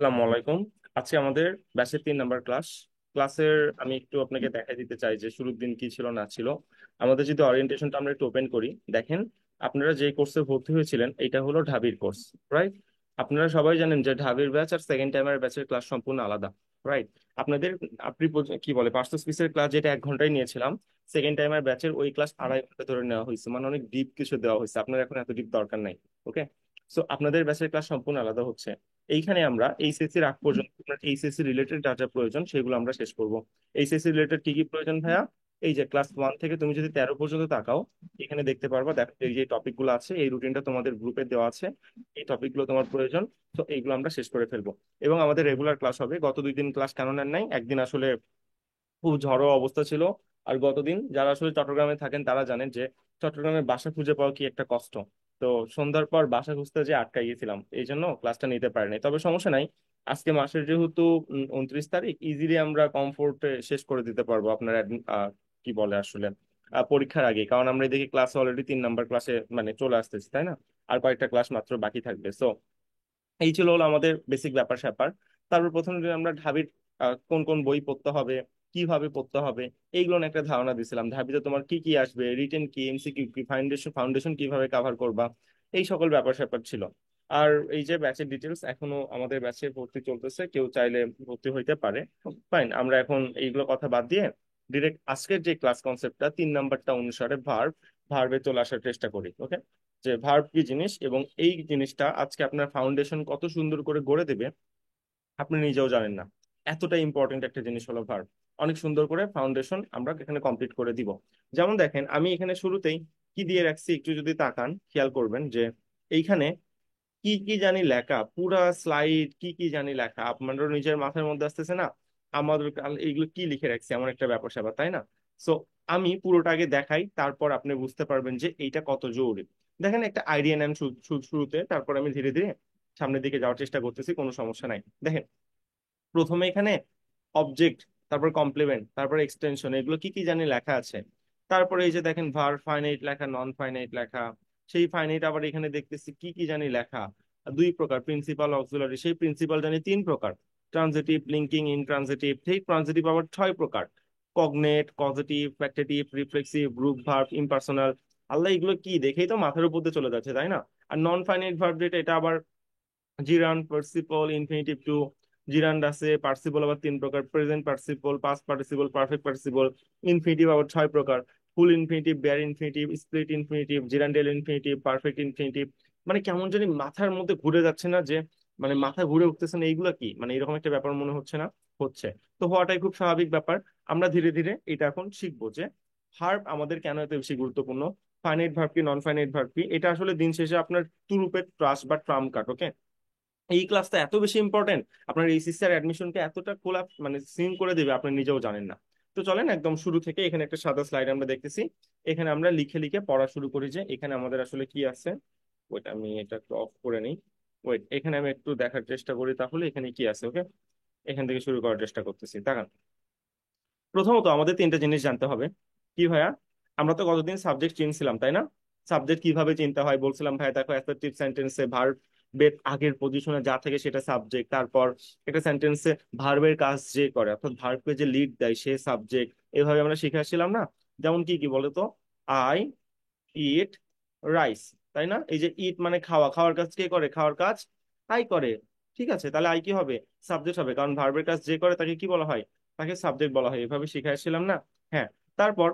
আসসালামু আলাইকুম। আজকে আমাদের ব্যাচের 3 নাম্বার ক্লাসের আমি একটু আপনাকে দেখাই দিতে চাই যে শুরুর দিন কি ছিল না ছিল। আমাদের যদি ওরিয়েন্টেশনটা আমরা একটু ওপেন করি, দেখেন আপনারা যে কোর্সে ভর্তি হয়েছিলেন এটা হলো ঢাবির কোর্স, রাইট? আপনারা সবাই জানেন যে ঢাবির ব্যাচ আর সেকেন্ড টাইমের ব্যাচের ক্লাস সম্পূর্ণ আলাদা, রাইট? আপনাদের কি বলে পার্সোনাল স্পিচের ক্লাস যেটা 1 ঘন্টায় নিয়েছিলাম, সেকেন্ড টাইমের ব্যাচের ওই ক্লাস 2.5 ঘন্টা ধরে নেওয়া হয়েছে, মানে অনেক ডিপ কিছু দেওয়া হয়েছে। আপনার এখন এত ডিপ দরকার নাই। ওকে, সো আপনাদের ব্যাচের ক্লাস সম্পূর্ণ আলাদা হচ্ছে। এইখানে আমরা এইচএসসি আগ পর্যন্ত আপনার এইচএসসি রিলেটেড যা যা প্রয়োজন সেগুলো আমরা শেষ করব। এইচএসসি রিলেটেড কি কি প্রয়োজন ভাইয়া? এই যে ক্লাস 1 থেকে তুমি যদি 13 পর্যন্ত তাকাও, এখানে দেখতে পারবা, দেখো এই যে টপিকগুলো আছে, এই রুটিনটা তোমাদের গ্রুপে দেওয়া আছে। এই টপিকগুলো তোমার প্রয়োজন, তো এইগুলো আমরা শেষ করে ফেলবো। এবং আমাদের রেগুলার ক্লাস হবে। গত 2 দিন ক্লাস কেন নেন নাই? একদিন আসলে খুব ঝড়ো অবস্থা ছিল। আর গতদিন যারা আসলে চট্টগ্রামে থাকেন তারা জানেন যে চট্টগ্রামে বাসা খুঁজে পাওয়া কি একটা কষ্ট। তো সন্ধ্যার পর বাসা খুঁজতে যে আটকা গিয়েছিলাম, এই জন্য ক্লাসটা নিতে পারিনি। তবে সমস্যা নাই, আজকে মাসের যেহেতু 29 তারিখ, ইজিলি আমরা কমফোর্টে শেষ করে দিতে পারবো আপনার কি বলে আসলে পরীক্ষার আগে। কারণ আমরা দেখি ক্লাস অলরেডি 3 নাম্বার ক্লাসে মানে চলে আসতেছি, তাই না? আর কয়েকটা ক্লাস মাত্র বাকি থাকবে। সো এই ছিল হলো আমাদের বেসিক ব্যাপার স্যাপার। তারপর প্রথম দিন আমরা ঢাবির কোন কোন বই পড়তে হবে, কিভাবে পড়তে হবে, এইগুলো নিয়ে একটা ধারণা দিছিলাম। ঢাবিতে তোমার কি কি আসবে, রিটেন কি, এমসিকিউ কি, ফাউন্ডেশন ফাউন্ডেশন কিভাবে কভার করবা, এই সকল ব্যাপার স্যাপার ছিল। আর এই যে ব্যাচের ডিটেলস, এখনো আমাদের ব্যাচে ভর্তি চলতেছে, কেউ চাইলে ভর্তি হইতে পারে। ফাইন, আমরা এখন এইগুলো কথা বাদ দিয়ে ডিরেক্ট আজকের যে ক্লাস কনসেপ্টটা 3 নাম্বারটা অনুসারে ভার্বে চলে আসার চেষ্টা করি। ওকে, যে ভার্ব কি জিনিস এবং এই জিনিসটা আজকে আপনার ফাউন্ডেশন কত সুন্দর করে গড়ে দেবে আপনি নিজেও জানেন না। এতটা ইম্পর্টেন্ট একটা জিনিস হলো ভার্ব। অনেক সুন্দর করে ফাউন্ডেশন আমরা এখানে কমপ্লিট করে দিব। যেমন দেখেন, আমি এখানে শুরুতেই কি দিয়ে রাখছি একটু যদি তাকান খেয়াল করবেন যে এইখানে কি কি জানি লেখা, পুরা স্লাইড কি কি জানি লেখা আপনারও নিজের মাথার মধ্যে আসতেছে না? আমাদের এইগুলো কি লিখে রাখছি, এমন একটা ব্যাপার স্যাপার, তাই না? সো আমি পুরোটা আগে দেখাই, তারপর আপনি বুঝতে পারবেন যে এইটা কত জরুরি। দেখেন, একটা আইডিয়া নেন শুরুতে, তারপর আমি ধীরে ধীরে সামনের দিকে যাওয়ার চেষ্টা করতেছি, কোনো সমস্যা নাই। দেখেন, প্রথমে এখানে অবজেক্ট, তারপর কমপ্লিমেন্ট, তারপর এক্সটেনশন, এগুলো কি কি জানি লেখা আছে। তারপরে এই যে দেখেন ভার ফাইনাইট লেখা, নন ফাইনাইট লেখা। সেই ফাইনাইট আবার এখানে দেখতেছি কি কি জানি লেখা, 2 প্রকার, প্রিন্সিপাল অক্সিলারি। সেই প্রিন্সিপাল জানি 3 প্রকার, ট্রানজিটিভ, লিঙ্কিং, ইনট্রানজিটিভ। ঠিক, ট্রানজিটিভ আবার 6 প্রকার, cognate, causative, factitive, reflexive, group verb, impersonal. আল্লাহ, এগুলো কি দেখেই তো মাথার উপর দিয়ে চলে যাচ্ছে, তাই না? আর নন ফাইনাইট ভার্ব যেটা, এটা আবার জিরান্ড, পার্সিপল, ইনফিনিটিভ টু। জিরান্ড আছে, পার্সিপল আবার 3 প্রকার, present participle, past participle, perfect participle. Infinitive আবার 6 প্রকার, full infinitive, bare infinitive, split infinitive, gerundial infinitive, perfect infinitive. মানে কেমন জানি মাথার মধ্যে ঘুরে যাচ্ছে না যে, মানে মাথা ঘুরে উঠতেছে না, এইগুলা কি, মানে এরকম একটা ব্যাপার মনে হচ্ছে না? হচ্ছে। তো হওয়াটাই খুব স্বাভাবিক ব্যাপার। আমরা ধীরে ধীরে এটা এখন শিখবো যে ভার্ব আমাদের কেন এত বেশি গুরুত্বপূর্ণ, ফাইনাইট ভার্ব কি, নন ফাইনাইট ভার্ব কি। এটা আসলে দিন শেষে আপনার টুরুপের ট্রাস্ট বা ট্রাম কার্ড। ওকে, এই ক্লাসটা এত বেশি ইম্পর্টেন্ট, আপনার এইচএসসি আর অ্যাডমিশনকে এতটা খোলা মানে সিন করে দেবে আপনি নিজেও জানেন না। তো চলেন একদম শুরু থেকে, এখানে একটা সাদা স্লাইড আমরা দেখতেছি, এখানে আমরা লিখে লিখে পড়া শুরু করি যে এখানে আমাদের আসলে কি আছে। ওইট, আমি এটা একটু অফ করে নিই। ওয়েট, এখানে আমি একটু দেখার চেষ্টা করি তাহলে এখানে কি আছে। ওকে, এখান থেকে শুরু করার চেষ্টা করতেছি, তাকান। প্রথমত আমাদের 3টা জিনিস জানতে হবে। কি ভাইয়া? আমরা তো কতদিন সাবজেক্ট চিনছিলাম, তাই না? সাবজেক্ট কিভাবে চিনতে হয় বলছিলাম, ভাই দেখো অ্যাসার্টিভ সেন্টেন্সে ভার্ব বের আগের পজিশনে যা থেকে সেটা সাবজেক্ট। তারপর একটা সেন্টেন্সে ভার্বের কাজ যে করে, অর্থাৎ ভার্বকে যে লিড দেয় সে সাবজেক্ট। এভাবে আমরা শিখে আসছিলাম না? যেমন কি কি বলতো, আই ইট রাইস, তাই না? এই যে ইট মানে খাওয়া, খাওয়ার কাজ কে করে? খাওয়ার কাজ আই করে। ঠিক আছে, তাহলে আই কি হবে? সাবজেক্ট হবে, কারণ ভার্বের কাজ যে করে তাকে কি বলা হয়? তাকে সাবজেক্ট বলা হয়। এভাবে শিখে আসছিলাম না? হ্যাঁ। তারপর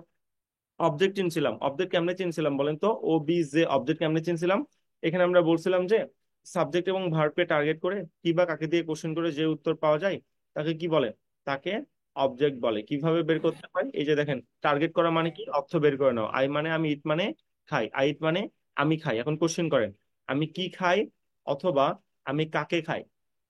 অবজেক্ট চিনছিলাম। অবজেক্ট কেমনে চিনছিলাম বলেন তো? ও বি যে অবজেক্ট কেমনে চিনছিলাম? এখানে আমরা বলছিলাম যে সাবজেক্ট এবং ভার্বকে টার্গেট করে কি বা কাকে দিয়ে কোশ্চেন করে যে উত্তর পাওয়া যায় তাকে কি বলে? তাকে অবজেক্ট বলে। কিভাবে বের করতে হয়? এই যে দেখেন, টার্গেট করা মানে কি? অর্থ বের করে নাও। আই মানে আমি, ইট মানে খাই, আই ইট মানে আমি খাই। এখন কোশ্চেন করেন, আমি কি খাই অথবা আমি কাকে খাই।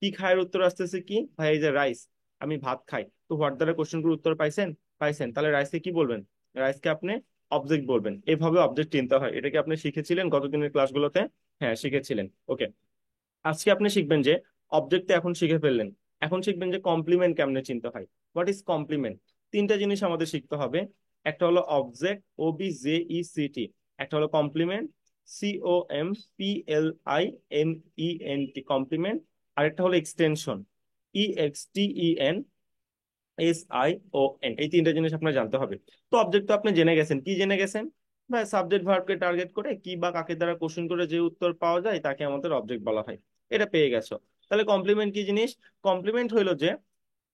কি খায়ের উত্তর আসতেছে কি ভাই? এই যে রাইস, আমি ভাত খাই। তো হোয়াট দ্বারা কোশ্চেন করে উত্তর পাইছেন? পাইছেন। তাহলে রাইসকে কি বলবেন? রাইসকে আপনি অবজেক্ট বলবেন। এভাবে অবজেক্ট চিনতে হয়। এটা কি আপনি শিখেছিলেন গতদিনের ক্লাসগুলোতে? হ্যাঁ, শিখেছিলেন। ওকে, আজকে আপনি শিখবেন যে অবজেক্ট এখন শিখে ফেললেন, এখন শিখবেন যে কমপ্লিমেন্ট কেমনে চিনতে হয়। What is complement? 3টা জিনিস আমাদের শিখতে হবে। একটা হলো object, O B J E C T. একটা হলো complement, C O M P L I M E N T, complement. আরেকটা হলো এক্সটেনশন, EXTENSION, এই তিনটা জিনিস আপনার জানতে হবে। তো অবজেক্ট তো আপনি জেনে গেছেন, কি জেনে গেছেন ভাই? সাবজেক্ট ভার্বকে টার্গেট করে কি বা কাকে দ্বারা কোশ্চেন করে যে উত্তর পাওয়া যায় তাকে আমাদের অবজেক্ট বলা হয়। এটা পেয়ে গেছো। তাহলে কমপ্লিমেন্ট কি জিনিস? কমপ্লিমেন্ট হইলো যে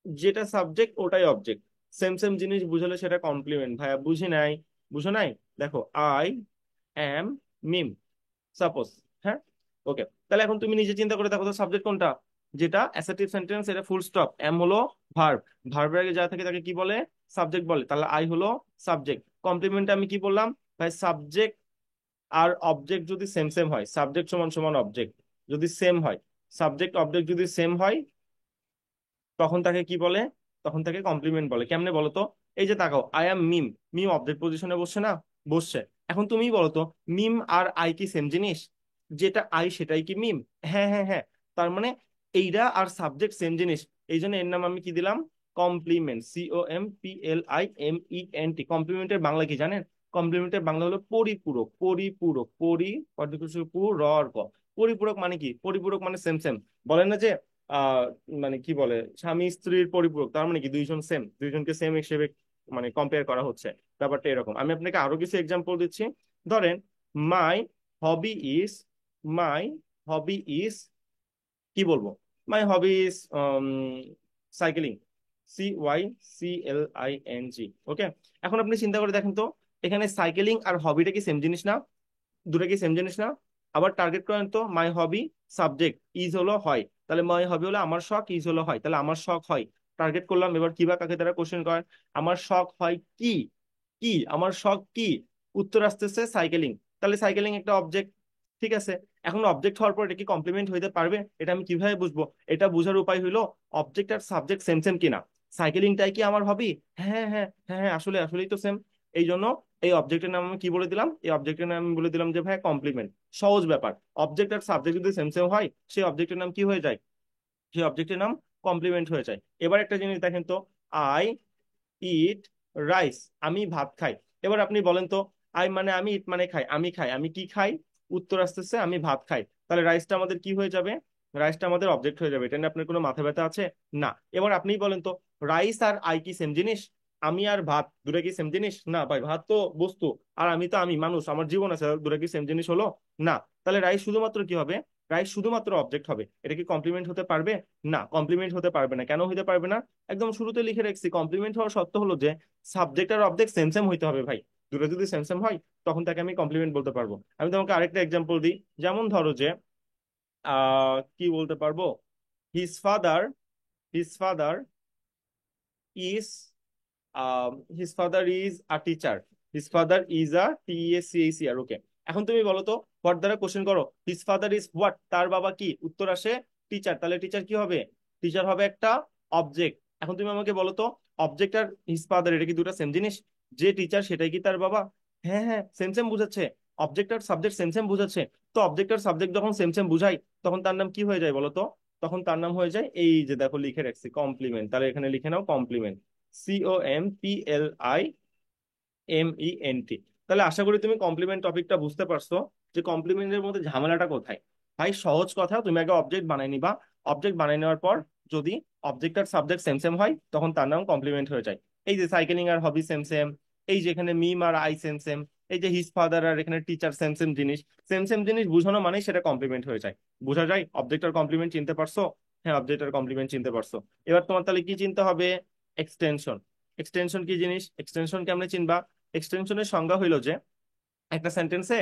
যেটা সাবজেক্ট ওটাই অবজেক্ট, সেম সেম জিনিস বুঝালে সেটা কমপ্লিমেন্ট। ভাইয়া বুঝি নাই, বুঝো নাই? দেখো, আই অ্যাম মিম, সাপোজ, হ্যাঁ, ওকে। তাহলে এখন তুমি নিজে চিন্তা করে দেখো তো সাবজেক্ট কোনটা? যেটা অ্যাসার্টিভ সেন্টেন্স, এটা ফুল স্টপ, এম হলো ভার্ব, ভার্বের আগে যা থাকে তাকে কি বলে? সাবজেক্ট বলে। তাহলে আই হলো সাবজেক্ট। কমপ্লিমেন্টে আমি কি বললাম ভাই? সাবজেক্ট আর অবজেক্ট যদি সেম সেম হয়, সাবজেক্ট সমান সমান অবজেক্ট যদি সেম হয়, সাবজেক্ট অবজেক্ট যদি সেম হয়, তখন তাকে কি বলে? তখন তাকে কমপ্লিমেন্ট বলে। কেমনে বলো তো? এই যে তাকাও, I am meme, meme object পজিশনে বসছে না? বসছে। এখন তুমি বলো তো, মিম আর আই কি সেম জিনিস? যেটা আই সেটাই কি মিম? হ্যাঁ হ্যাঁ হ্যাঁ। তার মানে এইটা আর সাবজেক্ট সেম জিনিস। এই জন্য এর নাম আমি কি দিলাম? Complement, COMPLIMENT। কমপ্লিমেন্টের বাংলা কি জানেন? কমপ্লিমেন্টের বাংলা হলো পরিপূরক, পরিপূরক, পরিপূরক। পরিপূরক মানে কি? পরিপূরক মানে সেম সেম। বলেন না যে আহ মানে কি বলে, স্বামী স্ত্রীর পরিপূরক, তার মানে কি দুইজন সেম, দুইজনকে সেম হিসেবে মানে কম্পেয়ার করা হচ্ছে। ব্যাপারটা এরকম। আমি আপনাকে আরো কিছু এক্সাম্পল দিচ্ছি। ধরেন, মাই hobby is, my hobby is, কি বলবো? মাই হবি ইজ সাইকেলিং, CYCLING। ওকে। এখন আপনি চিন্তা করে দেখেন তো, এখানে সাইকেলিং আর হবিটা কি সেম জিনিস না? দুটো কি সেম জিনিস না? আবার টার্গেট করেন তো, মাই হবি সাবজেক্ট, ইজ হলো হয়, তাহলে মাই হবি হলো আমার শখ, ইজ হলো হয়, তাহলে আমার শখ হয়। টার্গেট করলাম, এবার কিবা কাকে দ্বারা কোশ্চেন করেন, আমার শখ হয় কি? কি আমার শখ কি? উত্তর আসতেছে সাইকেলিং। তাহলে সাইকেলিং একটা অবজেক্ট, ঠিক আছে। এখন অবজেক্ট হওয়ার পর এটা কি কমপ্লিমেন্ট হইতে পারবে? এটা আমি কিভাবে বুঝবো? এটা বোঝার উপায় হইলো অবজেক্ট আর সাবজেক্ট সেম সেম কিনা। সাইকেলিংটাই কি আমার হবি? হ্যাঁ হ্যাঁ হ্যাঁ হ্যাঁ, আসলে আসলেই তো সেম। এই জন্য এই অবজেক্টের নাম আমি কি বলে দিলাম? এই অবজেক্টের নাম আমি বলে দিলাম যে ভাই কমপ্লিমেন্ট। সহজ ব্যাপার। অবজেক্ট আর সাবজেক্ট যদি সেম সেম হয়, সেই অবজেক্টের নাম কি হয়ে যায়? সেই অবজেক্টের নাম কমপ্লিমেন্ট হয়ে যায়। এবার একটা জিনিস দেখেন তো, আই ইট রাইস, আমি ভাত খাই। এবার আপনি বলেন তো, আই মানে আমি, ইট মানে খাই, আমি খাই, আমি কি খাই? উত্তর আসতেছে আমি ভাত খাই। তাহলে রাইসটা আমাদের কি হয়ে যাবে? রাইসটা আমাদের অবজেক্ট হয়ে যাবে। এটা নিয়ে আপনার কোনো মাথা ব্যথা আছে? না। এবার আপনিই বলেন তো, রাইস আর আই কি সেম জিনিস? আমি আর ভাত দুটা কি সেম জিনিস? না ভাই, ভাত তো বস্তু, আর আমি তো আমি মানুষ, আমার জীবন আছে, দুটা কি সেম জিনিস হলো? না। তাহলে রাইস শুধুমাত্র কি হবে? রাইস শুধুমাত্র অবজেক্ট হবে। এটা কি কমপ্লিমেন্ট হতে পারবে? না, কমপ্লিমেন্ট হতে পারবে না। কেন হতে পারবে না? একদম শুরুতে লিখে রাখছি, কমপ্লিমেন্ট হওয়ার শর্ত হলো যে সাবজেক্ট আর অবজেক্ট সেম সেম হইতে হবে ভাই। দুটো যদি সেম সেম হয়, তখন তাকে আমি কমপ্লিমেন্ট বলতে পারবো। আমি তোমাকে আরেকটা এক্সাম্পল দিই। যেমন ধরো যে কি বলতে পারবো? His father, his father is, his father is a teacher, his father is a TACHER। ওকে। এখন তুমি বলো তো, হোয়াট দ্বারা কোশ্চেন করো, হিজ ফাদার ইজ হোয়াট, তার বাবা কি? উত্তর আসে টিচার। তাহলে টিচার কি হবে? টিচার হবে একটা অবজেক্ট। এখন তুমি আমাকে বলো তো, অবজেক্ট আর হিজ ফাদার এটা কি দুটো সেম জিনিস? যে টিচার সেটাই কি তার বাবা? হ্যাঁ হ্যাঁ, সেম সেম বুঝাচ্ছে। অবজেক্ট আর সাবজেক্ট সেম সেম বুঝাচ্ছে। তো অবজেক্ট আর সাবজেক্ট যখন সেম সেম বুঝাই, তখন তার নাম কি হয়ে যায় বলো তো? তখন তার নাম হয়ে যায়, এই যে দেখো লিখে রাখছি, কমপ্লিমেন্ট। তাহলে এখানে লিখে নাও কমপ্লিমেন্ট, COMPLIMENT। তাহলে আশা করি তুমি কমপ্লিমেন্ট টপিকটা বুঝতে পারছো, যে কমপ্লিমেন্টের মধ্যে ঝামেলাটা কোথায়। ভাই সহজ কথা, তুমি আগে অবজেক্ট বানাই নিবা। অবজেক্ট বানাই নেওয়ার পর যদি অবজেক্ট আর সাবজেক্ট সেম সেম হয়, তখন তার নাম কমপ্লিমেন্ট হয়ে যায়। এই যে সাইকেলিং আর হবি সেম সেম, এই যে এখানে মিম আর আই সেম সেম, এই যে হিজ ফাদার আর এখানে টিচার সেম সেম জিনিস, সেম সেম জিনিস বুঝানো মানে সেটা কমপ্লিমেন্ট হয়ে যায়। বোঝা যায়? অবজেক্ট আর কমপ্লিমেন্ট চিনতে পারছো? হ্যাঁ, অবজেক্ট আর কমপ্লিমেন্ট চিনতে পারছো। এবার তোমার তাহলে কি চিনতে হবে? এক্সটেনশন। এক্সটেনশন কি জিনিস? এক্সটেনশন কেমনে চিনবা? এক্সটেনশনের সংজ্ঞা হইলো যে একটা সেন্টেন্সে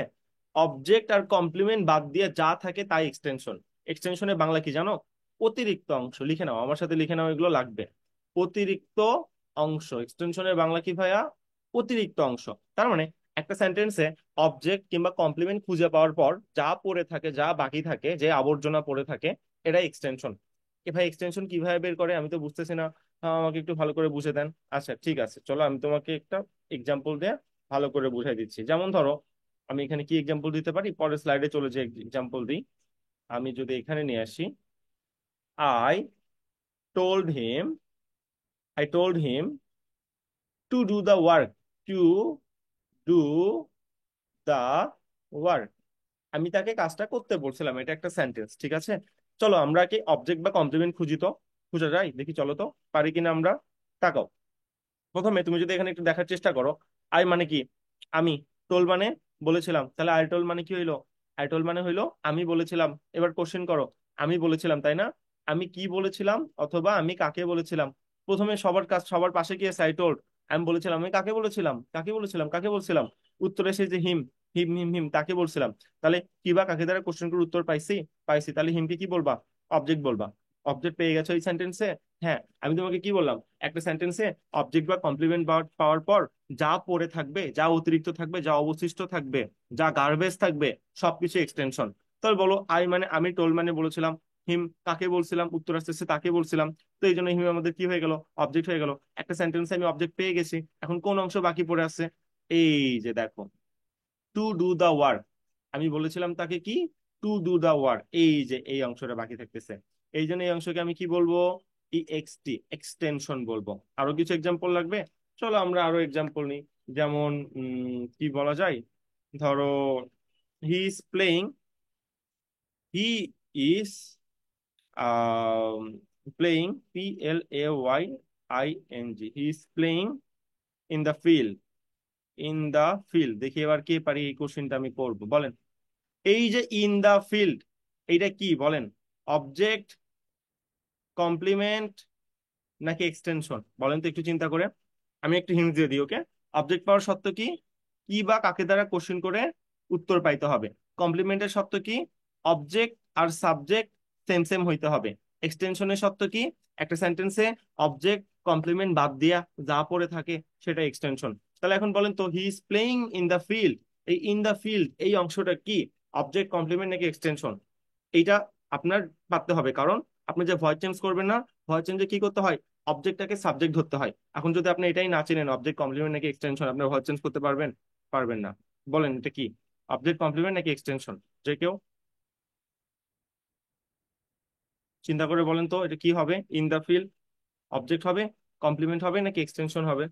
অবজেক্ট আর কমপ্লিমেন্ট বাদ দিয়ে যা থাকে তাই এক্সটেনশন। এক্সটেনশনের বাংলা কি জানো? অতিরিক্ত অংশ। লিখে নাও, আমার সাথে লিখে নাও, এগুলো লাগবে। অতিরিক্ত অংশ। এক্সটেনশনের বাংলা কি ভাইয়া? অতিরিক্ত অংশ। তার মানে একটা সেন্টেন্সে অবজেক্ট কিংবা কমপ্লিমেন্ট খুঁজে পাওয়ার পর যা পড়ে থাকে, যা বাকি থাকে, যে আবর্জনা পড়ে থাকে, এটা এক্সটেনশন। এ ভাই, এক্সটেনশন কিভাবে বের করে আমি তো বুঝতেছি না। আমাকে একটু ভালো করে বুঝে দেন। আচ্ছা ঠিক আছে, চলো আমি তোমাকে একটা এক্সাম্পল দিয়ে ভালো করে বুঝাই দিচ্ছি। যেমন ধরো, আমি এখানে কি এক্সাম্পল দিতে পারি, পরের স্লাইডে চলে যে এক্সাম্পল দিই। আমি যদি এখানে নিয়ে আসি, I told him, I told him to do the work, to do the work. আমি তাকে কাজটা করতে বলছিলাম, এটা একটা সেন্টেন্স, ঠিক আছে। চলো আমরা কি অবজেক্ট বা কমপ্লিমেন্ট খুঁজি তো, খুঁজে যাই দেখি, চলো তো পারি কিনা আমরা। তাকাও, প্রথমে তুমি যদি এখানে একটু দেখার চেষ্টা করো, আই মানে কি? আমি। টোল মানে বলেছিলাম, তাহলে আই টোল মানে কি হইলো? আই টোল মানে হইলো আমি বলেছিলাম। এবার কোশ্চেন করো, আমি বলেছিলাম তাই না? আমি কি বলেছিলাম অথবা আমি কাকে বলেছিলাম? প্রথমে সবার কাছ, সবার পাশে গিয়ে আই টোল্ড, আমি বলেছিলাম, আমি কাকে বলেছিলাম, কাকে বলেছিলাম, কাকে বলছিলাম? উত্তরে এসে যে হিম, হিম হিম হিম তাকে বলছিলাম। তাহলে কি বা কাকে দ্বারা কোশ্চেন করে উত্তর পাইছি? পাইছি, তাহলে হিমকে কি বলবা? অবজেক্ট বলবা। অবজেক্ট পেয়ে গেছো এই সেন্টেন্সে। হ্যাঁ, আমি তোমাকে কি বললাম, একটা সেন্টেন্সে অবজেক্ট বা কমপ্লিমেন্ট পাওয়ার পর যা পড়ে থাকবে, যা অতিরিক্ত থাকবে, যা অবশিষ্ট থাকবে, যা গার্বেজ থাকবে, সবকিছু এক্সটেনশন। তাহলে বলো, আই মানে আমি, টোল মানে বলেছিলাম, হিম কাকে বলছিলাম, উত্তর আসতেছে তাকে বলছিলাম। তো এই জন্য হিম আমাদের কি হয়ে গেল? অবজেক্ট হয়ে গেল। একটা সেন্টেন্সে আমি অবজেক্ট পেয়ে গেছি, এখন কোন অংশ বাকি পড়ে আছে? এই যে দেখো, টু ডু দা ওয়ার্ক। আমি বলেছিলাম তাকে কি? To do the work. এই যে এই অংশটা বাকি থাকতেছে, এই জন্য এই অংশকে আমি কি বলবো? ইএক্সটি, এক্সটেনশন বলবো। আরো কিছু এক্সাম্পল লাগবে, চলো আমরা আরো এক্সাম্পল নিই। যেমন কি বলা যায়, ধরো he is playing, he is playing, PLAYING, he is playing in the field. In the field, দেখি এবার কে পারি এই কোশ্চেনটা আমি করবো, বলেন। এই যে ইন দা ফিল্ড, এইটা কি বলেন? অবজেক্ট, কমপ্লিমেন্ট, নাকি এক্সটেনশন? বলেন তো একটু চিন্তা করে। আমি একটু হিন্ট দিয়ে দিই, ওকে। অবজেক্ট পাওয়ার শর্ত কি? কি বা কাকে দ্বারা কোশ্চেন করে উত্তর পাইতে হবে। কমপ্লিমেন্টের শর্ত কি? অবজেক্ট আর সাবজেক্ট সেম সেম হইতে হবে। এক্সটেনশনের শর্ত কি? একটা সেন্টেন্সে অবজেক্ট কমপ্লিমেন্ট বাদ দিয়া যা পড়ে থাকে সেটা এক্সটেনশন। তাহলে এখন বলেন তো, হি is playing in the field, এই ইন দ্য ফিল্ড এই অংশটা কি? অবজেক্ট, কমপ্লিমেন্ট, নাকি এক্সটেনশন? এইটা আপনার পারতে হবে, কারণ আপনি যে ভয়েস চেঞ্জ করবেন না, ভয়েস চেঞ্জে কি করতে হয়? অবজেক্টটাকে সাবজেক্ট ধরতে হয়। এখন যদি আপনি এটাই না চেনেন, অবজেক্ট, কমপ্লিমেন্ট নাকি এক্সটেনশন, আপনি ভয়েস চেঞ্জ করতে পারবেন? পারবেন না। বলেন এটা কি? অবজেক্ট, কমপ্লিমেন্ট, নাকি এক্সটেনশন? যে কেউ চিন্তা করে বলেন তো, এটা কি হবে? ইন দা ফিল্ড অবজেক্ট হবে, কমপ্লিমেন্ট হবে, নাকি এক্সটেনশন হবে?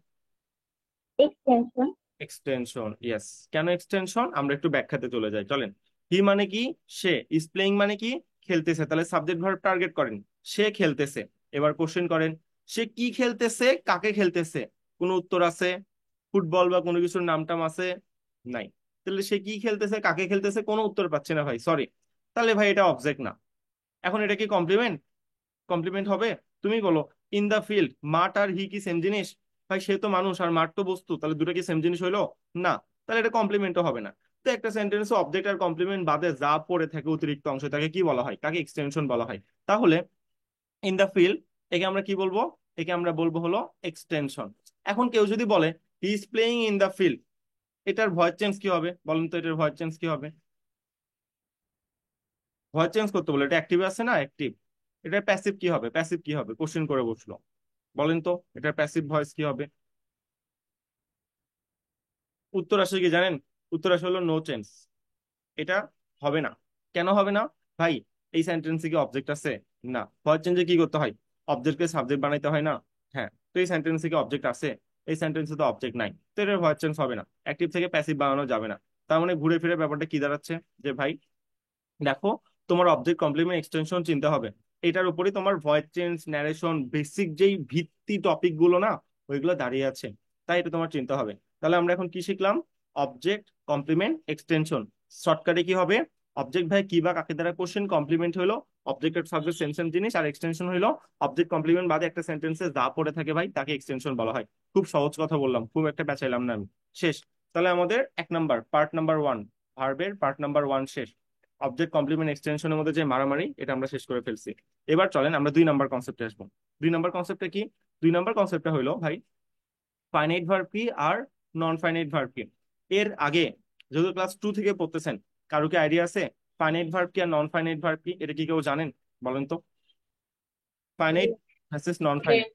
এক্সটেনশন। Extension, yes. কেন এক্সটেনশন, আমরা একটু ব্যাখ্যাতে চলে যাই, চলেন। হি মানে কি? সে। ইজ প্লেইং মানে কি? খেলতেছে। তাহলে সাবজেক্ট ভার্ব টার্গেট করেন, সে খেলতেছে। এবার কোশ্চেন করেন, সে কি খেলতেছে, কাকে খেলতেছে? কোনো উত্তর আছে? ফুটবল বা কোনো কিছুর নাম টাম আছে? নাই। তাহলে সে কি খেলতেছে, কাকে খেলতেছে, কোনো উত্তর পাচ্ছে না ভাই, সরি। তাহলে ভাই এটা অবজেক্ট না। এখন এটা কি কমপ্লিমেন্ট? কমপ্লিমেন্ট হবে? তুমি বলো। ইন দা ফিল্ড, মাঠ আর হি কি সেম জিনিস? ভাই সে তো মানুষ আর মাঠ তো বস্তু, তাহলে দুটো কি সেম জিনিস হইলো? না। তাহলে এটা কমপ্লিমেন্টও হবে না। তো একটা সেন্টেন্সে অবজেক্ট আর কমপ্লিমেন্ট বাদে যা পড়ে থাকে অতিরিক্ত অংশ, তাকে কি বলা হয়? তাকে এক্সটেনশন বলা হয়। তাহলে ইন দা ফিল্ড, একে আমরা কি বলবো? একে আমরা বলবো হলো এক্সটেনশন। এখন কেউ যদি বলে he is playing in the field, এটার ভয়েস চেঞ্জ কি হবে বলেন তো? এটার ভয়েস চেঞ্জ কি হবে? ভয়েস চেঞ্জ করতে বলে, এটা অ্যাক্টিভ আছে না, অ্যাক্টিভ। এটা প্যাসিভ কি হবে? প্যাসিভ কি হবে? কোশ্চেন করে বসলো, বলেন তো এটার প্যাসিভ ভয়েস কি হবে? উত্তর আসলে কি জানেন? উত্তর আসলে হলো নো চেঞ্জ। এটা হবে না। কেন হবে না? ভাই এই সেন্টেন্সে কি অবজেক্ট আছে? না। ভয়েস চেঞ্জে কি করতে হয়? অবজেক্টকে সাবজেক্ট বানাইতে হয় না? হ্যাঁ। তো এই সেন্টেন্সে কি অবজেক্ট আছে? এই সেন্টেন্সে তো অবজেক্ট নাই, তো এটার ভয়েস চেঞ্জ হবে না। অ্যাক্টিভ থেকে প্যাসিভ বানানো যাবে না। তার মানে ঘুরে ফিরে ব্যাপারটা কি দাঁড়াচ্ছে, যে ভাই দেখো, তোমার অবজেক্ট, কমপ্লিমেন্ট, এক্সটেনশন চিন্তা হবে। এটার উপরে তোমার ভয়েস চেঞ্জ, ন্যারেশন, বেসিক যেই ভিত্তি টপিক গুলো না, ওইগুলো দাঁড়িয়ে আছে। তাই এটা তোমার চিন্তা হবে। তাহলে আমরা এখন কি শিখলাম? Object, complement, extension. শর্টকাটে কি হবে? অবজেক্ট ভাই কি বা কাকে দ্বারা কোশ্চেন, কমপ্লিমেন্ট হলো অবজেক্ট এর সাবজেক্ট সেম সেম জিনিস, আর এক্সটেনশন হলো অবজেক্ট, কমপ্লিমেন্ট বাদে একটা সেন্টেন্সে যা পড়ে থাকে ভাই তাকে এক্সটেনশন বলা হয়। খুব সহজ কথা বললাম, খুব একটা পেঁচাইলাম না আমি। শেষ। তাহলে আমাদের এক নাম্বার পার্ট নাম্বার ওয়ান, ভার্বের পার্ট নাম্বার ওয়ান শেষ। অবজেক্ট, কমপ্লিমেন্ট, এক্সটেনশনের মধ্যে যে মারামারি, এটা আমরা শেষ করে ফেলছি। এবার চলেন আমরা দুই নাম্বার কনসেপ্টে আসবো। দুই নাম্বার কনসেপ্টটা কি? দুই নাম্বার কনসেপ্টটা হলো ভাই, ফাইনাইট ভার্ব কি আর নন ফাইনাইট ভার্ব কি। এর আগে যেহেতু ক্লাস 2 থেকে পড়তেছেন, কারো কি আইডিয়া আছে ফাইনাইট ভার্ব কি আর নন ফাইনাইট ভার্ব কি? এটা কি কেউ জানেন? বলেন তো, finite versus non finite.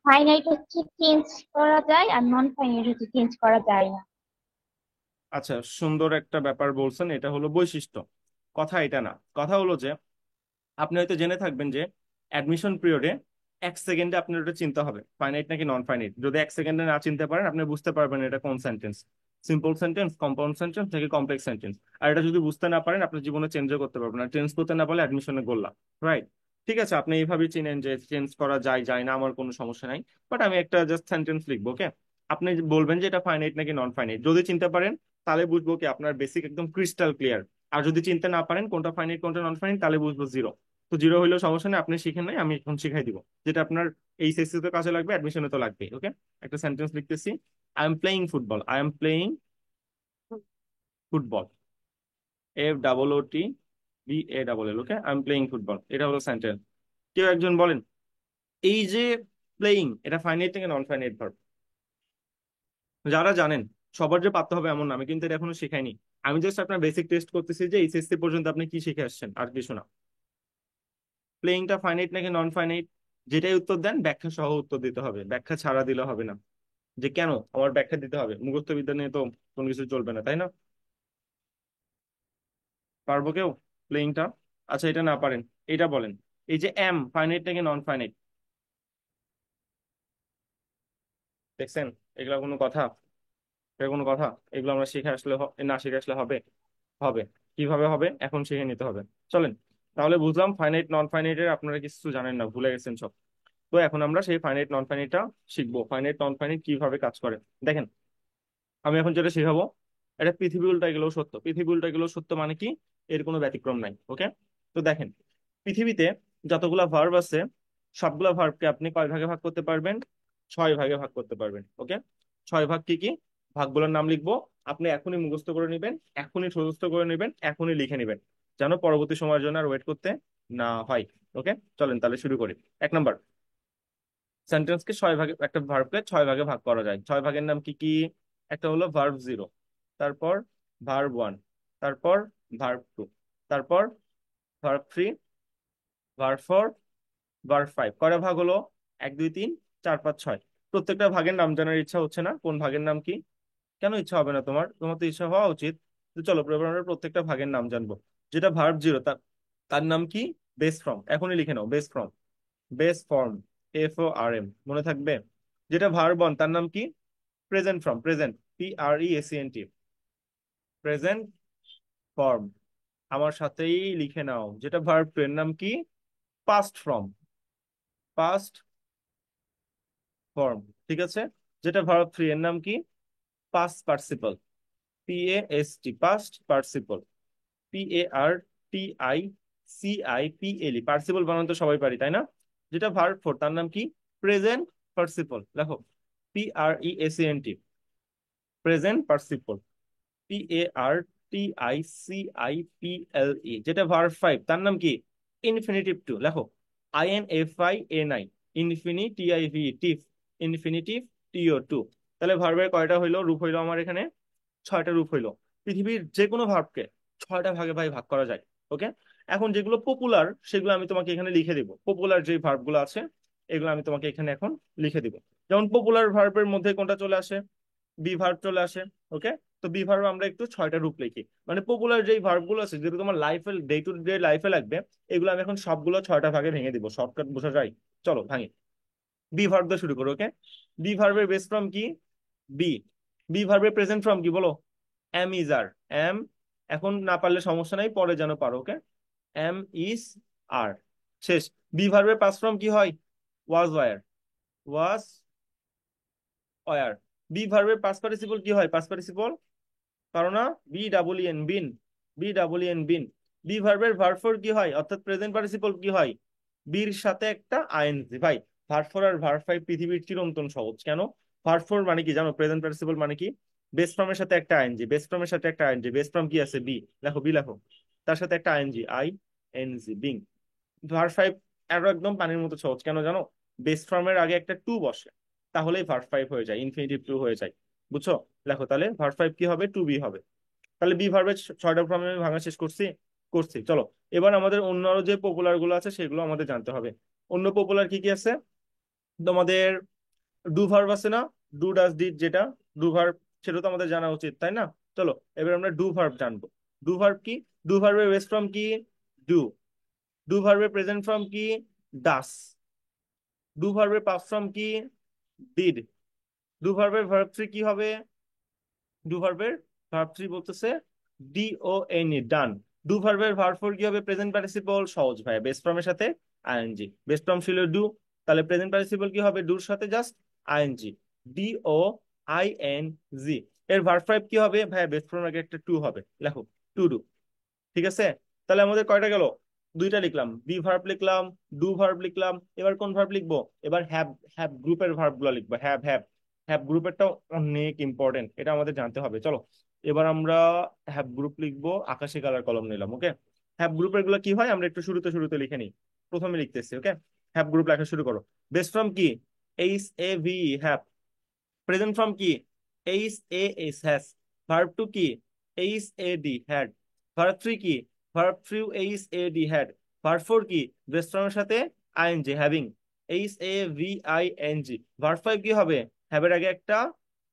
Finite হচ্ছে চেঞ্জ করা যায়, আর নন ফাইনাইট হচ্ছে চেঞ্জ করা যায় না। আচ্ছা, সুন্দর একটা ব্যাপার বলছেন, এটা হলো বৈশিষ্ট্য। কথা এটা না, কথা হলো যে আপনি হয়তো জেনে থাকবেন যে অ্যাডমিশন পিরিয়ডে 1 সেকেন্ডে আপনার ওটা চিন্তা হবে ফাইনাইট নাকি নন ফাইনাইট। যদি 1 সেকেন্ডে না চিনতে পারেন, আপনি বুঝতে পারবেন এটা কোন sentence. Simple sentence, compound sentence থেকে কমপ্লেক্স সেন্টেন্স। আর এটা যদি বুঝতে না পারেন আপনার জীবনে চেঞ্জও করতে পারবেন না, চেঞ্জ করতে না পারলে অ্যাডমিশনে গোল্লা। রাইট? ঠিক আছে, আপনি এইভাবেই চিনেন যে চেঞ্জ করা যায় যায় না, আমার কোনো সমস্যা নাই। বাট আমি একটা জাস্ট সেন্টেন্স লিখবো, ওকে? আপনি বলবেন যে এটা ফাইনাইট নাকি নন ফাইনাইট। যদি চিনতে পারেন তাহলে বুঝবো কি আপনার বেসিক একদম ক্রিস্টাল ক্লিয়ার। আর যদি চিনতে না পারেন কোনটা ফাইনাইট কোনটা নন ফাইনাইট, তাহলে বুঝবো জিরো। তো জিরো হইলেও সমস্যা নেই, আপনি শিখেন নাই, আমি এখন শিখাই দিব, যেটা আপনার এই সেসিতে কাজে লাগবে, অ্যাডমিশনে তো লাগবে। ওকে, একটা সেন্টেন্স লিখতেছি। I am playing football, I am playing football, FOOTBALL, okay? I am playing football, এটা হলো সেন্টেন্স। কেউ একজন বলেন এই যে প্লেইং, এটা ফাইনাইট থেকে নন ফাইনাইট ভার্ব? যারা জানেন সবার যে পারতে হবে এমন না, আমি কিন্তু এটা এখনো শেখাইনি। আমি জাস্ট আপনার বেসিক টেস্ট করতেছি যে এইচএসসি পর্যন্ত আপনি কি শিখে আসছেন, আর কিছু না। প্লেইংটা ফাইনাইট নাকি নন ফাইনাইট, যেটাই উত্তর দেন ব্যাখ্যা সহ উত্তর দিতে হবে, ব্যাখ্যা ছাড়া দিলে হবে না। যে কেন, আমার ব্যাখ্যা দিতে হবে, মুখস্থ বিদ্যা নিয়ে তো কোনো কিছু চলবে না, তাই না? পারবো কেউ প্লেইংটা? আচ্ছা, এটা না পারেন, এটা বলেন। এই যে এম, ফাইনাইট নাকি নন ফাইনাইট? দেখছেন? এগুলা কোনো কথা? এটা কোনো কথা? এগুলো আমরা শিখে আসলে না শিখে আসলে হবে? হবে। কিভাবে হবে এখন শিখে নিতে হবে। চলেন, তাহলে বুঝলাম ফাইনাইট নন ফাইনাইটের আপনারা কিছু জানেন না, ভুলে গেছেন সব। তো এখন আমরা সেই ফাইনাইট নন ফাইনাইটটা শিখবো, ফাইনাইট নন ফাইনাইট কিভাবে কাজ করে। দেখেন, আমি এখন যেটা শেখাবো, এটা পৃথিবী উল্টা গেলেও সত্য, পৃথিবী উল্টা গেলেও সত্য মানে কি, এর কোনো ব্যতিক্রম নাই। ওকে? তো দেখেন, পৃথিবীতে যতগুলা ভার্ব আছে সবগুলা ভার্বকে আপনি কয় ভাগে ভাগ করতে পারবেন? 6 ভাগে ভাগ করতে পারবেন। ওকে? 6 ভাগ কি কি? ভাগগুলোর নাম লিখবো, আপনি এখনই মুখস্থ করে নেবেন, এখনই মুখস্থ করে নেবেন, এখনই লিখে নেবেন, যেন পরবর্তী সময়ের জন্য আর ওয়েট করতে না হয়। ওকে, চলেন তাহলে শুরু করি। 1 নাম্বার, সেন্টেন্সকে 6 ভাগে, একটা ভার্বকে 6 ভাগে ভাগ করা যায়। 6 ভাগের নাম কি কি? একটা হলো ভার্ব জিরো, তারপর ভার্ব ওয়ান, তারপর ভার্ব টু, তারপর verb three, verb four, verb five. কয়টা ভাগ হলো? 1 2 3 4 5 6। প্রত্যেকটা ভাগের নাম জানার ইচ্ছা হচ্ছে না, কোন ভাগের নাম কি? কেন ইচ্ছা হবে না তোমার? তোমার তো ইচ্ছা হওয়া উচিত। তো চলো এবার আমরা প্রত্যেকটা ভাগের নাম জানবো। যেটা ভার্ব জিরো, তার তার নাম কি? Base form. এখনই লিখে নাও, base form, base form, FORM, মনে থাকবে। যেটা ভার্ব ওয়ান, তার নাম কি? Present form, present, PRESENT, present form. আমার সাথেই লিখে নাও। যেটা ভার্ব টু, এর নাম কি? Past form, past form. ঠিক আছে? যেটা ভার্ব থ্রি, এর নাম কি? Past participle, PAST, past participle, PARTICIPLE, participle বানানো তো সবাই পারি, তাই না? যেটা ভার্ব ফোর, তার নাম কি? প্রেজেন্ট পার্টিসিপল, লেখো, PRESENT, প্রেজেন্ট পার্টিসিপল, PARTICIPLE। যেটা ভার্ব ফাইভ, তার নাম কি? ইনফিনিটিভ টু, লেখো, INFINI, ইনফিনিটিভ, টিভ, ইনফিনিটিভ TO2। তাহলে ভার্বের কয়টা হইলো, রূপ হইলো আমার এখানে? 6টা রূপ হইলো। পৃথিবীর যে কোনো ভার্বকে 6টা ভাগে ভাই ভাগ করা যায়। ওকে? এখন যেগুলো পপুলার সেগুলো আমি তোমাকে এখানে লিখে দিব, পপুলার যে ভার্বগুলো আছে এগুলো আমি তোমাকে এখানে এখন লিখে দিব। যেমন পপুলার ভার্বের মধ্যে কোনটা চলে আসে? বি ভার্ব চলে আসে। ওকে? তো বি ভার্ব আমরা একটু 6টা রূপ লিখি। মানে পপুলার যেই ভার্ব গুলো আছে যেগুলো তোমার লাইফে, ডে টু ডে লাইফে লাগবে, এগুলো আমি এখন সবগুলো 6টা ভাগে ভেঙে দিব। শর্টকাট বোঝা যায়? চলো ভাঙি। বি ভার্ব দিয়ে শুরু করো। ওকে? বি ভার্বের বেস ফর্ম কি? বি। বি ভার্বের প্রেজেন্ট ফর্ম কি বলো? Am is are, am. এখন না পারলে সমস্যা নাই, পরে যেন পারো। ওকে? এম ইজ আর, শেষ। বি ভার্বের পাস্ট ফর্ম কি হয়? Was were, was were. Be ভার্বের পাস্ট পার্টিসিপল কি হয়? পাস্ট পার্টিসিপল পারো না? BEEN, been, BEEN, been. Be ভার্বের ভার্ব ফোর কি হয়, অর্থাৎ প্রেজেন্ট পার্টিসিপল কি হয়? বির সাথে একটা আইএনজি। ভাই, ভার্ব ফোর আর ভার্ব ফাইভ পৃথিবীর চিরন্তন সহজ। কেন? ভার্ব ফোর মানে কি জানো? প্রেজেন্ট পার্টিসিপল মানে কি? বেস ফর্মের সাথে একটা আইএনজি, বেস ফর্মের সাথে একটা আইএনজি। বেস ফর্ম কি আছে? বি, লেখো, বি লেখো। তার সাথে একটা ING, ING, being. Verb five আরো একদম পানির মতো সহজ। কেন জানো? বেস ফর্মের আগে একটা টু বসে, তাহলেই ভার্ব ফাইভ হয়ে যায়, ইনফিনিটিভ টু হয়ে যায়। বুঝছো? লেখো তাহলে ভার্ব ফাইভ কি হবে? টু বি হবে। তাহলে বি ভার্বের 6টা ফর্মে আমি ভাঙা শেষ করছি। করছি, চলো। এবার আমাদের অন্য আরো যে পপুলার গুলো আছে সেগুলো আমাদের জানতে হবে। অন্য পপুলার কি কি আছে তোমাদের? ডু ভার্ব আছে না? ডু ডাজ ডিড, যেটা ডু ভার্ব, সেটা তো আমাদের জানা উচিত, তাই না? চলো এবার আমরা ডু ভার্ব জানবো। ডু ভার্ব কি? ডু ভার্বের বেস ফর্ম কি? ডু। ডু ভার্বের প্রেজেন্ট ফর্ম কি? ডাস। ডু ভার্বের পাস্ট ফর্ম কি? ডিড। ডু ভার্বের ভার্ব থ্রি কি হবে? ডু ভার্বের ভার্ব থ্রি বলতেছে D O N E, done. Do ভার্বের ভার্ব ফোর কি হবে? প্রেজেন্ট পার্টিসিপল, সহজ ভাই, বেস ফর্মের সাথে আইএনজি। বেস ফর্ম ছিল ডু, তাহলে প্রেজেন্ট পার্টিসিপল কি হবে? ডুর সাথে just ING, D O I N G. এর ভার্ব ফাইভ কি হবে ভাই? বেস ফর্মের আগে একটা টু হবে, লেখো টু ডু। ঠিক আছে, তাহলে আমাদের কয়টা গেল? দুইটা লিখলাম, বি ভার্ব লিখলাম, ডু ভার্ব লিখলাম। এবার কোন ভার্ব লিখবো? এবার হ্যাভ, হ্যাভ গ্রুপের ভার্ব গুলো লিখবো। হ্যাভ, হ্যাভ, হ্যাভ গ্রুপেরটাও অনেক ইম্পর্টেন্ট, এটা আমাদের জানতে হবে। চলো এবার আমরা হ্যাভ গ্রুপ লিখবো, আকাশি কালার কলম নিলাম। ওকে, হ্যাভ গ্রুপের গুলো কি হয় আমরা একটু শুরুতে শুরুতে লিখে নিই। প্রথমে লিখতেছি, ওকে। হ্যাভ গ্রুপ লেখা শুরু করো। বেস্ট ফ্রম কি? H A V, have. Present form কি? H A S, has. Verb two কি? H A D, had. Verb three কি? Verb three H A D, had. Verb four কি? বেস ফর্মের সাথে I N G, having, H A V I N G. Verb five কি হবে? হ্যাভের আগে একটা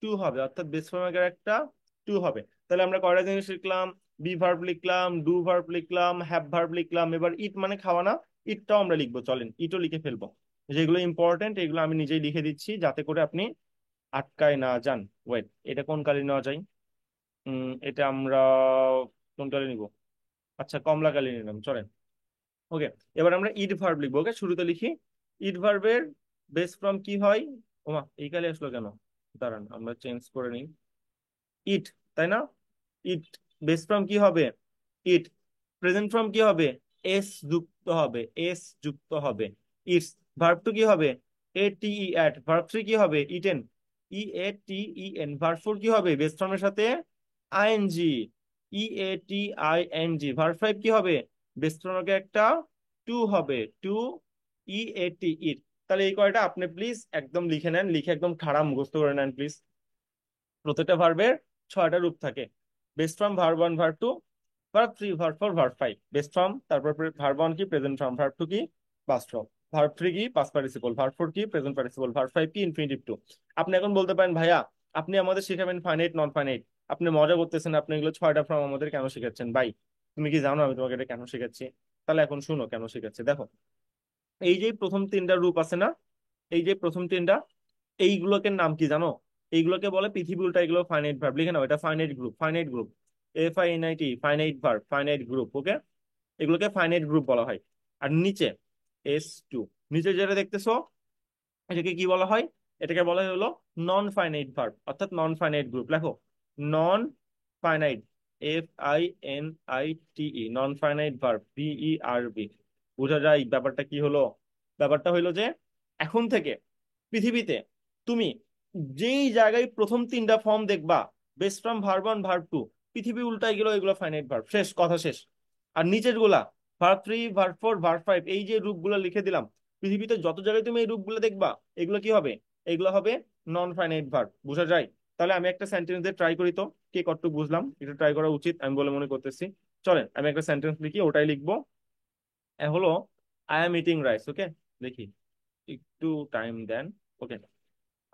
two হবে, অর্থাৎ বেস ফর্মের আগে একটা টু হবে। তাহলে আমরা কয়টা জিনিস লিখলাম? বি ভার্ব লিখলাম, ডু ভার্ব লিখলাম, হ্যাভ ভার্ব লিখলাম। এবার ইট মানে খাওয়া না, ইটটাও আমরা লিখবো, চলেন ইটও লিখে ফেলবো। যেগুলো ইম্পর্টেন্ট এগুলো আমি নিজেই লিখে দিচ্ছি যাতে করে আপনি আটকায় না যান। ওয়েট, এটা কোন কালি নেওয়া যায়? এটা আমরা কোন কালি নিব? আচ্ছা, কমলা কালি নিলাম, চলেন। ওকে, এবার আমরা ইড ভার্ব লিখবো। ওকে, শুরুতে লিখি। ইড ভার্বের বেস ফর্ম কি হয়? ওমা, এই কালি আসলো কেন? দাঁড়ান আমরা চেঞ্জ করে নিই। ইট, তাই না? ইট বেস ফর্ম কি হবে? ইট। প্রেজেন্ট ফর্ম কি হবে? এস যুক্ত হবে, এস যুক্ত হবে। ইটস। ভার্ব টু কি হবে? এ টি ই এট। ভার্ব থ্রি কি হবে? Eaten, E A T E N. Verb four কি হবে? বেস ফর্মের সাথে ING, E A T I N G. Verb five কি হবে? বেস ফর্মের একটা টু হবে, টু, ই এ টি, ইট। তাহলে এই কয়টা আপনি প্লিজ একদম লিখে নেন, লিখে একদম খারাপ মুখস্থ করে নেন প্লিজ। প্রত্যেকটা ভার্বের ছয়টা রূপ থাকে। Base form verb one, verb two, verb three, verb four, verb five. Base form, তারপর ভার্ব ওয়ান কি? Present form. ভার্ব টু কি? Past form. ভার্ব থ্রি কি? Past participle. ভার্ব ফোর কি? Present participle. ভার্ব ফাইভ কি? Infinitive to. আপনি এখন বলতে পারেন ভাইয়া আপনি আমাদের শেখাবেন ফাইনাইট নন ফাইনাইট, আপনি মজা করতেছেন, আপনি এগুলো ছয়টা ফর্ম আমাদের কেন শেখাচ্ছেন ভাই? তুমি কি জানো আমি তোমাকে এটা কেন শেখাচ্ছি? তাহলে এখন শুনো কেন শেখাচ্ছি, দেখো। এই যে প্রথম তিনটা রূপ আছে না, এই যে প্রথম তিনটা, এইগুলোকে নাম কি জানো? এইগুলোকে বলে পৃথিবী উল্টা, এগুলো ফাইনাইট ভার্ব। লিখে নাও, এটা finite group, finite group. F I N I T, finite verb, finite group. Okay, এগুলোকে ফাইনাইট গ্রুপ বলা হয়। আর নিচে এস টু, নিচে যেটা দেখতেছো এটাকে কি বলা হয়? এটাকে বলা হলো নন ফাইনাইট ভার্ব, অর্থাৎ নন ফাইনাইট গ্রুপ। লেখো non finite, F I N I T E, non finite verb, B E R B. বোঝা যায় ব্যাপারটা কি হলো? ব্যাপারটা হইলো যে এখন থেকে পৃথিবীতে তুমি যেই জায়গায় প্রথম তিনটা ফর্ম দেখবা, base form, verb one, verb two, পৃথিবী উল্টাই গেল, এগুলো ফাইনাইট ভার্ব, শেষ কথা, শেষ। আর নিচের গুলা verb three, verb four, verb five, এই যে রূপগুলো লিখে দিলাম, পৃথিবীতে যত জায়গায় তুমি এই রূপগুলো দেখবা, এগুলো কি হবে? এগুলো হবে নন ফাইনাইট ভার্ব। বোঝা যায়? তাহলে আমি একটা সেন্টেন্স দিয়ে ট্রাই করি তো, কে কতটুকু বুঝলাম, এটা ট্রাই করা উচিত আমি বলে মনে করতেছি। চলেন আমি একটা সেন্টেন্স লিখি, ওটাই লিখবো। হলো আই এম ইটিং রাইস। ওকে, দেখি, একটু টাইম দেন। ওকে,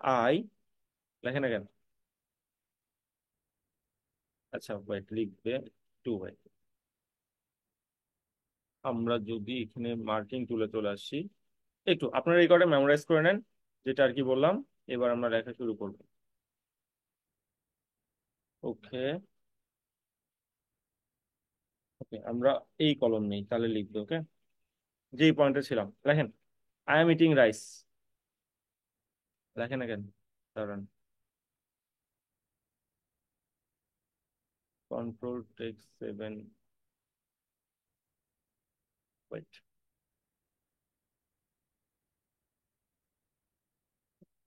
আই, লেখেন না কেন? আচ্ছা ওয়েট, লিখবে টু। ওয়েট, আমরা যদি এখানে মার্কিং টুলে চলে আসি, একটু আপনারা এই কটা মেমোরাইজ করে নেন যেটা আর কি বললাম। এবার আমরা লেখা শুরু করব। ওকে, ওকে, আমরা এই কলম নেই, তাহলে লিখবে। ওকে, যেই পয়েন্টে ছিলাম লেখেন, আই এম ইটিং রাইস। লেখেন না কেন? দাঁড়ান, কন্ট্রোল টেক্স সেভেন। ওয়েট,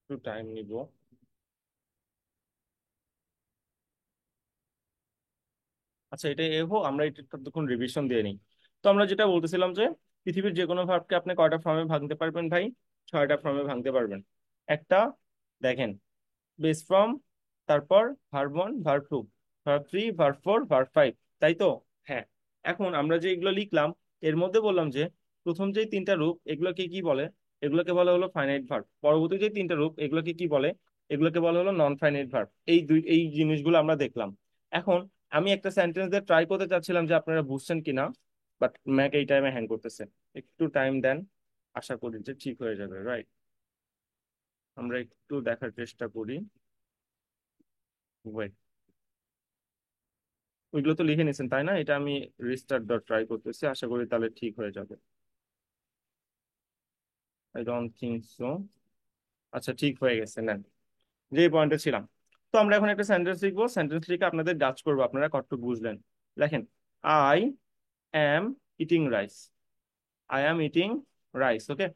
একটু টাইম নিব। আচ্ছা, এটা এ হোক, আমরা এটা তখন রিভিশন দিয়ে নিই। তো আমরা যেটা বলতেছিলাম যে পৃথিবীর যে কোনো ভার্বকে আপনি কয়টা ফর্মে ভাঙতে পারবেন ভাই? ছয়টা ফর্মে ভাঙতে পারবেন। একটা, দেখেন, বেস ফর্ম, তারপর verb one, verb two, verb three, verb four, verb five, তাই তো? হ্যাঁ। এখন আমরা যে এগুলো লিখলাম, এর মধ্যে বললাম যে প্রথম যে তিনটা রূপ এগুলোকে কি বলে? এগুলোকে বলা হলো ফাইনাইট ভার্ব। পরবর্তী যে তিনটা রূপ এগুলোকে কি বলে? এগুলোকে বলা হলো নন ফাইনাইট ভার্ব। এই জিনিসগুলো আমরা দেখলাম। এখন আমি একটা সেন্টেন্স দিয়ে ট্রাই করতে চাচ্ছিলাম যে আপনারা বুঝছেন কিনা, বাট ম্যাক এই টাইমে হ্যাং করতেছে। একটু টাইম দেন, আশা করি যে ঠিক হয়ে যাবে, রাইট? আমরা একটু দেখার চেষ্টা করি। ওয়েট, ওইগুলো তো লিখে নিছেন তাই না? এটা আমি রিস্টার্ট ডট ট্রাই করতেছি, আশা করি তাহলে ঠিক হয়ে যাবে। I don't think so. আচ্ছা ঠিক হয়ে গেছে, নেন। যে পয়েন্টে ছিলাম, তো আমরা এখন একটা সেন্টেন্স লিখবো, সেন্টেন্স লিখে আপনাদের জাজ করবো আপনারা কতটুকু বুঝলেন। লেখেন, I am eating rice. I am eating rice, okay.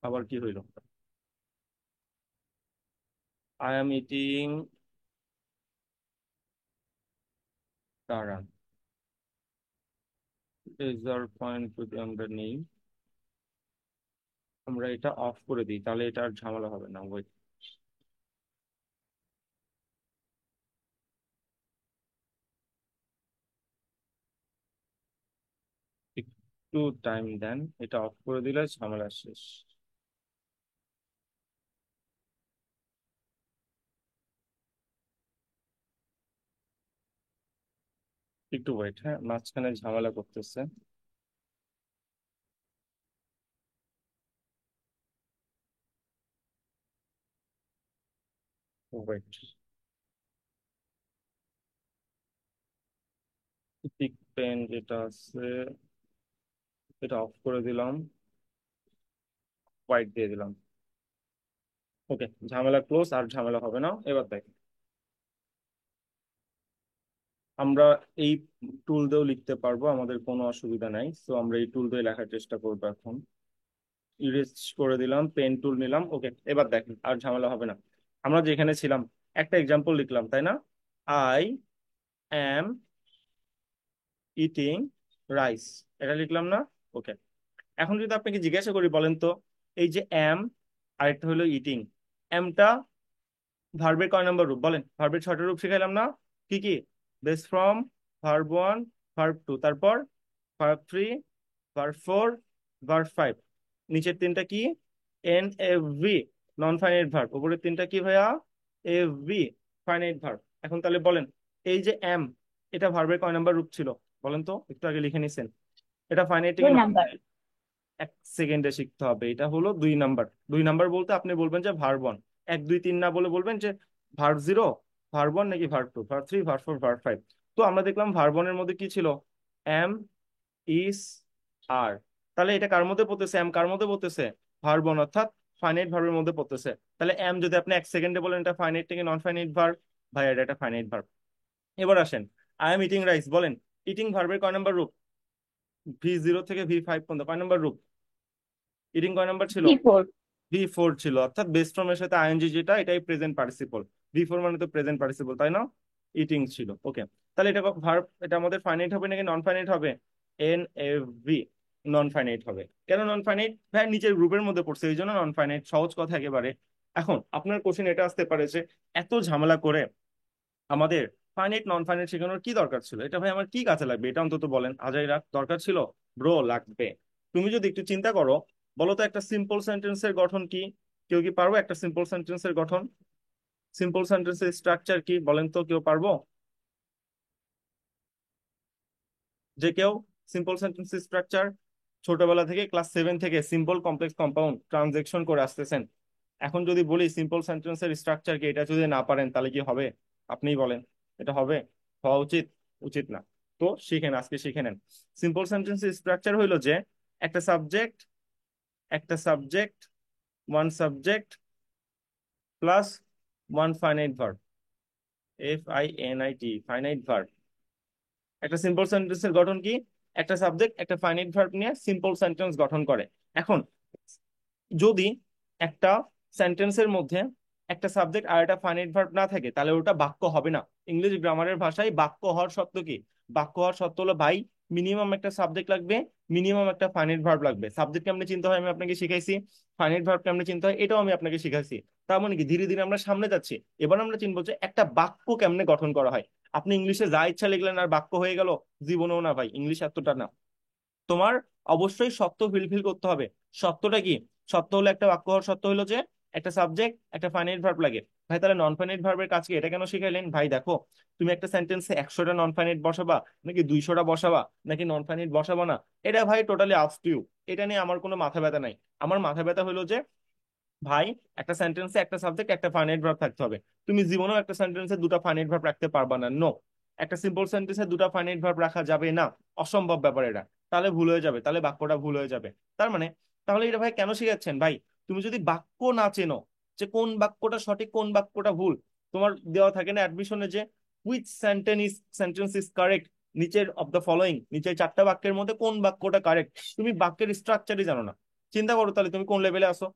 আবার কি হইল? আই অ্যাম ইটিং, দাঁড়ান, রেজার পয়েন্ট যদি আমরা নেই, আমরা এটা অফ করে দিই, তাহলে এটা আর ঝামেলা হবে না। ওয়েট, একটু টাইম দেন, এটা অফ করে দিলে ঝামেলা শেষ। একটু ওয়েট, হ্যাঁ, মাঝখানে ঝামেলা করতেছে। ওয়েট, পিক পেন যেটা আছে এটা অফ করে দিলাম, হোয়াইট দিয়ে দিলাম। ওকে, ঝামেলা ক্লোজ, আর ঝামেলা হবে না। এবার দেখ, আমরা এই টুল দিয়েও লিখতে পারবো, আমাদের কোনো অসুবিধা নাই। তো আমরা এই টুল দিয়ে লেখার চেষ্টা করবো এখন। ইরেজ করে দিলাম, পেন টুল নিলাম, ওকে। এবার দেখেন আর ঝামেলা হবে না। আমরা যেখানে ছিলাম একটা এক্সাম্পল লিখলাম তাই না? আই অ্যাম ইটিং রাইস, এটা লিখলাম না? ওকে। এখন যদি আপনাকে জিজ্ঞাসা করি, বলেন তো, এই যে অ্যাম আরেকটা হলো ইটিং, অ্যামটা ভার্বের কয় নম্বর রূপ বলেন? ভার্বের ছয়টা রূপ শিখাইলাম না? কি কি? Base from, verb one, verb two, তারপর verb three, verb four, verb five. নিচের তিনটা কি? N F V, non finite verb. উপরের তিনটা কি ভাইয়া? F V, finite verb. এখন তাহলে বলেন, এই যে এম, এটা ভার্বের কয় নাম্বার রূপ ছিল বলেন তো? একটু আগে লিখে নিছেন। এটা ফাইনাইট থেকে দুই নন, নাম্বার। এক সেকেন্ডে শিখতে হবে। এটা হলো 2 নাম্বার। 2 নাম্বার বলতে আপনি বলবেন যে ভার্ব ওয়ান, 1 2 3 না বলে বলবেন যে ভার্ব জিরো, ভার্ব ওয়ান নাকি verb two, verb three, verb four, verb five. তো আমরা দেখলাম ভার্ব ওয়ানের মধ্যে কি ছিল? Am, is, are. তাহলে এটা কার মধ্যে পড়তেছে? এম কার মধ্যে পড়তেছে? ভার্ব ওয়ান, অর্থাৎ ফাইনাইট ভার্বের মধ্যে পড়তেছে। তাহলে এম যদি আপনি 1 সেকেন্ডে বলেন এটা ফাইনাইট থেকে নন ফাইনাইট ভার্ব, ভাই এটা একটা ফাইনাইট ভার্ব। এবার আসেন, আই এম ইটিং রাইস, বলেন ইটিং ভার্বের কয় নাম্বার রূপ? V0 থেকে V5 পর্যন্ত কয় নাম্বার রূপ? ইটিং কয় নাম্বার ছিল? V4। V4 ছিল, অর্থাৎ বেস ফর্ম এর সাথে আইএনজি যেটা, এটাই প্রেজেন্ট পার্টিসিপল। V4 মানে তো প্রেজেন্ট পার্টিসিপল, তাই না? ইটিং ছিল, ওকে। তাহলে এটা ভার্ব, এটা আমাদের ফাইনাইট হবে নাকি নন ফাইনাইট হবে? N F V, non finite হবে। কেন নন ফাইনাইট? ভাই নিচের গ্রুপের মধ্যে পড়ছে, এই জন্য নন ফাইনাইট। সহজ কথা একেবারে। এখন আপনার কোশ্চেন এটা আসতে পারে যে এত ঝামেলা করে আমাদের ফাইনাইট নন ফাইনাইট শেখানোর কি দরকার ছিল? এটা ভাই আমার কি কাজে লাগবে? এটা অন্তত বলেন। আজাইরা দরকার ছিল? ব্রো লাগবে। তুমি যদি একটু চিন্তা করো, বলো তো একটা সিম্পল সেন্টেন্সের গঠন কি? কেউ কি পারবো একটা সিম্পল সেন্টেন্সের গঠন? সিম্পল সেন্টেন্সের স্ট্রাকচার কি বলেন তো? কেউ পারবো? যে কেউ? সিম্পল সেন্টেন্স স্ট্রাকচার ছোটবেলা থেকে, ক্লাস 7 থেকে সিম্পল কমপ্লেক্স কম্পাউন্ড ট্রানজেকশন করে আসতেছেন। এখন যদি বলি সিম্পল সেন্টেন্সের স্ট্রাকচার কি, এটা যদি না পারেন তাহলে কি হবে? আপনিই বলেন। এটা হবে? হওয়া উচিত? উচিত না। তো শিখেন, আজকে শিখে নেন। সিম্পল সেন্টেন্স স্ট্রাকচার হইলো যে একটা সাবজেক্ট, একটা subject, one subject plus one finite verb. FINIT, finite verb. একটা সিম্পল সেন্টেন্সের গঠন কি? একটা সাবজেক্ট একটা ফাইনাইট ভার্ব নিয়ে সিম্পল সেন্টেন্স গঠন করে। এখন যদি একটা সেন্টেন্সের মধ্যে একটা সাবজেক্ট আর একটা ফাইনাইট ভার্ব না থাকে, তাহলে ওটা বাক্য হবে না। ইংলিশ গ্রামারের ভাষায় বাক্য হওয়ার শর্ত কি? বাক্য হওয়ার শর্ত হলো ভাই, মিনিমাম একটা সাবজেক্ট লাগবে, মিনিমাম একটা ফাইনাইট ভার্ব লাগবে। সাবজেক্ট কেমনে চিনতে হয় আমি আপনাকে শিখাইছি, ফাইনাইট ভার্ব কেমনে চিনতে হয় এটাও আমি আপনাকে শিখাইছি। তার মানে কি ধীরে ধীরে আমরা সামনে যাচ্ছি। এবার আমরা চিনবো যে একটা বাক্য কেমনে গঠন করা হয়। আপনি ইংলিশে যা ইচ্ছা লিখলেন আর বাক্য হয়ে গেল, জীবনেও না ভাই, ইংলিশ এতটা না। তোমার অবশ্যই সত্য ফিলফিল করতে হবে। সত্যটা কি? সত্য হলো, একটা বাক্য হওয়ার সত্য হলো যে একটা সাবজেক্ট একটা ফাইনাইট ভার্ব লাগে। ভাই তাহলে নন ফাইনাইট ভার্বের কাজ কি, এটা কেন শিখাইলেন? ভাই দেখো, তুমি একটা সেন্টেন্সে 100টা নন ফাইনাইট বসাবা নাকি 200টা বসাবা নাকি নন ফাইনাইট বসাবা না, এটা ভাই টোটালি আপ টু ইউ। এটা নিয়ে আমার কোনো মাথা ব্যথা নাই। আমার মাথা ব্যথা হলো যে ভাই একটা সেন্টেন্সে একটা সাবজেক্ট একটা ফাইনাইট ভার্ব থাকতে হবে। তুমি জীবনেও একটা সেন্টেন্সে দুটো ফাইনাইট ভার্ব রাখতে পারবা না, নো। একটা সিম্পল সেন্টেন্সে দুটো ফাইনাইট ভার্ব রাখা যাবে না, অসম্ভব ব্যাপার এটা। তাহলে ভুল হয়ে যাবে, তাহলে বাক্যটা ভুল হয়ে যাবে। তার মানে তাহলে এটা ভাই কেন শিখাচ্ছেন ভাই? তুমি যদি বাক্য না চেনো, যে কোন বাক্যটা সঠিক কোন বাক্যটা ভুল, তোমার দেওয়া থাকে না অ্যাডমিশনে যে হুইচ সেন্টেন্স ইজ কারেক্ট, নিচের অফ দ্য ফলোইং, নিচের চারটা বাক্যের মধ্যে কোন বাক্যটা কারেক্ট। তুমি বাক্যের স্ট্রাকচারই জানো না। চিন্তা করো তাহলে তুমি কোন লেভেলে আসো।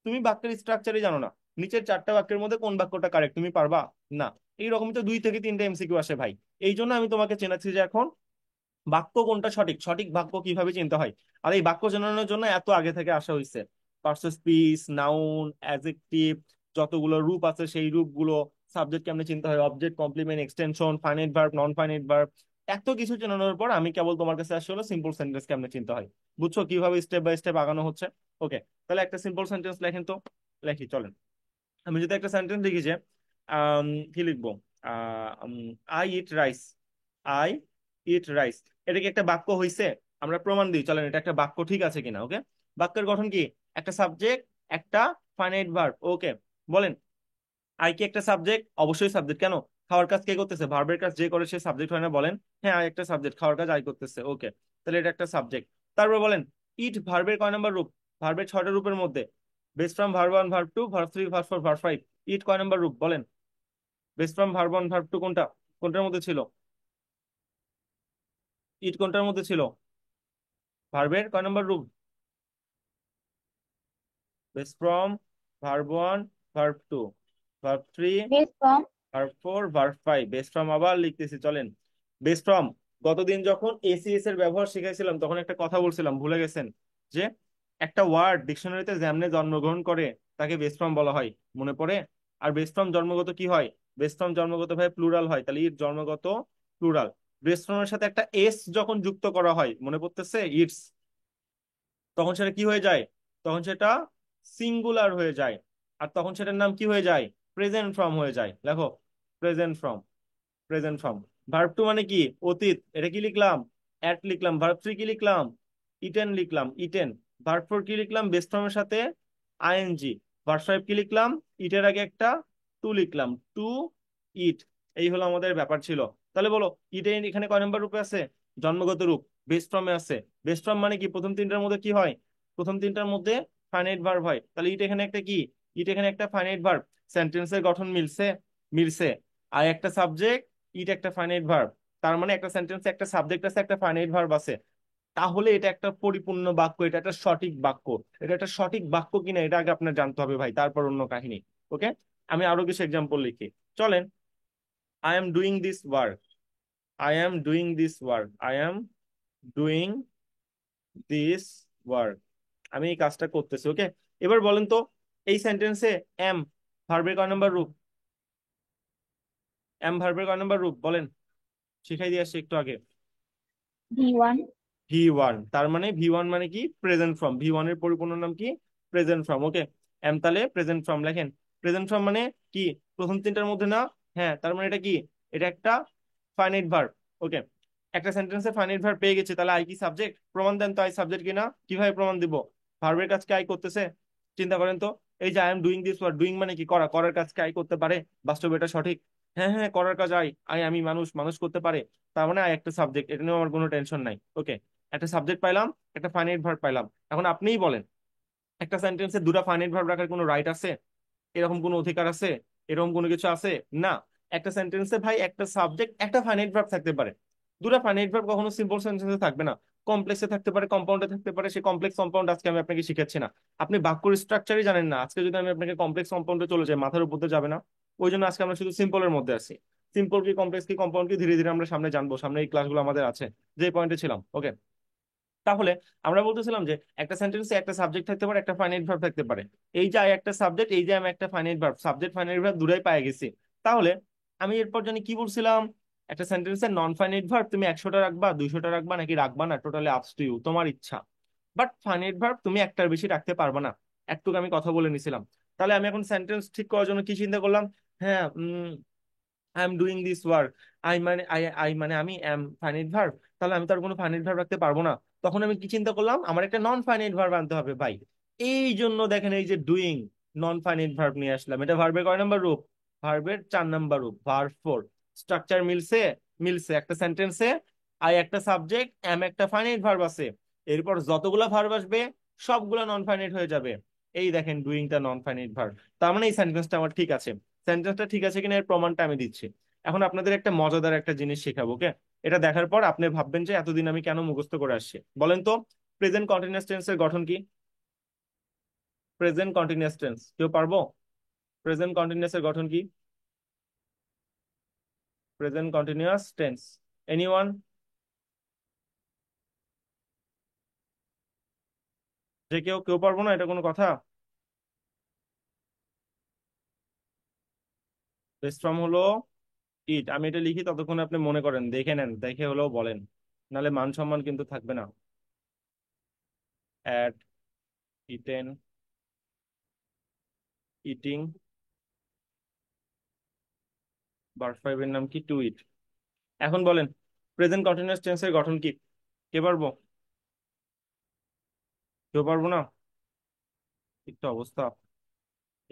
তুমি বাক্যের স্ট্রাকচারই জানো না, নিচের চারটা বাক্যের মধ্যে কোন বাক্যটা কারেক্ট তুমি পারবা না। এইরকমই তো 2 থেকে 3টা এমসিকিউ আসে ভাই। এই জন্য আমি তোমাকে চেনাচ্ছি যে এখন বাক্য কোনটা সঠিক, সঠিক বাক্য কিভাবে চিনতে হয়। আর এই বাক্য জানানোর জন্য এত আগে থেকে আসা হয়েছে। পার্সেস স্পিচ, নাউন, অ্যাডজেক্টিভ, যতগুলো রূপ আছে সেই রূপগুলো, সাবজেক্ট কেমনে চিনতে হয়, object, complement, extension, finite verb, non finite verb, এত কিছু জানানোর পর আমি কেবল তোমার কাছে আসলে সিম্পল সেন্টেন্স কেমনে চিনতে হয়। বুঝছো কিভাবে স্টেপ বাই স্টেপ আগানো হচ্ছে? ওকে, তাহলে একটা সিম্পল সেন্টেন্স লেখেন তো। লেখি চলেন। আমি যদি একটা সেন্টেন্স লিখি যে আম, কি লিখবো, I eat rice, I eat rice, এটা কি একটা বাক্য হইছে? আমরা প্রমাণ দিই চলেন এটা একটা বাক্য ঠিক আছে কিনা। ওকে, বাক্যের গঠন কি? একটা সাবজেক্ট, একটা ফাইনাইট ভার্ব। ওকে, বলেন আই কি একটা সাবজেক্ট? অবশ্যই সাবজেক্ট। কেন? খাওয়ার কাজ কে করতেছে? ভার্বের কাজ যে করে সে সাবজেক্ট হয় না? বলেন। হ্যাঁ আই একটা সাবজেক্ট, খাওয়ার কাজ আই করতেছে। ওকে, তাহলে এটা একটা সাবজেক্ট। তারপর বলেন ইট ভার্বের কয় নাম্বার রূপ? ভার্বের 6টা রূপের মধ্যে base from, verb one, verb two, verb three, verb four, verb five. It কয় নাম্বার রূপ বলেন? Base from, verb one, verb two কোনটা? কোনটার মধ্যে ছিল? ইট কোনটার মধ্যে ছিল? ভার্বের কয় নাম্বার রূপ? Base from, verb one, verb two, verb three, base from. Verb four, verb five. Base form আবার লিখতেছি চলেন। বেস ফ্রম, গতদিন যখন এসিএস এর ব্যবহার শিখাইছিলাম তখন একটা কথা বলছিলাম, ভুলে গেছেন? যে একটা ওয়ার্ড ডিকশনারিতে যেমনে জন্মগ্রহণ করে তাকে বেস ফ্রম বলা হয়, মনে পড়ে? আর বেস ফ্রম জন্মগত কি হয়? বেস ফ্রম জন্মগত ভাবে প্লুরাল হয়, তাহলে ইট জন্মগত প্লুরাল। বেস ফ্রমের সাথে একটা এস যখন যুক্ত করা হয়, মনে পড়তেছে? ইটস, তখন সেটা কি হয়ে যায়? তখন সেটা সিঙ্গুলার হয়ে যায়। আর তখন সেটার নাম কি হয়ে যায়? প্রেজেন্ট ফর্ম হয়ে যায়। দেখো, present form, present form. Verb two মানে কি? অতীত, এটা কি লিখলাম? অ্যাট লিখলাম। ভার্ব থ্রি কি লিখলাম? ইটেন লিখলাম, ইটেন। ভার্ব ফোর কি লিখলাম? বেস ফর্মের সাথে আইএনজি। ভার্ব ফাইভ কি লিখলাম? ইটের আগে একটা টু লিখলাম, টু ইট। এই হলো আমাদের ব্যাপার ছিল। তাহলে বলো ইটেন এখানে কয় নম্বর রূপে আছে? জন্মগত রূপ, বেস ফর্মে আছে। বেস ফর্ম মানে কি? প্রথম তিনটার মধ্যে কি হয়? প্রথম তিনটার মধ্যে ফাইনাইট ভার্ব হয়। তাহলে ইট এখানে একটা কি? ইট এখানে একটা ফাইনাইট ভার্ব। সেন্টেন্সের গঠন মিলছে? মিলছে। আর একটা সাবজেক্ট, ইট একটা ফাইনাইট ভার্ব। তার মানে একটা সেন্টেন্সে একটা সাবজেক্ট আছে, একটা ফাইনাইট ভার্ব আছে। তাহলে এটা একটা পরিপূর্ণ বাক্য, এটা একটা সঠিক বাক্য। এটা একটা সঠিক বাক্য কিনা এটা আগে আপনার জানতে হবে ভাই, তারপর অন্য কাহিনী। ওকে, আমি আরো কিছু এক্সাম্পল লিখি চলেন। I am doing this work, I am doing this work, I am doing this work, আমি এই কাজটা করতেছি। ওকে, এবার বলেন তো এই সেন্টেন্সে এম ভার্বের কয় নাম্বার রূপ? এম ভার্বের কয় নাম্বার রূপ বলেন? শিখাই দিয়ে আসছি একটু আগে। V1। V one. তার মানে ভি ওয়ান মানে কি? Present form. ভি ওয়ান এর পরিপূর্ণ নাম কি? Present form. ওকে, এম তাহলে প্রেজেন্ট ফর্ম লেখেন। প্রেজেন্ট ফর্ম মানে কি? প্রথম তিনটার মধ্যে না? হ্যাঁ, তার মানে এটা কি? এটা একটা ফাইনাইট ভার্ব। ওকে, একটা সেন্টেন্সে ফাইনাইট ভার্ব পেয়ে গেছে, তাহলে আই কি সাবজেক্ট? প্রমাণ দেন তো আই সাবজেক্ট কিনা। কিভাবে প্রমাণ দিব? ভার্বের কাজকে আই করতেছে। চিন্তা করেন তো, এই যে I am doing this work, doing মানে কি? করা, করার কাজকে আই করতে পারে? বাস্তবে এটা সঠিক। হ্যাঁ হ্যাঁ, করার কাজ আই, আই আমি মানুষ, মানুষ করতে পারে। তার মানে আই একটা সাবজেক্ট, এটা নিয়ে আমার কোনো টেনশন নাই। ওকে, একটা সাবজেক্ট পাইলাম, একটা ফাইনাইট ভার্ব পাইলাম। এখন আপনিই বলেন একটা সেন্টেন্সে দুটো ফাইনাইট ভার্ব রাখার কোনো রাইট আছে? এরকম কোনো অধিকার আছে? এরকম কোনো কিছু আছে? না। একটা সেন্টেন্সে ভাই একটা সাবজেক্ট একটা ফাইনাইট ভার্ব থাকতে পারে, দুটো ফাইনাইট ভার্ব কখনো সিম্পল সেন্টেন্সে থাকবে না। কমপ্লেক্সে থাকতে পারে, কম্পাউন্ডে থাকতে পারে। সেই কমপ্লেক্স কম্পাউন্ড আজকে আমি আপনাকে শিখাচ্ছি না। আপনি বাক্যর স্ট্রাকচারই জানেন না, আজকে যদি আমি আপনাকে কমপ্লেক্স কম্পাউন্ডে চলে যাই মাথার উপর দিয়ে যাবে না। ওই জন্য আজকে আমরা শুধু সিম্পলের মধ্যে আছি। সিম্পল কি, কমপ্লেক্স কি, কম্পাউন্ড কি, ধীরে ধীরে আমরা সামনে জানবো, সামনে এই ক্লাসগুলো আমাদের আছে। যে পয়েন্টে ছিলাম। ওকে, তাহলে আমরা বলতেছিলাম যে একটা সেন্টেন্সে একটা সাবজেক্ট থাকতে পারে, একটা ফাইনাইট ভার্ব থাকতে পারে। এই যে একটা সাবজেক্ট, এই যে আমি একটা finite verb, subject finite verb দুটাই পাই গেছি। তাহলে আমি এরপর জানি কি বলছিলাম? একটা সেন্টেন্সের নন ফাইনাইট ভার্ব তুমি 100টা রাখবা, 200টা রাখবা, নাকি রাখবা না, টোটালি আপস টু ইউ, তোমার ইচ্ছা। বাট ফাইনাইট ভার্ব তুমি একটার বেশি রাখতে পারবে না। একটুকু আমি কথা বলে নিছিলাম। তাহলে আমি এখন সেন্টেন্স ঠিক করার জন্য কি চিন্তা করলাম? হ্যাঁ, I am doing this work, I মানে আই মানে আমি এম ফাইনাইট ভার্ব। তাহলে আমি তো আর কোনো ফাইনাইট ভার্ব রাখতে পারবো না। তখন আমি কি চিন্তা করলাম? আমার একটা নন ফাইনাইট ভার্ব আনতে হবে ভাই। এই জন্য দেখেন এই যে ডুইং, নন ফাইনাইট ভার্ব নিয়ে আসলাম। এটা ভার্বের কয় নাম্বার রূপ? ভার্বের 4 নাম্বার রূপ, ভার্ব ফোর। স্ট্রাকচার মিলছে? মিলছে। একটা সেন্টেন্সে আই একটা সাবজেক্ট, এম একটা ফাইনাইট ভার্ব আছে, এরপর যতগুলা ভার্ব আসবে সবগুলা নন ফাইনাইট হয়ে যাবে। এই দেখেন ডুইংটা নন ফাইনাইট ভার্ব। তার মানে এই সেন্টেন্সটা আমার ঠিক আছে। সেন্টেন্সটা ঠিক আছে কিনা এর প্রমাণটা আমি দিচ্ছি। এখন আপনাদের একটা মজাদার একটা জিনিস শেখাবো, ওকে? এটা দেখার পর আপনি ভাববেন যে এতদিন আমি কেন মুখস্থ করে আসছি। বলেন তো, প্রেজেন্ট কন্টিনিউয়াস টেন্সের গঠন কি? প্রেজেন্ট কন্টিনিউয়াস টেন্স কেউ পারবো? প্রেজেন্ট কন্টিনিউয়াস এর গঠন কি? Present continuous tense, anyone? যে কেউ কেউ পারবো না, এটা কোনো কথা? বেস্ট ফর্ম হলো ইট। আমি এটা লিখি, ততক্ষণ আপনি মনে করেন, দেখে নেন, দেখে হলেও বলেন, নাহলে মান সম্মান কিন্তু থাকবে না। অ্যাট, ইটেন, ইটিং, ভার্ব ফাইভের নাম কি? টু ইট। এখন বলেন প্রেজেন্ট কন্টিনিউয়াস টেন্সের গঠন কি? কে পারবো? কেউ পারবো না? একটা অবস্থা।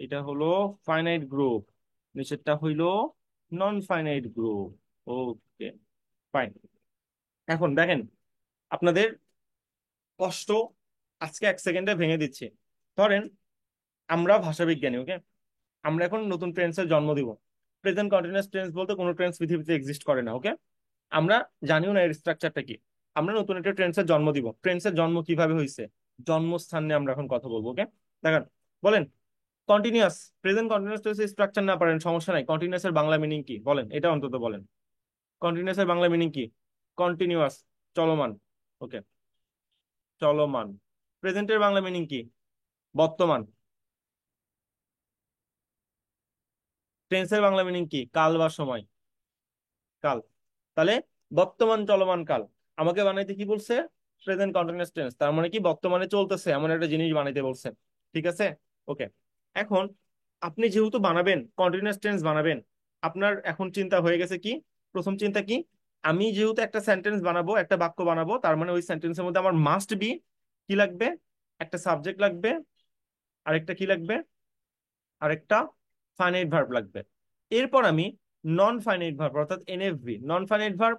এটা হলো ফাইনাইট গ্রুপ, নিচেরটা হইলো নন ফাইনাইট গ্রুপ। ওকে, ফাইন। এখন দেখেন আপনাদের কষ্ট আজকে 1 সেকেন্ডে ভেঙে দিচ্ছে। ধরেন আমরা ভাষাবিজ্ঞানী, ওকে? আমরা এখন নতুন টেন্সের জন্ম দিব। প্রেজেন্ট কন্টিনিউয়াস টেন্স বলতে কোনো টেন্স পৃথিবীতে এক্সিস্ট করে না, ওকে? আমরা জানিও না এর স্ট্রাকচারটা কি। আমরা নতুন একটা টেন্সের জন্ম দিব। টেন্সের জন্ম কিভাবে হয়েছে, জন্মস্থান নিয়ে আমরা এখন কথা বলবো, ওকে? দেখেন, বলেন কন্টিনিউয়াস, প্রেজেন্ট কন্টিনিউয়াস টেন্সের স্ট্রাকচার না পারেন সমস্যা নাই, কন্টিনিউয়াস এর বাংলা মিনিং কি বলেন, এটা অন্তত বলেন। কন্টিনিউয়াস এর বাংলা মিনিং কি? কন্টিনিউয়াস, চলমান। ওকে, চলমান। প্রেজেন্টের বাংলা মিনিং কি? বর্তমান। টেন্সের বাংলা মিনিং কি? কাল বা সময়, কাল। তাহলে বর্তমান চলমান কাল আমাকে বানাইতে কি বলছে? Present continuous tense. তার মানে কি বর্তমানে চলতেছে এমন একটা জিনিস বানাইতে বলছে। ঠিক আছে, ওকে। এখন আপনি যেহেতু বানাবেন, কন্টিনিউয়াস টেন্স বানাবেন, আপনার এখন চিন্তা হয়ে গেছে কি? প্রথম চিন্তা কি? আমি যেহেতু একটা সেন্টেন্স বানাবো, একটা বাক্য বানাবো, তার মানে ওই সেন্টেন্সের মধ্যে আমার মাস্ট বি কি লাগবে? একটা সাবজেক্ট লাগবে, আরেকটা কি লাগবে? আরেকটা ফাইনাইট ভার্ব লাগবে। এরপর আমি নন ফাইনাইট ভার্ব অর্থাৎ এনএফভি, নন ফাইনাইট ভার্ব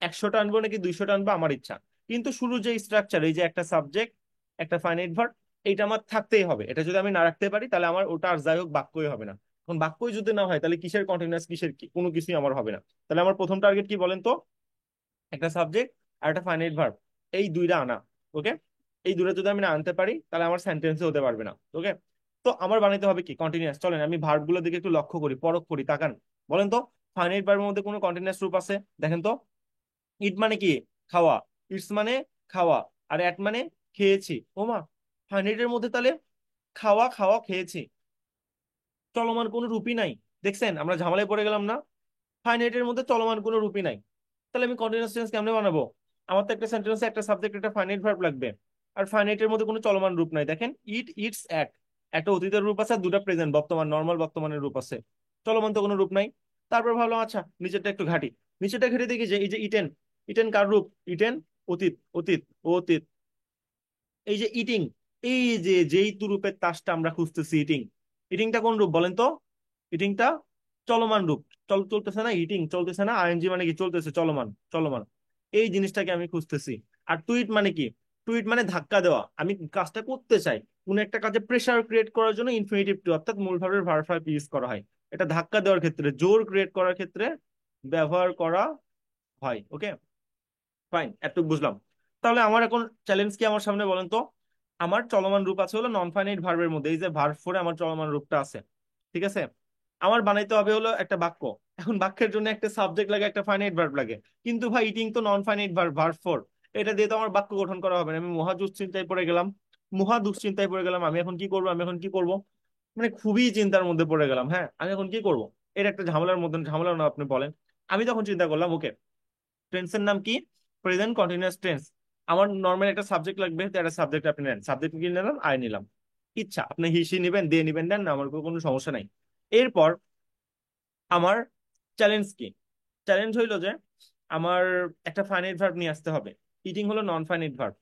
100টা আনবো নাকি 200টা আনবো আমার ইচ্ছা। কিন্তু শুরু যে স্ট্রাকচার, এই যে একটা সাবজেক্ট, একটা ফাইনাইট ভার্ব, এইটা আমার থাকতেই হবে। এটা যদি আমি না রাখতে পারি তাহলে আমার ওটা আর যাই হোক বাক্যই হবে না। এখন বাক্যই যদি না হয় তাহলে কিসের কন্টিনিউয়াস, কিসের কি, কোনো কিছুই আমার হবে না। তাহলে আমার প্রথম টার্গেট কি বলেন তো? একটা সাবজেক্ট আর একটা ফাইনাইট ভার্ব, এই দুইটা আনা, ওকে? এই দুটো যদি আমি না আনতে পারি তাহলে আমার সেন্টেন্সে হতে পারবে না, ওকে? তো আমার বানাইতে হবে কি? কন্টিনিউয়াস। চলেন আমি ভার্ব গুলো দিকে একটু লক্ষ্য করি, পরখ করি, তাকান। বলেন তো ফাইনাইট ভার্বের মধ্যে কোনো কন্টিনিউয়াস রূপ আছে? দেখেন তো। ইট মানে কি? খাওয়া। ইটস মানে খাওয়া। আর অ্যাট মানে খেয়েছি। ওমা, ফাইনাইটের মধ্যে তাহলে খাওয়া খাওয়া খেয়েছি, চলমান কোনো রূপই নাই। দেখছেন আমরা ঝামেলায় পড়ে গেলাম না? ফাইনাইটের মধ্যে চলমান কোনো রূপই নাই, তাহলে আমি কন্টিনিউয়াস টেন্স কেমনে বানাবো? আমার তো একটা সেন্টেন্সে একটা সাবজেক্ট একটা ফাইনাইট ভার্ব লাগবে। আর ফাইনাইটের মধ্যে কোনো চলমান রূপ নাই। দেখেন ইট, ইটস, অ্যাট, একটা অতীতের রূপ আছে আর দুটা প্রেজেন্ট বর্তমান নর্মাল বর্তমানের রূপ আছে, চলমান তো কোনো রূপ নাই। তারপর ভাবলাম আচ্ছা নিচেরটা একটু ঘাটি। নিচেরটা ঘেটে দেখি যে এই যে ইটেন, ইটেন কার রূপ? ইটেন অতীত, অতীত, অতীত। এই যে ইটিং, এই যে যেই তু রূপের তাসটা আমরা খুঁজতেছি, ইটিং, ইটিংটা কোন রূপ বলেন তো? ইটিংটা চলমান রূপ। চলতেছে না, ইটিং চলতেছে না, আইএনজি মানে কি? চলতেছে, চলমান, চলমান। এই জিনিসটাকে আমি খুঁজতেছি। আর টুইট মানে কি? টুইট মানে ধাক্কা দেওয়া। আমি কাজটা করতে চাই, কোন একটা কাজে প্রেসার ক্রিয়েট করার জন্য ইনফিনিটিভ টু অর্থাৎ মূল ভার্বের ভার্ব ফাইভ ইউজ করা হয়। এটা ধাক্কা দেওয়ার ক্ষেত্রে, জোর ক্রিয়েট করার ক্ষেত্রে ব্যবহার করা হয়, ওকে? ফাইন, এতটুকু বুঝলাম। তাহলে আমার এখন চ্যালেঞ্জ কি আমার সামনে বলেন তো? আমার চলমান রূপ আছে হলো নন ফাইনাইট ভার্বের মধ্যে, এই যে ভার্ব ফোরে আমার চলমান রূপটা আছে, ঠিক আছে? আমার বানাইতে হবে হলো একটা বাক্য। এখন বাক্যের জন্য একটা সাবজেক্ট লাগে, একটা ফাইনাইট ভার্ব লাগে। কিন্তু ভাই ইটিং তো নন ফাইনাইট ভার্ব, ভার্ব ফোর। এটা দিয়ে তো আমার বাক্য গঠন করা হবে না। আমি মহা দুশ্চিন্তায় পড়ে গেলাম, মহা দুশ্চিন্তায় পড়ে গেলাম। আমি এখন কি করবো, আমি এখন কি করব? মানে খুবই চিন্তার মধ্যে পড়ে গেলাম। হ্যাঁ, আমি এখন কি করব? এটা একটা ঝামেলার মধ্যে, ঝামেলা না আপনি বলেন। আমি তখন চিন্তা করলাম, ওকে, টেন্সের নাম কি? Present continuous tense. আমার নর্মাল একটা সাবজেক্ট লাগবে, তো একটা সাবজেক্ট আপনি নেন, সাবজেক্ট কি নিলাম? আই নিলাম। ইচ্ছা আপনি হিসি নিবেন, দিয়ে নিবেন, দেন না, আমার কোনো সমস্যা নাই। এরপর আমার চ্যালেঞ্জ কি? চ্যালেঞ্জ হইলো যে আমার একটা ফাইনাইট ভার্ব নিয়ে আসতে হবে। ইটিং হলো নন ফাইনাইট ভার্ব,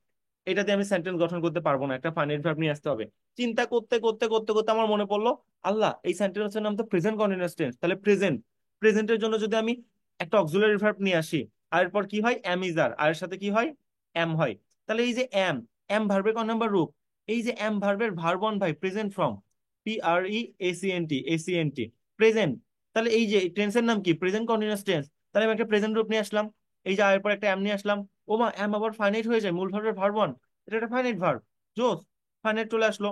এটাতে আমি সেন্টেন্স গঠন করতে পারবো না, একটা ফাইনাইট ভার্ব নিয়ে আসতে হবে। চিন্তা করতে করতে করতে করতে আমার মনে পড়লো, আল্লাহ এই সেন্টেন্সের নাম তো প্রেজেন্ট কন্টিনিউয়াস টেন্স, তাহলে প্রেজেন্টের জন্য যদি আমি একটা অক্সিলারি ভার্ব নিয়ে আসি, আর এরপর কি হয়, এম ইজ আর, আর এর সাথে কি হয়, এম হয়। তাহলে এই যে এম, এম ভার্বের ক নাম্বার রূপ, এই যে এম ভার্বের ভার্ব ওয়ান ভাই, প্রেজেন্ট ফর্ম, PREACNT, প্রেজেন্ট। তাহলে এই যে টেন্সের নাম কি, প্রেজেন্ট কন্টিনিউয়াস টেন্স। তাহলে আমি একটা প্রেজেন্ট রূপ নিয়ে আসলাম, এই যে আর এরপর একটা এম নিয়ে আসলাম। ওমা, এম আবার ফাইনাইট হয়ে যায়, মূল ভার্বের ভার্ব ওয়ান, এটা একটা ফাইনাইট ভার্ব। জোস, ফাইনাইট চলে আসলো।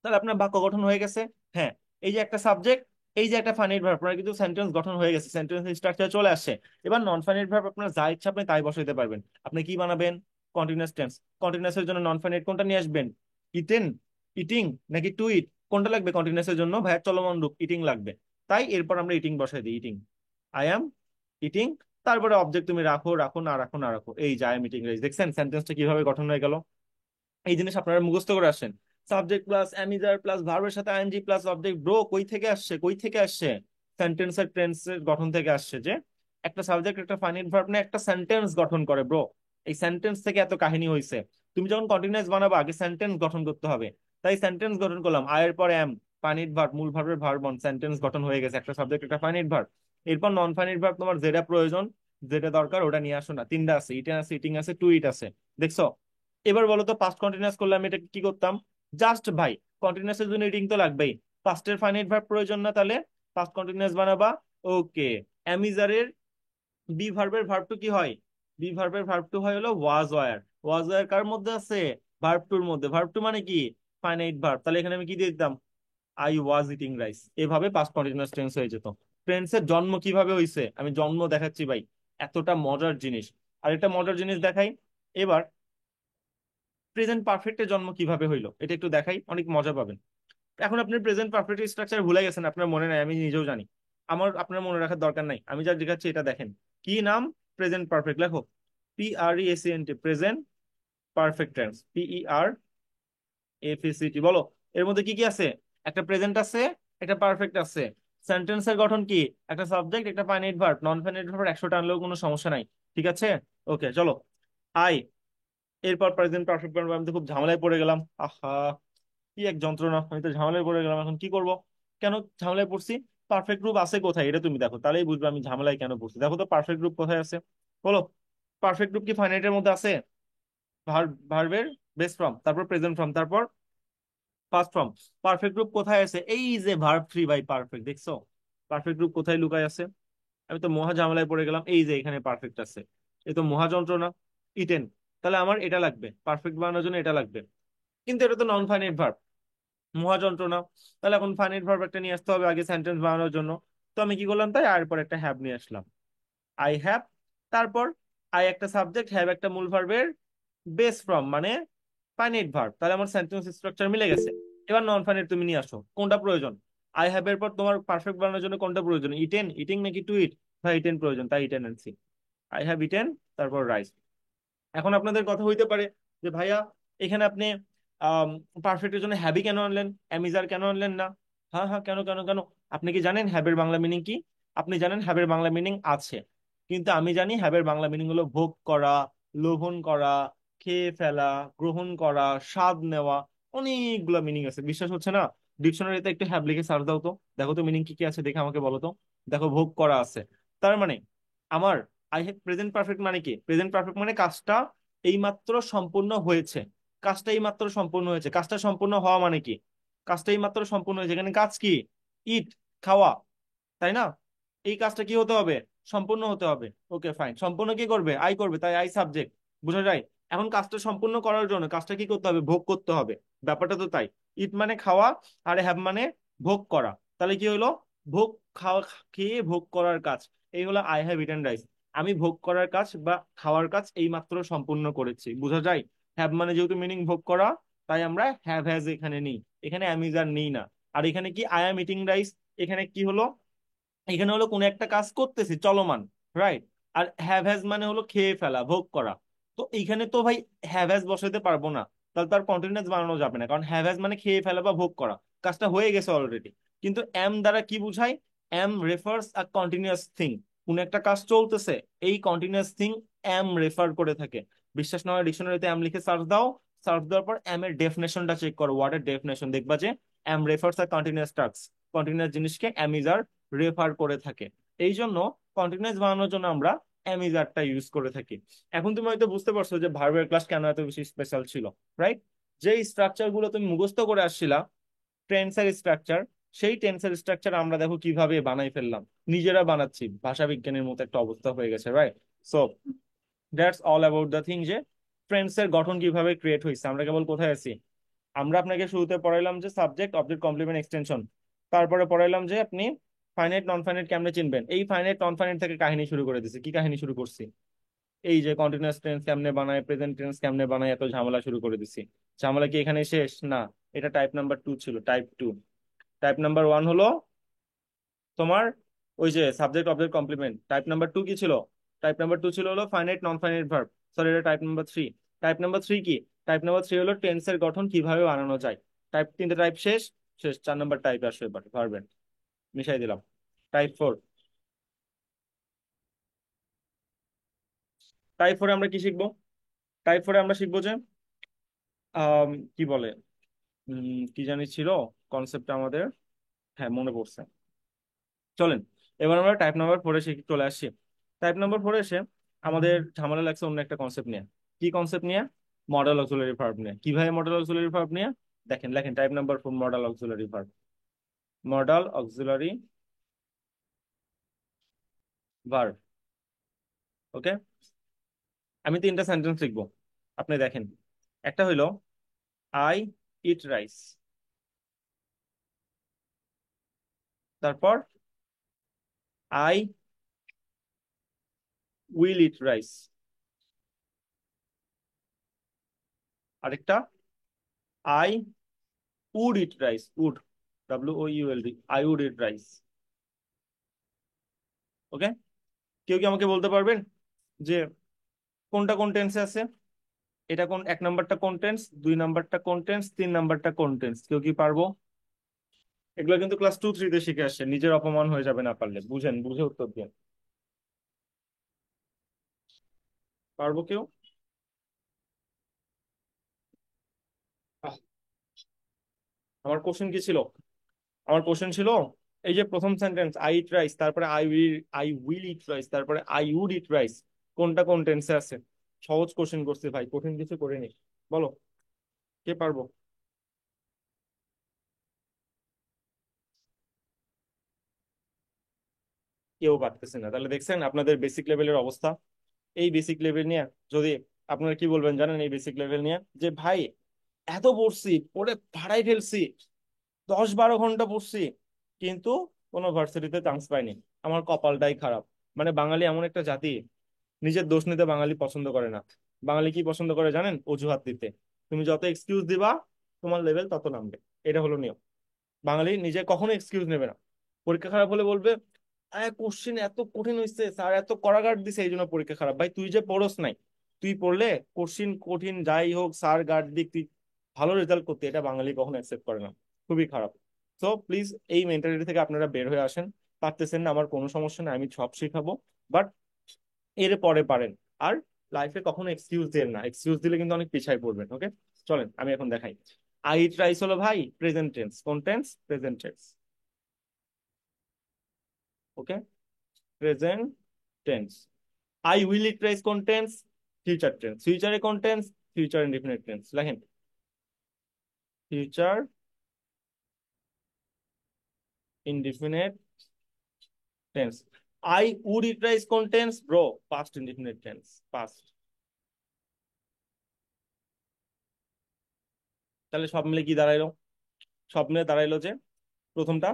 তাহলে আপনার বাক্য গঠন হয়ে গেছে। হ্যাঁ, এই যে একটা সাবজেক্ট, এই যে একটা ফাইনাইট ভার্ব, আপনার কিন্তু সেন্টেন্স গঠন হয়ে গেছে, সেন্টেন্স স্ট্রাকচার চলে আসছে। এবার নন ফাইনাইট ভার্ব আপনার যা ইচ্ছা আপনি তাই বসাইতে পারবেন। আপনি কি বানাবেন, কন্টিনিউয়াস টেন্স। কন্টিনিউয়াস এর জন্য নন ফাইনাইট কোনটা নিয়ে আসবেন, ইটেন, ইটিং নাকি টু ইট, কোনটা লাগবে কন্টিনিউয়াস এর জন্য ভাইয়া, চলমান রূপ ইটিং লাগবে। তাই এরপর আমরা ইটিং বসাই দিই, ইটিং, আই অ্যাম ইটিং। তারপরে অবজেক্ট তুমি রাখো রাখো না রাখো না রাখো, এই যে আই এম ইটিং রাইস। দেখছেন সেন্টেন্সটা কিভাবে গঠন হয়ে গেল। এই জিনিস আপনারা মুখস্থ করে আসেন। সাবজেক্ট প্লাস অ্যামিজার প্লাস ভার্বের সাথে আইএনজি প্লাস অবজেক্ট, ব্রো কই থেকে আসছে, কই থেকে আসছে, সেন্টেন্সের টেন্সের গঠন থেকে আসছে। যে একটা সাবজেক্ট একটা ফাইনাইট ভার্ব নিয়ে একটা সেন্টেন্স গঠন করে ব্রো, এই সেন্টেন্স থেকে এত কাহিনী হয়েছে। তুমি যখন কন্টিনিউয়াস বানাবা আগে সেন্টেন্স গঠন করতে হবে। তাই সেন্টেন্স গঠন করলাম, আয়ের পর এম, ফাইনাইট ভার্ব, মূল ভার্বের ভার্ব অন, সেন্টেন্স গঠন হয়ে গেছে, একটা সাবজেক্ট একটা ফাইনাইট ভার্ব। এরপর নন ফাইনাইট ভার্ব তোমার যেটা প্রয়োজন, যেটা দরকার ওটা নিয়ে আসো না, তিনটা আছে, ইটেন আছে, ইটিং আছে, টু ইট আছে। দেখছো। এবার বলো তো পাস্ট কন্টিনিউয়াস করলে আমি এটা কি করতাম, জাস্ট ভাই, কন্টিনিউয়াস এর জন্য রিডিং তো লাগবেই, পাস্টের ফাইনাইট ভার্ব প্রয়োজন না, তাহলে পাস্ট কন্টিনিউয়াস বানাবা। ওকে, অ্যামিজারের বি ভার্বের ভার্ব টু কি হয়, বি ভার্বের ভার্ব টু হয় হলো ওয়াজ ওয়ার। ওয়াজ ওয়ার কার মধ্যে আছে, ভার্ব টুর মধ্যে। ভার্ব টু মানে কি, ফাইনাইট ভার্ব। তাহলে এখানে আমি কি দিয়ে দিতাম, আই ওয়াজ ইটিং রাইস। এভাবে পাস্ট কন্টিনিউয়াস টেন্স হয়ে যেত। টেন্সের জন্ম কিভাবে হয়েছে আমি জন্ম দেখাচ্ছি ভাই, এতটা মজার জিনিস। আর একটা মজার জিনিস দেখাই এবার, প্রেজেন্ট পারফেক্টের জন্ম কিভাবে হইলো এটা একটু দেখাই, অনেক মজা পাবেন। এখন আপনি প্রেজেন্ট পারফেক্ট স্ট্রাকচার ভুলে গেছেন, আপনার মনে নাই, আমি নিজেও জানি। আমার আপনার মনে রাখার দরকার নাই, আমি যা দেখাচ্ছি এটা দেখেন। কি নাম, প্রেজেন্ট পারফেক্ট, লেখো PRESENT, present perfect tense, PERFECT। বলো এর মধ্যে কি কি আছে, একটা প্রেজেন্ট আছে, একটা পারফেক্ট আছে। সেন্টেন্সের গঠন কি, একটা সাবজেক্ট একটা finite verb, non finite verb 100টা আনলেও কোনো সমস্যা নাই। ঠিক আছে, ওকে চলো। আই, এরপর প্রেজেন্ট পারফেক্ট ভার্ব, আমি তো খুব ঝামেলায় পড়ে গেলাম, আহা কি এক যন্ত্রণা, আমি তো ঝামেলায় পড়ে গেলাম, এখন কি করব। কেন ঝামেলায় পড়ছি, পারফেক্ট গ্রুপ আছে কোথায় এটা তুমি দেখো, তাহলেই বুঝবে আমি ঝামেলায় কেন পড়ছি। দেখো তো পারফেক্ট গ্রুপ কোথায় আছে, বলো। পারফেক্ট গ্রুপ কি ফাইনাইটের মধ্যে আছে, ভার্বের বেস ফর্ম, তারপর প্রেজেন্ট ফর্ম, তারপর পাস্ট ফর্ম। পারফেক্ট গ্রুপ কোথায় আছে, এই যে ভার্ব থ্রি বাই পারফেক্ট, দেখছো পারফেক্ট গ্রুপ কোথায় লুকায় আছে। আমি তো মহা ঝামেলায় পড়ে গেলাম, এই যে এখানে পারফেক্ট আছে, এই তো মহা যন্ত্রণা, ইটেন। তাহলে আমার এটা লাগবে, পারফেক্ট বানানোর জন্য এটা লাগবে, কিন্তু এটা তো নন ফাইনাইট ভার্ব, মহা যন্ত্রণা। তাহলে এখন ফাইনাইট ভার্ব একটা নিয়ে আসতে হবে আগে সেন্টেন্স বানানোর জন্য। তো আমি কি করলাম, তাই আর পর একটা হ্যাভ নিয়ে আসলাম, আই হ্যাভ। তারপর আই একটা সাবজেক্ট, হ্যাভ একটা মূল ভার্বের বেস ফর্ম মানে ফাইনাইট ভার্ব, তাহলে আমার সেন্টেন্স স্ট্রাকচার মিলে গেছে। এবার নন ফাইনাইট তুমি নিয়ে আসো, কোনটা প্রয়োজন, আই হ্যাভ এর পর তোমার পারফেক্ট বানানোর জন্য কোনটা প্রয়োজন, ইটেন, ইটিং নাকি টু ইট, ভাই ইটেন প্রয়োজন, তাই ইটেন আনছি, আই হ্যাভ ইটেন, তারপর রাইস। এখন আপনাদের কথা হইতে পারে যে ভাইয়া এখানে আপনি পারফেক্টের জন্য হ্যাভি কেন আনলেন, অ্যামিজার কেন আনলেন না। হ্যাঁ হ্যাঁ, কেন কেন কেন, আপনি কি জানেন হ্যাবের বাংলা মিনিং কি, আপনি জানেন হ্যাবের বাংলা মিনিং আছে, কিন্তু আমি জানি হ্যাবের বাংলা মিনিং হলো ভোগ করা, লোভন করা, খেয়ে ফেলা, গ্রহণ করা, স্বাদ নেওয়া, অনেকগুলো মিনিং আছে, বিশ্বাস হচ্ছে না। ডিকশনারিতে একটু হ্যাব লিখে সার্চ দাও তো, দেখো তো মিনিং কি কি আছে, দেখে আমাকে বলো তো। দেখো ভোগ করা আছে, তার মানে আমার আই হ্যাভ প্রেজেন্ট পারফেক্ট মানে কি, প্রেজেন্ট পারফেক্ট মানে কাজটা এইমাত্র সম্পূর্ণ হয়েছে, কাজটা এইমাত্র সম্পূর্ণ হয়েছে। কাজটা সম্পূর্ণ হওয়া মানে কি, কাজটা এইমাত্র সম্পূর্ণ হয়েছে, এখানে কাজ কি, ইট, খাওয়া, তাই না। এই কাজটা কি হতে হবে, সম্পূর্ণ হতে হবে। ওকে ফাইন, সম্পূর্ণ কি করবে, আই করবে, তাই আই সাবজেক্ট, বোঝা যায়। এখন কাজটা সম্পূর্ণ করার জন্য কাজটা কি করতে হবে, ভোগ করতে হবে, ব্যাপারটা তো তাই। ইট মানে খাওয়া, আর হ্যাভ মানে ভোগ করা, তাহলে কি হলো, ভোগ, খাওয়া, খেয়ে ভোগ করার কাজ, এই হলো আই হ্যাভ ইটেন রাইস। আমি ভোগ করার কাজ বা খাওয়ার কাজ এই মাত্র সম্পূর্ণ করেছি, বোঝা যায়। হ্যাভ মানে যেহেতু মিনিং ভোগ করা, তাই আমরা হ্যাভ হ্যাজ এখানে নেই, এখানে অ্যামিজার নেই না। আর এখানে কি, আই এম ইটিং রাইস, এখানে কি হলো, এখানে হলো কোন একটা কাজ করতেছি চলমান, রাইট। আর হ্যাভ হ্যাজ মানে হলো খেয়ে ফেলা, ভোগ করা। তো এইখানে তো ভাই হ্যাভ হ্যাজ বসাইতে পারবো না, তাহলে তার কন্টিনিউয়াস বানানো যাবে না, কারণ হ্যাভ হ্যাজ মানে খেয়ে ফেলা বা ভোগ করা, কাজটা হয়ে গেছে অলরেডি। কিন্তু এম দ্বারা কি বুঝায়, am refers a continuous thing, কোন একটা কাজ চলতেছে, এই কন্টিনিউয়াস থিং এম রেফার করে থাকে। বিশ্বাস না হয় ডিকশনারিতে এম লিখে সার্চ দাও, সার্চ দেওয়ার পর এম এর ডেফিনেশনটা চেক করো, ওয়ার্ডের ডেফিনেশন, দেখবা যে এম রেফার্স আর কন্টিনিউয়াস টাস্ক, কন্টিনিউয়াস জিনিসকে এম ইজ আর রেফার করে থাকে। এই জন্য কন্টিনিউয়াস বানানোর জন্য আমরা এম ইজ আরটা ইউজ করে থাকি। এখন তুমি হয়তো বুঝতে পারছো যে ভার্বের ক্লাস কেন এত বেশি স্পেশাল ছিল, রাইট? যেই স্ট্রাকচার গুলো তুমি মুখস্থ করে আসছিলা, টেন্সের স্ট্রাকচার, সেই টেন্সের স্ট্রাকচার আমরা দেখো কিভাবে বানাই ফেললাম, নিজেরা বানাচ্ছি, ভাষা বিজ্ঞানের মতো একটা অবস্থা হয়ে গেছে, right? So that's all about the thing যে টেন্সের গঠন কিভাবে ক্রিয়েট হয়েছে। আমরা কেবল কোথায় আছি, আমরা আপনাকে শুরুতে পড়াইলাম যে সাবজেক্ট অবজেক্ট কমপ্লিমেন্ট এক্সটেনশন, তারপরে পড়াইলাম যে আপনি ফাইনাইট নন ফাইনাইট কেমনে চিনবেন। এই ফাইনাইট নন ফাইনাইট থেকে কাহিনী শুরু করে দিছি। কি কাহিনী শুরু করছি? এই যে কন্টিনিউয়াস টেন্স কেমনে বানায়, প্রেজেন্ট টেন্স কেমনে বানায়, এত ঝামেলা শুরু করে দিছি। ঝামেলা কি এখানে শেষ? না, এটা টাইপ নাম্বার 2 ছিল। টাইপ 2, টাইপ নাম্বার 1 হলো তোমার ওই যে subject object complement. Type number 2 কি ছিল? টাইপ নাম্বার 2 ছিল হলো finite non finite verb. Sorry, এটা টাইপ নাম্বার 3। টাইপ নাম্বার 3 কি? টাইপ নাম্বার 3 হলো টেন্সের গঠন কিভাবে বানানো যায়। টাইপ 3টে টাইপ শেষ। শেষ, 4 নাম্বার টাইপ আসবে এবার, ভার্বের। মিশাই দিলাম। টাইপ 4। টাইপ 4 আমরা কি শিখবো? টাইপ 4 আমরা শিখবো যে কি বলে, কি জানি ছিল কনসেপ্টটা আমাদের, হ্যাঁ মনে পড়ছে। চলেন এবার আমরা টাইপ নাম্বার 4 এ চলে আসছি। টাইপ নাম্বার 4 এসে আমাদের ঝামেলা লাগছে অন্য একটা কনসেপ্ট নিয়ে। কি কনসেপ্ট নিয়ে? মডেল অক্সিলারি ভার্ব নিয়ে। কিভাবে মডেল অক্সিলারি ভার্ব নিয়ে? দেখেন, লেখেন type number 4 modal auxiliary verb. Modal auxiliary verb. Okay, আমি 3টা সেন্টেন্স লিখবো, আপনি দেখেন। একটা হইলো আই ইট রাইস, তারপর আই উইল ইট রাইস, আরেকটা I would eat rice, would, WOULD, I would eat rice. Okay, কেউ কি আমাকে বলতে পারবেন যে কোনটা কোন টেন্সে আছে? এটা কোন, 1 নাম্বারটা কোন টেন্স, 2 নাম্বারটা কোন টেন্স, 3 নাম্বারটা কোন টেন্স? কেউ কি পারবো? এগুলো কিন্তু ক্লাস 2 3 তে শিখে আসছে, নিজের অপমান হয়ে যাবে না পারলে। বুঝেন, বুঝে উত্তর দিন। পারবো কেউ? আহ, আমার কোশ্চেন কি ছিল? আমার কোশ্চেন ছিল এই যে প্রথম সেন্টেন্স আই ইট রাইস, তারপরে আই উইল ইট রাইস, তারপরে আই উড ইট রাইস, কোনটা কোন টেন্সে আছে? সহজ কোশ্চেন করছি ভাই, কঠিন কিছু করিনি। বলো, কে পারবো? কেউ পারতেছে না। তাহলে দেখছেন আপনাদের বেসিক লেভেলের অবস্থা। এই বেসিক লেভেল নিয়ে যদি আপনারা কি বলবেন জানেন, এই বেসিক লেভেল নিয়ে যে ভাই এত পড়ছি, পড়ে ভাড়াই ফেলছি, 10 12 ঘন্টা পড়ছি, কিন্তু কোনো ভার্সিটিতে চান্স পাইনি। আমার কপালটাই খারাপ। মানে বাঙালি এমন একটা জাতি, নিজের দোষ নিতে বাঙালি পছন্দ করে না। বাঙালি কি পছন্দ করে জানেন? অজুহাত দিতে। তুমি যত এক্সকিউজ দিবা, তোমার লেভেল তত নামবে। এটা হলো নিয়ম। বাঙালি নিজে কখনো এক্সকিউজ নেবে না। পরীক্ষা খারাপ হলে বলবে কোশ্চেন এত কঠিন হয়েছে, স্যার এত কড়া গার্ড দিছে এই জন্য পরীক্ষা খারাপ। ভাই তুই যে পড়স নাই, তুই পড়লে কোশ্চেন কঠিন যাই হোক স্যার গার্ড দিক, তুই ভালো রেজাল্ট করতে, এটা বাঙালি কখনো অ্যাকসেপ্ট করে না। খুবই খারাপ। সো প্লিজ এই মেন্টালিটি থেকে আপনারা বের হয়ে আসেন। পারতেছেন না, আমার কোনো সমস্যা নেই, আমি সব শিখাবো। বাট এর পরে পারেন। আর লাইফে কখনো এক্সকিউজ দেন না, এক্সকিউজ দিলে কিন্তু অনেক পিছায় পড়বেন। ওকে, চলেন আমি এখন দেখাই। আই ট্রাইস হলো ভাই প্রেজেন্ট টেন্স। কোন tense? Present tense. Okay, present tense. I will eat rice কোন টেন্স? Future tense. ফিউচারে কোন টেন্স? Future indefinite tense. লেখেন future indefinite tense. I would eat rice কোন tense bro? Past indefinite tense, past. তাহলে সব মিলে কি দাঁড়াইলো? সব মিলে দাঁড়াইলো যে প্রথমটা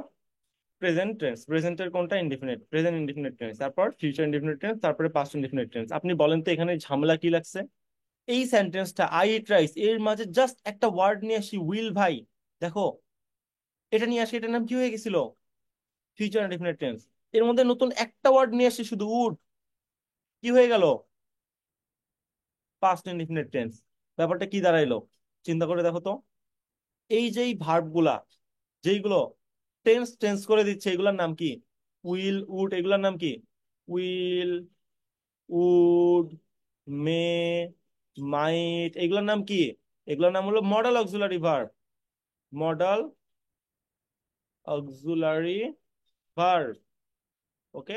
প্রেজেন্ট টেন্স, প্রেজেন্টের কোনটা? ইনডিফিনিট, প্রেজেন্ট ইনডিফিনিট টেন্স, তারপর ফিউচার ইনডিফিনিট টেন্স, তারপরে পাস্ট ইনডিফিনিট টেন্স। আপনি বলেন তো এখানে ঝামেলা কি লাগছে? এই সেন্টেন্সটা আই ট্রাইস, এর মাঝে জাস্ট একটা ওয়ার্ড নিয়ে আসি, উইল। ভাই দেখো, এটা নিয়ে আসি, এটার নাম কি হয়ে গেছিল? Future indefinite tense. এর মধ্যে নতুন একটা ওয়ার্ড নিয়ে আসি শুধু, উড, কি হয়ে গেল? Past indefinite tense. ব্যাপারটা কি দাঁড়াইলো? চিন্তা করে দেখো তো। এই যে ভার্ব গুলা, যেইগুলো টেন্স চেঞ্জ করে দিচ্ছে, এগুলোর নাম কি? উইল, উড, এগুলোর নাম কি? উইল, উড, মে, মাইট, এগুলোর নাম কি? এগুলোর নাম হলো modal auxiliary verb. Modal auxiliary verb. Okay,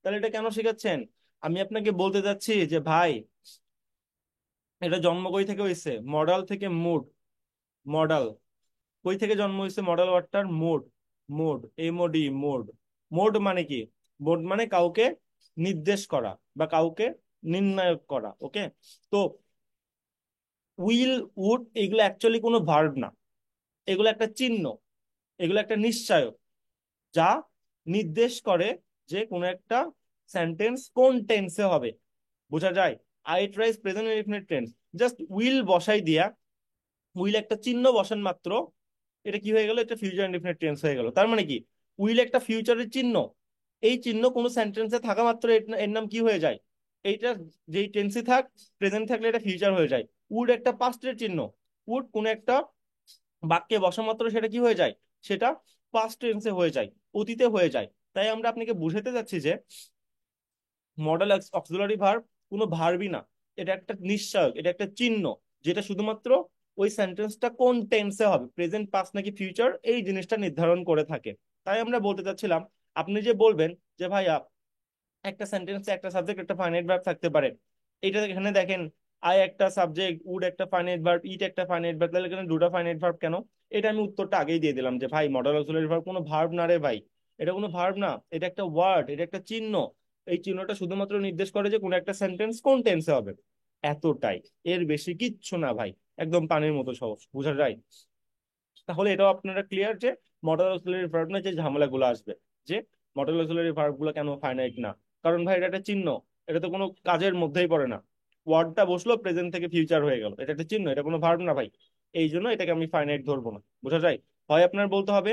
তাহলে এটা কেন শেখাচ্ছেন? আমি আপনাকে বলতে চাচ্ছি যে ভাই, এটা জন্ম কই থেকে হয়েছে? মডাল থেকে মুড। মডাল কই থেকে জন্ম হয়েছে? মডাল ওয়ার্ডটার mood. Mood, MOD, mood. Mode মানে কি? মোড মানে কাউকে নির্দেশ করা বা কাউকে নির্ণায়ক করা। ওকে, তো উইল, উড এগুলো অ্যাকচুয়ালি কোনো ভার্ব না, এগুলো একটা চিহ্ন, এগুলো একটা নিশ্চয়ক, যা নির্দেশ করে যে কোনো একটা সেন্টেন্স কোন টেন্সে হবে। বোঝা যায়? I thrice present indefinite tense, just will বসাই দিয়া, উইল একটা চিহ্ন বসান মাত্র, এটা কি হয়ে গেল? এটা ফিউচার ইনডেফিনিট টেন্স হয়ে গেল। তার মানে কি? উইল একটা ফিউচারের চিহ্ন, এই চিহ্ন কোনো সেন্টেন্সে থাকা মাত্র এর নাম কি হয়ে যায়? এইটা যেই টেন্সে থাক, প্রেজেন্ট থাকলে এটা ফিউচার হয়ে যায়। উড একটা পাস্টের চিহ্ন, উড কোন একটা বাক্যে বসা মাত্র সেটা কি হয়ে যায়? সেটা পাস্ট টেন্সে হয়ে যায়, অতীতে হয়ে যায়। তাই আমরা আপনাকে বুঝাতে যাচ্ছি যে মডেল অক্সিলারি ভার্ব কোনো ভার্বই না, এটা একটা নিশ্চয়ক, এটা একটা চিহ্ন, যেটা শুধুমাত্র ওই সেন্টেন্সটা কোন টেন্সে হবে, প্রেজেন্ট, পাস্ট নাকি ফিউচার, এই জিনিসটা নির্ধারণ করে থাকে। তাই আমরা বলতে চাচ্ছিলাম, আপনি যে বলবেন যে ভাইয়া একটা সেন্টেন্সে একটা সাবজেক্ট একটা ফাইনাইট ভার্ব থাকতে পারে, এটা এখানে দেখেন, আই একটা সাবজেক্ট, উড একটা ফাইনাইট ভার্ব, ইট একটা ফাইনাইট ভার্ব, তাহলে এখানে দুটো ফাইনাইট ভার্ব কেন? এটা আমি উত্তরটা আগেই দিয়ে দিলাম যে ভাই, মডাল অক্সিলারি ভার্ব কোনো ভার্ব না রে ভাই, এটা কোনো ভার্ব না, এটা একটা ওয়ার্ড, এটা একটা চিহ্ন। এই চিহ্নটা শুধুমাত্র নির্দেশ করে যে কোনো একটা সেন্টেন্স কোন টেন্সে হবে, এতটাই, এর বেশি কিচ্ছু না ভাই। একদম পানির মতো সহজ, বোঝা যায়? তাহলে এটাও আপনারা ক্লিয়ার যে মডাল অক্সিলারি ভার্ব না যে ঝামেলাগুলো আসবে, যে মডাল অক্সিলারি ভার্ব গুলো কেন ফাইনাইট না। কারণ ভাই এটা একটা চিহ্ন, এটা তো কোনো কাজের মধ্যেই পড়ে না। ওয়ার্ডটা বসলো, প্রেজেন্ট থেকে ফিউচার হয়ে গেল, এটা একটা চিহ্ন, এটা কোনো ভার্ব না ভাই। এই জন্য এটাকে আমি ফাইনাইট ধরবো না। বোঝা যায়? হয় আপনার বলতে হবে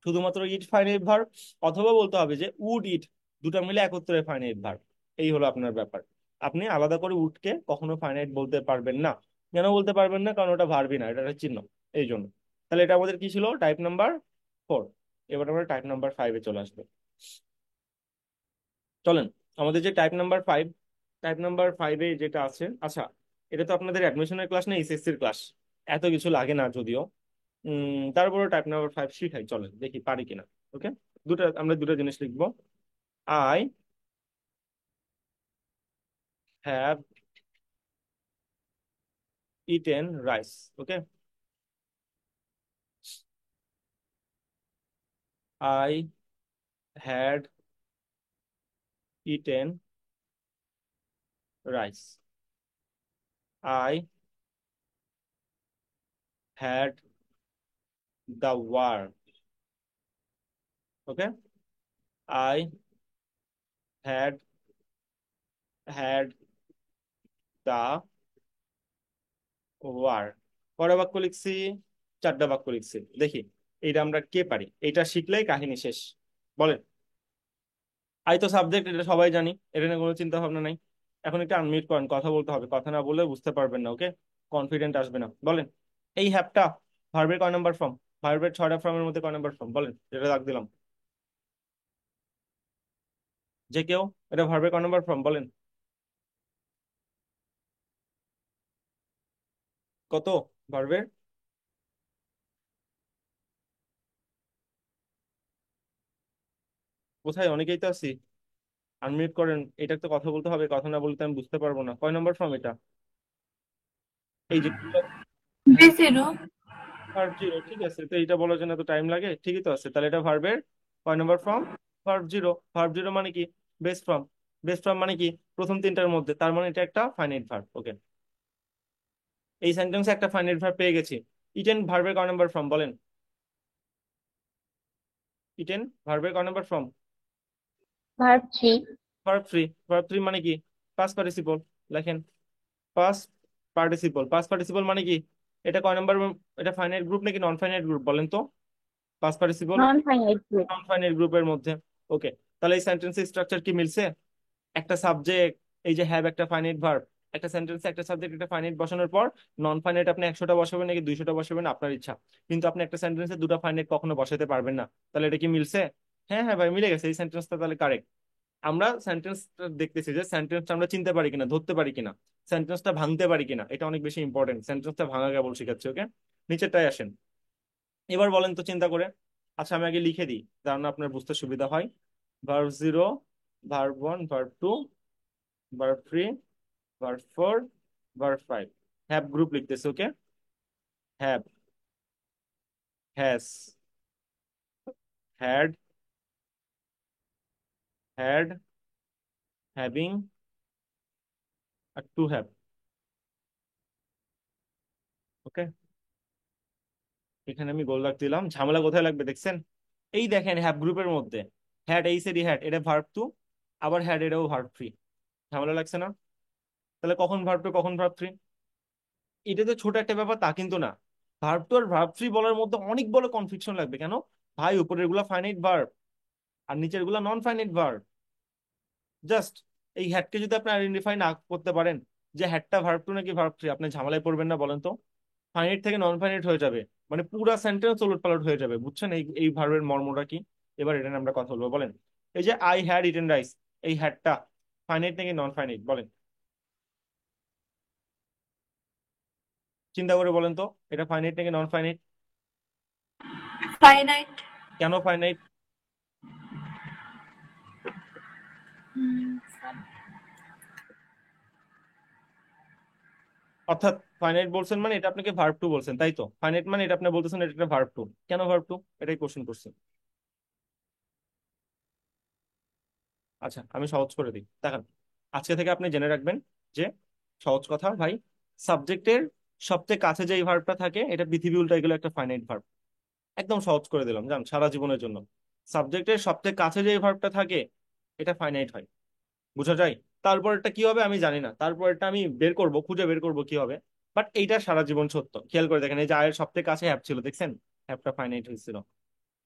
শুধুমাত্র ইট ফাইনাইট ভার্ব, অথবা বলতে হবে যে উড ইট, দুটা মিলে একত্রে ফাইনাইট ভার্ব। এই হলো আপনার ব্যাপার। আপনি আলাদা করে উডকে কখনো ফাইনাইট বলতে পারবেন না। কেন বলতে পারবেন না? কারণ ওটা ভার্বই না, এটা একটা চিহ্ন, এই জন্য। তাহলে এটা আমাদের কি ছিল? Type number 4। এবার আমরা টাইপ নাম্বার 5-এ চলে আসবে। চলেন, আমাদের যে টাইপ নাম্বার 5 যেটা আছে, আচ্ছা, এটা তো আপনাদের অ্যাডমিশনের ক্লাস না, এসএসসির ক্লাস, এত কিছু লাগে না যদিও। তারপরে টাইপ নাম্বার 5 শিখাই, চলেন দেখি পারি কিনা। ওকে, আমরা দুটো জিনিস লিখবো। I have eaten rice. Okay, I had eaten rice. I had the war. Okay, I had had the war. কয়টা বাক্য লিখছি? 4টা বাক্য লিখছি। দেখি এইটা আমরা কে পারি, এইটা শিখলেই কাহিনী শেষ। বলেন। আই তো সাবজেক্ট, এটা সবাই জানি, এটা নিয়ে কোনো চিন্তা ভাবনা নাই। এখন একটা আনমিউট করেন, কথা বলতে হবে, কথা না বললে বুঝতে পারবেন না। ওকে, কনফিডেন্ট আসবে না। বলেন, এই হ্যাপটা ভার্বের কয় নাম্বার ফর্ম? ভার্বের 6টা ফর্মের মধ্যে কয় নাম্বার ফর্ম বলেন, যেটা দাগ দিলাম? যে কেউ, এটা ভার্বের কয় নাম্বার ফর্ম বলেন? কত ভার্বের? কোথায়? অনেকেই তো আছি, আনমিউট করেন, এটা তো কথা বলতে হবে, কথা না বলতে আমি বুঝতে পারবো না কয় নাম্বার ফর্ম এটা। এই যে হ্যাঁ, B0। ভার্ব 0, ঠিক আছে, তো এইটা বলার জন্য তো টাইম লাগে, ঠিকই তো আছে। তাহলে এটা ভার্বের কয় নাম্বার ফর্ম? ভার্ব 0। ভার্ব 0 মানে কি? Base form. বেস ফর্ম মানে কি? প্রথম তিনটার মধ্যে, তার মানে এটা একটা ফাইনাইট ভার্ব। ওকে, এই সেন্টেন্সে একটা ফাইনাইট ভার্ব পেয়ে গেছি। ইটেন ভার্বের কয় নাম্বার ফর্ম বলেন? ইটেন ভার্বের কয় number form? Verb 3। Verb 3। Verb 3 মানে কি? Past participle. লেখেন, পাস্ট পার্টিসিপল। পাস্ট পার্টিসিপল মানে কি? এটা কয় নাম্বার? এটা ফাইনাইট গ্রুপ নাকি নন ফাইনাইট গ্রুপ বলেন তো? পাস্ট পার্টিসিপল নন ফাইনাইট গ্রুপ। নন ফাইনাইট গ্রুপের মধ্যে। ওকে, তাহলে এই সেন্টেন্সের স্ট্রাকচার কি মিলছে? একটা সাবজেক্ট, এই যে হ্যাভ একটা ফাইনাইট ভার্ব, একটা সেন্টেন্সে একটা সাবজেক্ট একটা ফাইনাইট বসানোর পর নন ফাইনাইট আপনি 100টা বসাবেন নাকি 200টা বসাবেন আপনার ইচ্ছা, কিন্তু আপনি একটা সেন্টেন্সে দুটো ফাইনাইট কখনো বসাতে পারবেন না। তাহলে এটা কি মিলছে? হ্যাঁ হ্যাঁ ভাই, মিলে গেছে, এই সেন্টেন্সটা তাহলে কারেক্ট। আমরা সেন্টেন্সটা দেখতেছি যে সেন্টেন্সটা আমরা চিনতে পারি কিনা, ধরতে পারি কিনা, সেন্টেন্সটা ভাঙতে পারি কিনা, এটা অনেক বেশি ইম্পর্টেন্ট। সেন্টেন্সটা ভাঙা কেবল শিখাচ্ছি, ওকে? নিচেরটাই আসেন। এবার বলেন তো চিন্তা করে। আচ্ছা আমি আগে লিখে দিই, কারণ আপনার বুঝতে সুবিধা হয়। Verb zero, verb one, verb two, verb three, verb four, verb five. Have group লিখতেছে, okay? Have, has, had, had, having, আর টু হ্যাভ। ওকে, এখানে আমি গোল দাগ দিলাম। ঝামেলা কোথায় লাগবে দেখছেন? এই দেখেন হ্যাভ গ্রুপের মধ্যে হ্যাড, এই সেডি হ্যাড, এটা ভার্ব টু, আবার হ্যাড এটাও ভার্ব থ্রি। ঝামেলা লাগছে না? তাহলে কখন ভার্ব টু কখন ভার্ব থ্রি? এটা তো ছোট একটা ব্যাপার তা কিন্তু না। ভার্ব টু আর ভার্ব থ্রি বলার মধ্যে অনেক বড় কনফিউশন লাগবে কেন? ভাই উপরের গুলা ফাইনাইট ভার্ব আর নিচের গুলা নন ফাইনাইট ভার্ব। জাস্ট এই হ্যাডকে যদি আপনি আইডেন্টিফাই না করতে পারেন যে হ্যাডটা ভার্ব টু নাকি ভার্ব থ্রি, আপনি ঝামেলায় পড়বেন না বলেন তো? ফাইনাইট থেকে নন ফাইনাইট হয়ে যাবে, মানে পুরা সেন্টেন্স ওলট পালট হয়ে যাবে। বুঝছেন এই এই ভার্বের মর্মটা কি? এবার এটা নিয়ে আমরা কথা বলবো, বলেন। এই যে আই হ্যাড ইটেন রাইস, এই হ্যাডটা ফাইনাইট নাকি নন ফাইনাইট বলেন? চিন্তা করে বলেন তো, এটা ফাইনাইট নাকি নন ফাইনাইট? ফাইনাইট। কেন ফাইনাইট? অর্থাৎ ফাইনাইট বলছেন মানে এটা আপনাকে ভার্ব টু বলছেন, তাই তো? ফাইনাইট মানে এটা আপনি বলতেছেন এটা একটা ভার্ব টু। কেন ভার্ব টু? এটাই কোশ্চেন করছেন। আচ্ছা আমি সহজ করে দিই, দেখেন। আজকে থেকে আপনি জেনে রাখবেন যে, সহজ কথা ভাই, সাবজেক্টের সবচেয়ে কাছে যে ভার্বটা থাকে এটা পৃথিবী উল্টাই গেলে একটা ফাইনাইট ভার্ব। একদম সহজ করে দিলাম, জান, সারা জীবনের জন্য। সাবজেক্টের সবচেয়ে কাছে যে ভার্বটা থাকে এটা ফাইনাইট হয়। বুঝা যায়? তারপরটা কি হবে আমি জানি না, তারপরটা আমি বের করব, খুঁজে বের করব কি হবে। বাট এইটা সারা জীবন সত্য। খেয়াল করে দেখেন, এই যে আয়ের সবচেয়ে কাছে হ্যাপ ছিল, দেখছেন? হ্যাপটা ফাইনাইট হয়েছিল।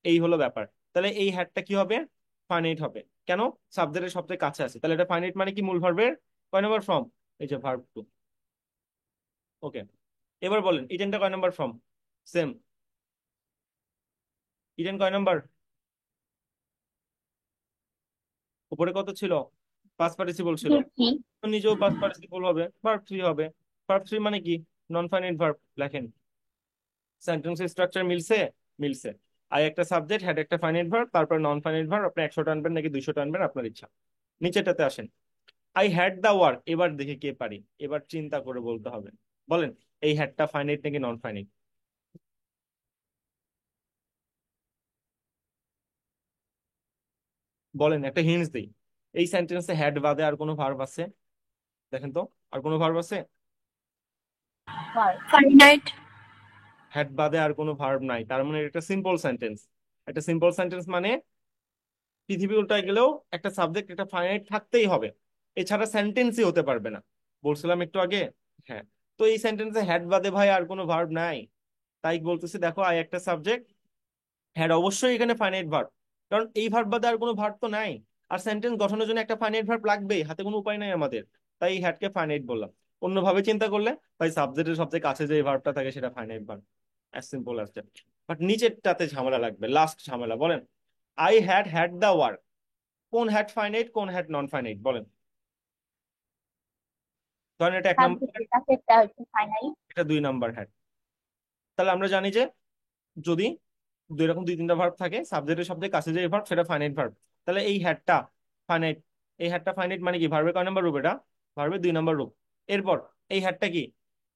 এই হলো ব্যাপার। তাহলে এই হ্যাটটা কি হবে? ফাইনাইট হবে। কেন? সাবজেক্টের সবচেয়ে কাছে আছে, তাহলে এটা ফাইনাইট মানে কি? মূল ভার্বের কয় নম্বর ফর্ম? এই যে ভার্ব টু। ওকে, এবার বলেন ইটেনটা কয় নম্বর ফর্ম? সেম। ইটেন কয় নম্বর? উপরে কত ছিল? পাস্ট পার্টিসিপল ছিল। থ্রি। তো নিজেও পাস্ট পার্টিসিপল হবে, ভার্ব থ্রি হবে। ভার্ব থ্রি মানে কি? নন ফাইনাইট ভার্ব। লেখেন, সেন্টেন্স স্ট্রাকচার মিলছে? মিলছে। আই একটা সাবজেক্ট, হ্যাড একটা ফাইনাইট ভার্ব, তারপর নন ফাইনাইট ভার্ব। আপনি 100 টানবেন নাকি 200 টানবেন আপনার ইচ্ছা। নিচেটাতে আসেন। আই হ্যাড দা ওয়ার্ক, এবার দেখে কে পারি। এবার চিন্তা করে বলতে হবে। বলেন, এই হ্যাডটা ফাইনাইট নাকি নন ফাইনাইট? বলেন, একটা হিন্টস দিই। এই সেন্টেন্সে হ্যাড বাদে আর কোনো ভার্ব আছে? দেখেন তো, আর কোনো ভার্ব আছে? ভার্ব। ফাইনাইট। হ্যাড বাদে আর কোনো ভার্ব নাই, তার মানে এটা একটা সিম্পল সেন্টেন্স। একটা সিম্পল সেন্টেন্স মানে পৃথিবী উল্টায় গেলেও একটা সাবজেক্ট একটা ফাইনাইট থাকতেই হবে, এছাড়া সেন্টেন্সই হতে পারবে না। বলছিলাম একটু আগে। হ্যাঁ। তো এই সেন্টেন্সে হ্যাড বাদে ভাই আর কোনো ভার্ব নাই। তাই বলতেছি, দেখো আই একটা সাবজেক্ট, হ্যাঁ অবশ্যই এখানে ফাইনাইট ভার্ব। কারণ এই ভার্ব বাদে আর কোনো ভার্ব তো নাই। আর সেন্টেন্স গঠনের জন্য একটা ফাইনাইট ভার্ব লাগবেই, হাতে কোনো উপায় নাই আমাদের। তাই এই হ্যাডকে ফাইনাইট বললাম। অন্যভাবে চিন্তা করলে ভাই সাবজেক্টের সবচেয়ে কাছে যে ভার্বটা থাকে সেটা finite verb. As simple as that. But নিচেরটাতে ঝামেলা লাগবে, লাস্ট ঝামেলা। বলেন, I had had the work, কোন হ্যাড ফাইনাইট কোন হ্যাড নন ফাইনাইট বলেন? ধরেন এটা এক নাম্বার হ্যাড, সাবজেক্টের কাছেরটা হচ্ছে ফাইনাইট। এটা 2 নাম্বার হ্যাড। তাহলে আমরা জানি যে যদি দুই রকম দুই তিনটা ভার্ব থাকে, সাবজেক্টের সবচেয়ে কাছে যে ভার্ব সেটা ফাইনাইট ভার্ব। তাহলে এই হ্যাডটা ফাইনাইট। এই হ্যাডটা ফাইনাইট মানে কি? ভার্বের কয় নাম্বার রূপ এটা? ভার্বের 2 নাম্বার রূপ। এরপর এই হ্যাডটা কি?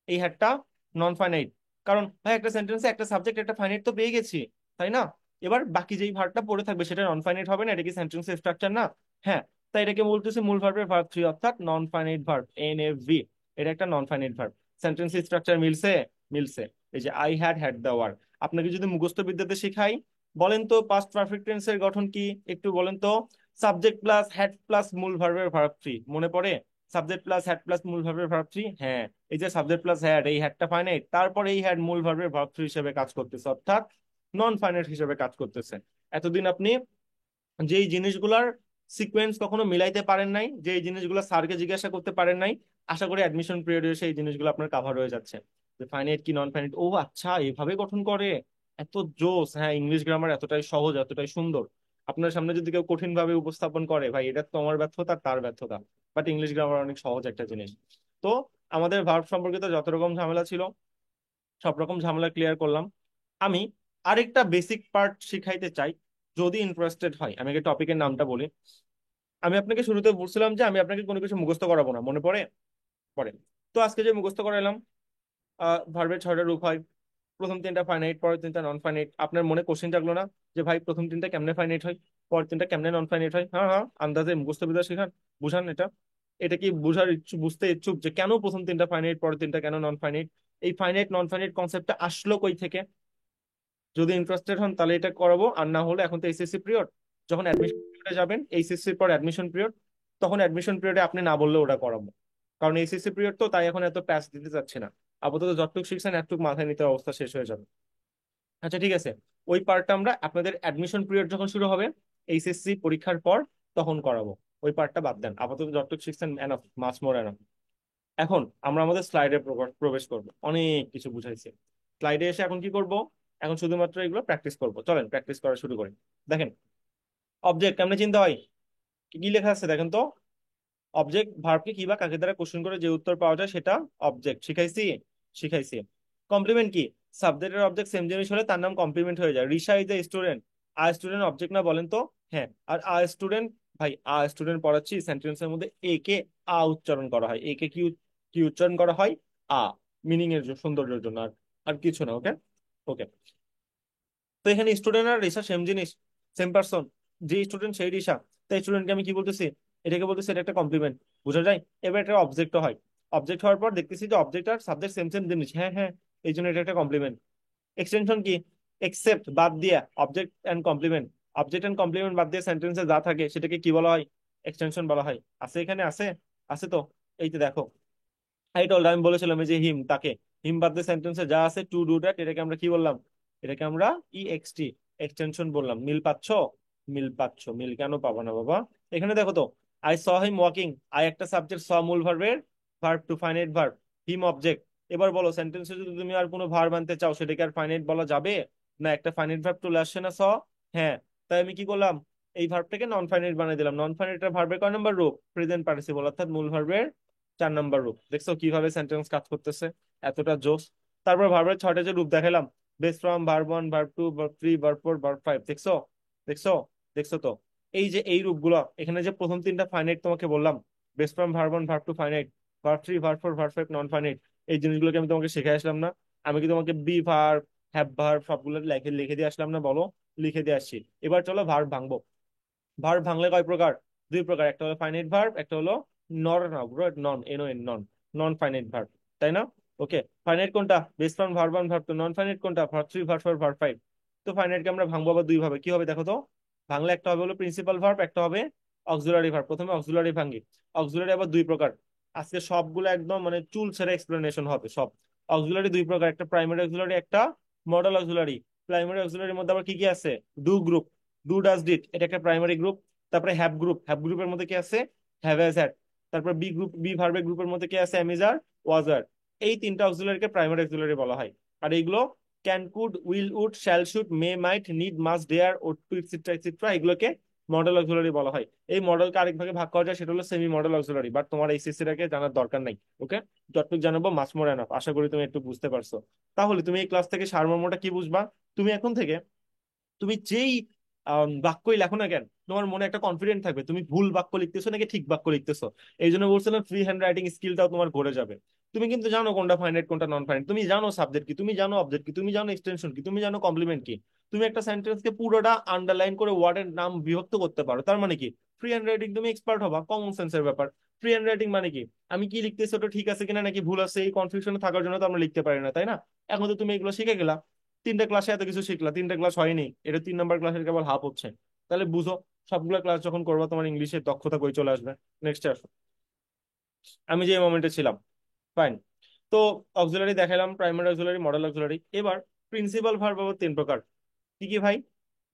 এই হ্যাডটা নন ফাইনাইট। কারণ ভাই একটা সেন্টেন্সে একটা সাবজেক্ট একটা ফাইনাইট তো পেয়ে গেছি, তাই না? এবার বাকি যেই ভার্বটা পড়ে থাকবে সেটা নন ফাইনাইট হবে না? এটা কি সেন্টেন্সের স্ট্রাকচার না? হ্যাঁ। তাই এটাকে বলতেছে মূল ভার্বের ভার্ব থ্রি, অর্থাৎ নন ফাইনাইট ভার্ব, NFV। এটা একটা নন ফাইনাইট ভার্ব। সেন্টেন্স স্ট্রাকচার মিলছে? মিলছে। এই যে I had had the work, আপনাকে যদি মুখস্থ বিদ্যাতে শিখাই, বলেন তো পাস্ট পারফেক্ট টেন্সের গঠন কি একটু বলেন তো? সাবজেক্ট প্লাস হ্যাড প্লাস মূল ভার্বের ভার্ব থ্রি, মনে পড়ে? সাবজেক্ট প্লাস হ্যাড প্লাস মূল ভার্বের ভার্ব থ্রি, হ্যাঁ। এই যে সাবজেক্ট প্লাস হ্যাড, এই হ্যাডটা ফাইনাইট, তারপর এই হ্যাড মূল ভার্বের ভার্ব থ্রি হিসেবে কাজ করতেছে, অর্থাৎ নন ফাইনাইট হিসেবে কাজ করতেছে। এতদিন আপনি যেই জিনিসগুলার সিকোয়েন্স কখনো মিলাইতে পারেন নাই, যেই জিনিসগুলো স্যারকে জিজ্ঞাসা করতে পারেন নাই, আশা করি অ্যাডমিশন পিরিয়ডে সেই জিনিসগুলো আপনার কাভার হয়ে যাচ্ছে। যে ফাইনাইট কি নন ফাইনাইট, ও আচ্ছা এভাবে গঠন করে, এত জোস। হ্যাঁ, ইংলিশ গ্রামার এতটাই সহজ, এতটাই সুন্দর। আপনার সামনে যদি কেউ কঠিন ভাবে উপস্থাপন করে, ভাই এটা তোমার ব্যর্থতা তার ব্যর্থতা। বাট ইংলিশ গ্রামার অনেক সহজ একটা জিনিস। তো আমাদের ভার্ব সম্পর্কিত যত রকম ঝামেলা ছিল সব রকম ঝামেলা ক্লিয়ার করলাম। আমি আরেকটা বেসিক পার্ট শিখাইতে চাই, যদি ইন্টারেস্টেড হয়। আমি আগে টপিকের নামটা বলি। আমি আপনাকে শুরুতে বলছিলাম যে আমি আপনাকে কোনো কিছু মুখস্থ করাবো না, মনে পড়ে? পড়ে। তো আজকে যে মুখস্থ করাইলাম, ভার্বের 6টা রূপ হয়। প্রথম তিনটা ফাইনাইট, পরের তিনটা নন ফাইনাইট। আপনার মনে কোশ্চেন জাগলো না যে ভাই প্রথম তিনটা কেমনে ফাইনাইট হয়, পরের তিনটা কেমনে নন ফাইনাইট হয়? হ্যাঁ হ্যাঁ, আন্দাজে মুখস্থ বিদ্যা শেখান, বুঝান এটা। এটা কি বুঝার ইচ্ছুক, বুঝতে ইচ্ছুক যে কেন প্রথম তিনটা ফাইনাইট, পরের তিনটা কেন নন ফাইনাইট? এই ফাইনাইট নন ফাইনাইট কনসেপ্টটা আসলো কই থেকে? যদি ইন্টারেস্টেড হন তাহলে এটা করাবো, আর না হলে এখন তো এইচএসসি পিরিয়ড, যখন অ্যাডমিশন পিরিয়ডে যাবেন, এইচএসসির পর অ্যাডমিশন পিরিয়ড, তখন অ্যাডমিশন পিরিয়ডে আপনি না বললে ওটা করাবো। কারণ এইচএসসি পিরিয়ড তো, তাই এখন এত প্যাচ দিতে চাচ্ছি না। আপাতত যতটুকু শিখছেন এতটুকু মাথায় নিতে অবস্থা শেষ হয়ে যাবে। আচ্ছা ঠিক আছে, ওই পার্টটা আমরা আপনাদের অ্যাডমিশন পিরিয়ড যখন শুরু হবে, এইচএসসি পরীক্ষার পর, তখন করাবো। ওই পার্টটা বাদ দেন, আপাতত যতটুকু শিখছেন এনাফ, মাস মোর এনাফ। এখন আমরা আমাদের স্লাইডে প্রবেশ করব। অনেক কিছু বুঝাইছে, স্লাইডে এসে এখন কি করব? এখন শুধুমাত্র এগুলো প্র্যাকটিস করব। চলেন প্র্যাকটিস করা শুরু করি। দেখেন, অবজেক্ট কেমনে চিন্তা হয়, কি কি লেখা আছে দেখেন তো। অবজেক্ট ভার্বকে কি বা কাকে দ্বারা কোশ্চেন করে যে উত্তর পাওয়া যায় সেটা অবজেক্ট। শিখাইছি? শিখাইছি। কমপ্লিমেন্ট কি? সাবজেক্ট আর অবজেক্ট সেম জিনিস হলে তার নাম কমপ্লিমেন্ট হয়ে যায়। রিশা ইজ এ স্টুডেন্ট, আর স্টুডেন্ট অবজেক্ট না, বলেন তো? হ্যাঁ। আর আর স্টুডেন্ট, ভাই আর স্টুডেন্ট পড়াচ্ছি, সেন্টেন্সের মধ্যে এ কে আ উচ্চারণ করা হয়। এ কে কি কি উচ্চারণ করা হয়? আ। মিনিং এর জন্য, সৌন্দর্যের জন্য, আর আর কিছু না। ওকে। ওকে। তো এখানে স্টুডেন্ট আর রিসা সেম জিনিস, সেম পারসন। যে স্টুডেন্ট সেই রিসা। তাই স্টুডেন্টকে আমি কি বলতেছি? এটাকে বলতেছি এটা একটা কমপ্লিমেন্ট। বোঝা যায়? এবার এটা অবজেক্ট হয়। অবজেক্ট হওয়ার পর দেখতেছি যে অবজেক্ট আর সাবজেক্ট সেম সেম জিনিস, হ্যাঁ হ্যাঁ, এই জন্য এটা একটা কমপ্লিমেন্ট। এক্সটেনশন কি? এক্সেপ্ট বাদ দিয়া object and complement. Object and complement বাদ দিয়ে সেন্টেন্সে যা থাকে সেটাকে কি বলা হয়? এক্সটেনশন বলা হয়। আছে এখানে, আছে? আছে তো। এই তো দেখো, আই টোল্ড, আমি বলেছিলাম এই যে হিম, তাকে। হিম বাদ দিয়ে সেন্টেন্সে যা আছে টু ডু দ্যাট, এটাকে আমরা কি বললাম? এটাকে আমরা ইএক্সটি, এক্সটেনশন বললাম। মিল পাচ্ছ? মিল পাচ্ছ? মিল কেন পাবো না বাবা? এখানে দেখো তো, I saw him walking. I একটা সাবজেক্ট, স মূল ভার্বের, verb two finite verb, him object. এবার বলো, সেন্টেন্সে যদি তুমি আর কোনো ভার্ব আনতে চাও সেটাকে আর ফাইনাইট বলা যাবে? না, একটা ফাইনাইট ভার্ব চলে আসছে না, স। হ্যাঁ। তাই আমি কি করলাম? এই ভার্বটাকে নন ফাইনাইট বানিয়ে দিলাম। নন ফাইনাইট ভার্বের কয় নাম্বার রূপ? প্রেজেন্ট পার্টিসিপল, অর্থাৎ মূল ভার্বের 4 নাম্বার রূপ। দেখছো কিভাবে সেন্টেন্স কাজ করতেছে? এতটা জোস। তারপর ভার্বের 6টা যে রূপ দেখালাম, base from, verb one, verb two, verb three, verb four, verb five. দেখছো? দেখছো? দেখছো তো? এই যে এই রূপগুলো, এখানে যে প্রথম তিনটা ফাইনাইট তোমাকে বললাম, base from, verb one, verb two finite, verb three, verb four, verb five non finite. এই জিনিসগুলোকে আমি তোমাকে শিখে আসলাম না? আমি কি তোমাকে বি ভার্ব, হ্যাভ ভার্ব সবগুলো লিখে লিখে দিয়ে আসলাম না? বলো। লিখে দিয়ে আসছি। এবার চলো ভার্ব ভাঙবো। ভার্ব ভাঙলে কয় প্রকার? 2 প্রকার। একটা হলো ফাইনাইট ভার্ব, একটা হলো nor, non, N O N, non, non finite verb. তাই না? ওকে। ফাইনাইট কোনটা? Base from, verb one, verb two. Non finite কোনটা? Verb three, verb four, verb five. তো ফাইনাইটকে আমরা ভাঙবো আবার 2 ভাবে। কি হবে দেখো তো? ভাঙলে একটা হবে হলো প্রিন্সিপাল ভার্ব, একটা হবে অক্সিলারি ভার্ব। প্রথমে অক্সিলারি ভাঙি। অক্সিলারি আবার 2 প্রকার। আজকে সবগুলো একদম মানে চুল ছেড়ে এক্সপ্লেনেশন হবে সব। অক্সিলারি 2 প্রকার, একটা প্রাইমারি অক্সিলারি, একটা মডেল অক্সিলারি। প্রাইমারি অক্সিলারির মধ্যে আবার কি কি আছে? Do group, do does did, এটা একটা প্রাইমারি গ্রুপ। তারপরে হ্যাভ গ্রুপ, হ্যাভ গ্রুপের মধ্যে কি আছে? Have has had. তারপর বি গ্রুপ, বি ভার্বের গ্রুপের মধ্যে কি আছে? Am is are, was are. এই তিনটা অক্সিলারিকে প্রাইমারি অক্সিলারি বলা হয়। আর এইগুলো can, could, will, would, shall, should, may, might, need, must, dare, oat two, et cetera et cetera, এগুলোকে মডেল অক্সিলারি বলা হয়। এই মডেলকে আরেক ভাগে ভাগ করা যায়, সেটা হলো সেমি মডেল অক্সিলারি। বাট তোমার এইচএসসি টাকে জানার দরকার নাই। ওকে। যতটুকু জানাবো মাস মোর এনাফ। আশা করি তুমি একটু বুঝতে পারছো। তাহলে তুমি এই ক্লাস থেকে সারমর্মটা কি বুঝবা? তুমি এখন থেকে, তুমি যেই বাক্যই লেখো না কেন, তোমার মনে একটা কনফিডেন্ট থাকবে তুমি ভুল বাক্য লিখতেছো নাকি ঠিক বাক্য লিখতেছো। এই জন্য বলছিলাম ফ্রি হ্যান্ড রাইটিং স্কিলটাও তোমার ঘুরে যাবে। তুমি কিন্তু জানো কোনটা ফাইনাইট কোনটা নন ফাইনাইট, তুমি জানো সাবজেক্ট কি, তুমি জানো অবজেক্ট কি, তুমি জানো এক্সটেনশন কি, তুমি জানো কমপ্লিমেন্ট কি। তুমি একটা সেন্টেন্সকে পুরোটা আন্ডারলাইন করে ওয়ার্ডের নাম বিভক্ত করতে পারো। তার মানে কি? ফ্রি হ্যান্ড রাইটিং তুমি এক্সপার্ট হবা, কমন সেন্সের ব্যাপার। ফ্রি হ্যান্ড রাইটিং মানে কি? আমি কি লিখতেছি ওটা ঠিক আছে কিনা নাকি ভুল আছে, এই কনফিউশনে থাকার জন্য তো আমরা লিখতে পারি না, তাই না? এখন তো তুমি এগুলো শিখে গেলা। 3টে ক্লাসে এত কিছু শিখলা, 3টে ক্লাস হয়নি, এটা 3 নাম্বার ক্লাসের কেবল হাফ হচ্ছে। তাহলে বুঝো, সবগুলো ক্লাস যখন করবা তোমার ইংলিশের দক্ষতা কই চলে আসবে। নেক্সট আসো, আমি যে মোমেন্টে ছিলাম। ফাইন। তো অক্সিলারি দেখালাম, প্রাইমারি অক্সিলারি, মডেল অক্সিলারি। এবার প্রিন্সিপাল ভার্ব আবার 3 প্রকার। কি কি ভাই?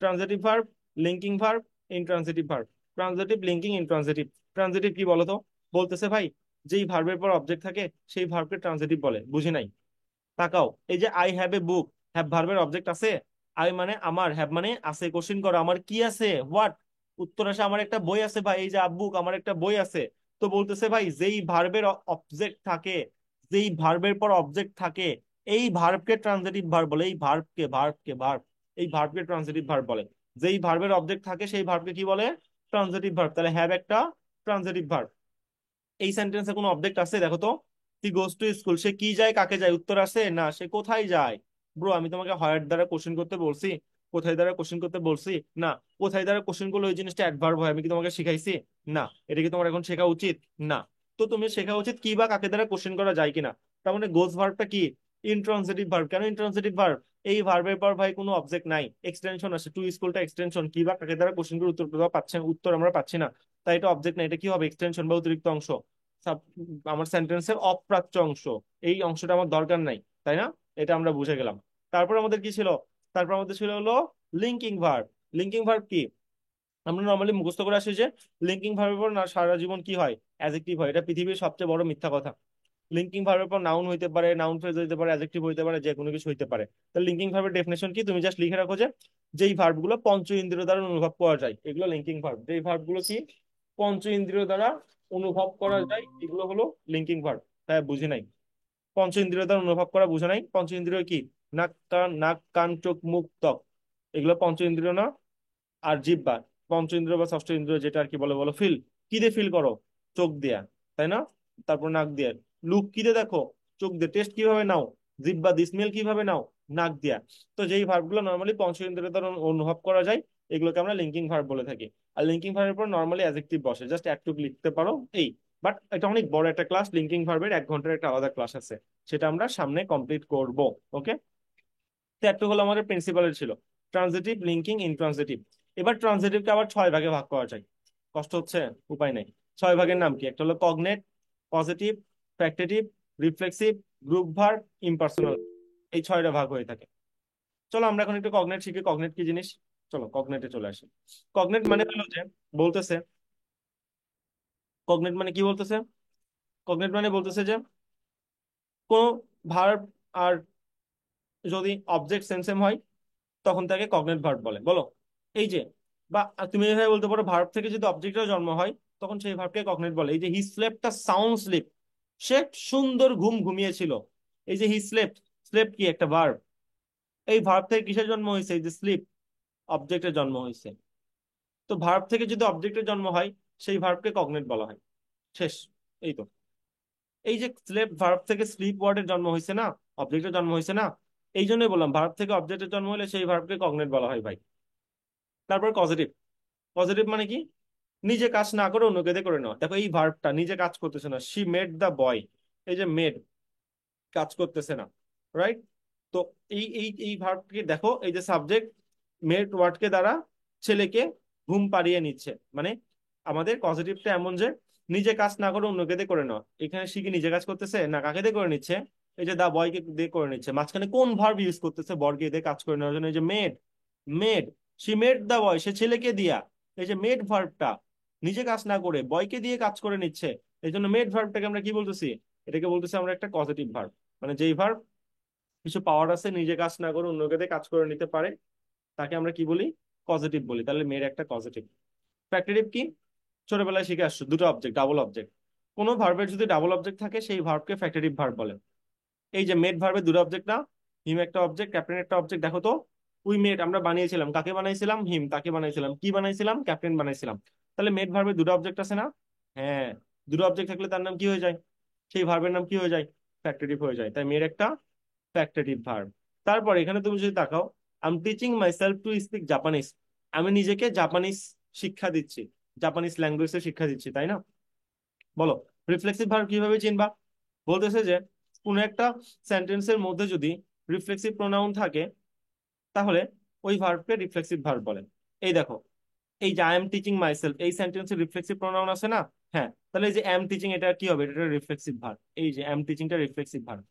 Transitive verb, linking verb, intransitive verb. Transitive, linking, intransitive. Transitive কি বলতো? বলতেছে ভাই, যেই ভার্বের পর অবজেক্ট থাকে সেই ভার্বকে ট্রানজিটিভ বলে। বুঝি নাই? তাকাও, এই যে I have a book, have ভার্বের অবজেক্ট আছে? আই মানে আমার, হ্যাভ মানে আছে, কোশ্চেন করো আমার কি আছে, হোয়াট, উত্তর আসে আমার একটা বই আছে ভাই, এই যে আব্বুক আমার একটা বই আছে। তো বলতেছে ভাই যেই ভার্বের অবজেক্ট থাকে, যেই ভার্বের পর অবজেক্ট থাকে, এই ভার্বকে ট্রানজিটিভ ভার্ব বলে। এই ভার্ব এই ভার্বকে ট্রানজিটিভ ভার্ব বলে। যেই ভার্বের অবজেক্ট থাকে সেই ভার্বকে কি বলে? Transitive verb. তাহলে হ্যাভ একটা ট্রানজিটিভ ভার্ব। এই সেন্টেন্সে কোনো অবজেক্ট আছে দেখো তো। হি গোস টু স্কুল, সে কি যায় কাকে যায়, উত্তর আছে না, সে কোথায় যায়। ব্রো আমি তোমাকে হোয়াট দ্বারা কোশ্চেন করতে বলছি? কোথায় দ্বারা কোশ্চেন করতে বলছি? না। কোথায় দ্বারা কোশ্চেন করলে ওই জিনিসটা অ্যাডভার্ব হয়, আমি কি তোমাকে শিখাইছি? না। এটা কি তোমার এখন শেখা উচিত? না। তো তুমি শেখা উচিত কি বা কাকে দ্বারা কোশ্চেন করা যায় কিনা। তার মানে গোস ভার্বটা কি? Intransitive verb. কেন ইনট্রান্সিটিভ ভার্ব? এই ভার্বের পর ভাই কোনো অবজেক্ট নাই, এক্সটেনশন আছে, টু স্কুলটা এক্সটেনশন, কি বা কাকে দ্বারা কোশ্চেন করে উত্তর দেওয়া পাচ্ছে, উত্তর আমরা পাচ্ছি না, তাই এটা অবজেক্ট না, এটা কি হবে? এক্সটেনশন বা অতিরিক্ত অংশ। সাব- আমার সেন্টেন্সের অপ্রাচ্য অংশ। এই অংশটা আমার দরকার নাই, তাই না? এটা আমরা বুঝে গেলাম। তারপর আমাদের কি ছিল? তারপর আমাদের ছিল হলো লিঙ্কিং ভার্ব। লিঙ্কিং ভার্ব কি? আমরা নর্মালি মুখস্থ করে আসি যে লিঙ্কিং ভার্বের পর না সারা জীবন কি হয়? অ্যাডজেক্টিভ হয়। এটা পৃথিবীর সবচেয়ে বড় মিথ্যা কথা। লিঙ্কিং ভার্বের পর নাউন হইতে পারে, নাউন ফ্রেজ হইতে পারে, অ্যাডজেক্টিভ হইতে পারে, যে কোনো কিছু হইতে পারে। তো লিঙ্কিং ভার্বের ডেফিনেশন কি? তুমি জাস্ট লিখে রাখো যে যেই ভার্ব গুলো পঞ্চ ইন্দ্রিয় দ্বারা অনুভব করা যায়, এগুলো লিঙ্কিং ভার্ব। যেই ভার্ব গুলো কি পঞ্চ ইন্দ্রিয় দ্বারা অনুভব করা যায়, এগুলো হলো লিঙ্কিং ভার্ব। হ্যাঁ, বুঝি নাই। পঞ্চ ইন্দ্রিয় দ্বারা অনুভব করা বুঝে নাই? পঞ্চ ইন্দ্রিয় কি? নাক কান চোখ মুখ ত্বক, এগুলো পঞ্চ ইন্দ্রিয় না? আর জিহ্বা, পঞ্চ ইন্দ্রিয় বা ষষ্ঠ ইন্দ্রিয় যেটা আর কি বলে, বলো ফিল। কি দিয়ে ফিল করো? চোখ দিয়া, তাই না? তারপর নাক দিয়ে। লুক কি দিয়ে দেখো? চোখ দিয়ে। টেস্ট কিভাবে নাও? জিহ্বা দিয়ে। স্মেল কিভাবে নাও? নাক দিয়া। তো যেই ভার্ব গুলো নর্মালি পঞ্চ ইন্দ্রিয় দ্বারা অনুভব করা যায়, এগুলোকে আমরা লিঙ্কিং ভার্ব বলে থাকি। আর লিঙ্কিং ভার্বের পর নর্মালি অ্যাডজেক্টিভ বসে, জাস্ট একটু লিখতে পারো এই। বাট এটা অনেক বড় একটা ক্লাস, লিঙ্কিং ভার্বের 1 ঘন্টার একটা আলাদা ক্লাস আছে, সেটা আমরা সামনে কমপ্লিট করব। ওকে। তো একটা হলো আমাদের প্রিন্সিপালের ছিল ট্রানজিটিভ, লিঙ্কিং, ইনট্রানজিটিভ। এবার ট্রানজিটিভকে আবার 6 ভাগে ভাগ করা যায়। কষ্ট হচ্ছে? উপায় নেই। 6 ভাগের নাম কি? একটা হলো cognate, positive, factitive, reflexive, group verb, impersonal. এই 6টা ভাগ হয়ে থাকে। চলো আমরা এখন একটু কগনেট শিখি। কগনেট কি জিনিস? চলো কগনেটে চলে আসি। কগনেট মানে হলো যে বলতেছে, কগনেট মানে কি বলতেছে? কগনেট মানে বলতেছে যে কোন ভার্ব আর যদি অবজেক্ট সেম সেম হয় তখন তাকে কগনেট ভার্ব বলে। বলো। এই যে, বা তুমি এভাবে বলতে পারো ভার্ব থেকে যদি অবজেক্টের জন্ম হয় তখন সেই ভার্বকে কগনেট বলে। এই যে he slept a sound sleep, সে সুন্দর ঘুম ঘুমিয়েছিল। এই যে হি স্লেপ্ট, স্লেপ্ট কি? একটা ভার্ব। এই ভার্ব থেকে কিসের জন্ম হয়েছে? এই যে স্লিপ, অবজেক্টের জন্ম হয়েছে। তো ভার্ব থেকে যদি অবজেক্টের জন্ম হয় সেই ভার্বকে কগনেট বলা হয়। শেষ। এই তো। এই যে স্লেপ ভার্ব থেকে স্লিপ ওয়ার্ডের জন্ম হয়েছে না, অবজেক্টের জন্ম হয়েছে না, এই জন্যই বললাম ভার্ব থেকে অবজেক্টের জন্ম হলে সেই ভার্বকে কগনেট বলা হয় ভাই। তারপর পজিটিভ। পজিটিভ মানে কি? নিজে কাজ না করে অন্যকে দিয়ে করে নেওয়া। দেখো এই ভার্বটা নিজে কাজ করতেছে না, শি মেড দ্য বয়। এই যে মেড, কাজ করতেছে না, রাইট? তো এই এই এই ভার্বকে দেখো, এই যে সাবজেক্ট মেড ওয়ার্ডকে দ্বারা ছেলেকে ঘুম পাড়িয়ে নিচ্ছে, মানে আমাদের পজিটিভটা এমন যে নিজে কাজ না করে অন্যকে দিয়ে করে নেওয়া। এখানে সে কি নিজে কাজ করতেছে না, কাকে দিয়ে করে নিচ্ছে? এই যে দা বয়কে দিয়ে করে নিচ্ছে। মাঝখানে কোন ভার্ব ইউজ করতেছে বরকে দিয়ে কাজ করে নেওয়ার জন্য? এই যে মেড, মেড, শি মেড দা বয়, সে ছেলেকে দিয়া। এই যে মেড ভার্বটা নিজে কাজ না করে বয়কে দিয়ে কাজ করে নিচ্ছে, এই জন্য মেড ভার্বটাকে আমরা কি বলতেছি? এটাকে বলতেছি আমরা একটা পজিটিভ ভার্ব। মানে যেই ভার্ব কিছু পাওয়ার আছে, নিজে কাজ না করে অন্যকে দিয়ে কাজ করে নিতে পারে, তাকে আমরা কি বলি? পজিটিভ বলি। তাহলে মেয়ের একটা পজিটিভ। ফ্যাক্টরিভ কি? ছোটবেলায় শিখে আসছো, দুটো অবজেক্ট, ডাবল অবজেক্ট। কোনো ভার্বের যদি ডাবল অবজেক্ট থাকে সেই ভার্বকে ফ্যাক্টরিভ ভার্ব বলে। এই যে মেড ভার্বের দুটো অবজেক্ট না? হিম একটা অবজেক্ট, ক্যাপ্টেন একটা অবজেক্ট। দেখো তো, উই মেড আমরা বানিয়েছিলাম, কাকে বানাইছিলাম? হিম, তাকে বানাইছিলাম। কি বানাইছিলাম? ক্যাপ্টেন বানাইছিলাম। তাহলে মেড ভার্বের দুটো অবজেক্ট আছে না? হ্যাঁ। দুটো অবজেক্ট থাকলে তার নাম কি হয়ে যায়? সেই ভার্বের নাম কি হয়ে যায়? ফ্যাক্টরিভ হয়ে যায়। তাই মেড একটা ফ্যাক্টরিভ ভার্ব। তারপর এখানে তুমি যদি তাকাও, I am teaching my self to speak Japanese, আমি নিজেকে জাপানিজ শিক্ষা দিচ্ছি, জাপানিজ ল্যাঙ্গুয়েজে শিক্ষা দিচ্ছি, তাই না? বলো, রিফ্লেক্সিভ ভার্ব কিভাবে চিনবা? বলতেছে যে কোন একটা সেন্টেন্সের মধ্যে যদি রিফ্লেক্সিভ প্রোনাউন থাকে তাহলে ওই ভার্বকে রিফ্লেক্সিভ ভার্ব বলে। এই দেখো, এই যে I M teaching my self, এই সেন্টেন্সে রিফ্লেক্সিভ প্রোনাউন আছে না? হ্যাঁ। তাহলে এই যে এম টিচিং, এটা কি হবে? এটা রিফ্লেক্সিভ ভার্ব। এই যে এম টিচিংটা রিফ্লেক্সিভ ভার্ব।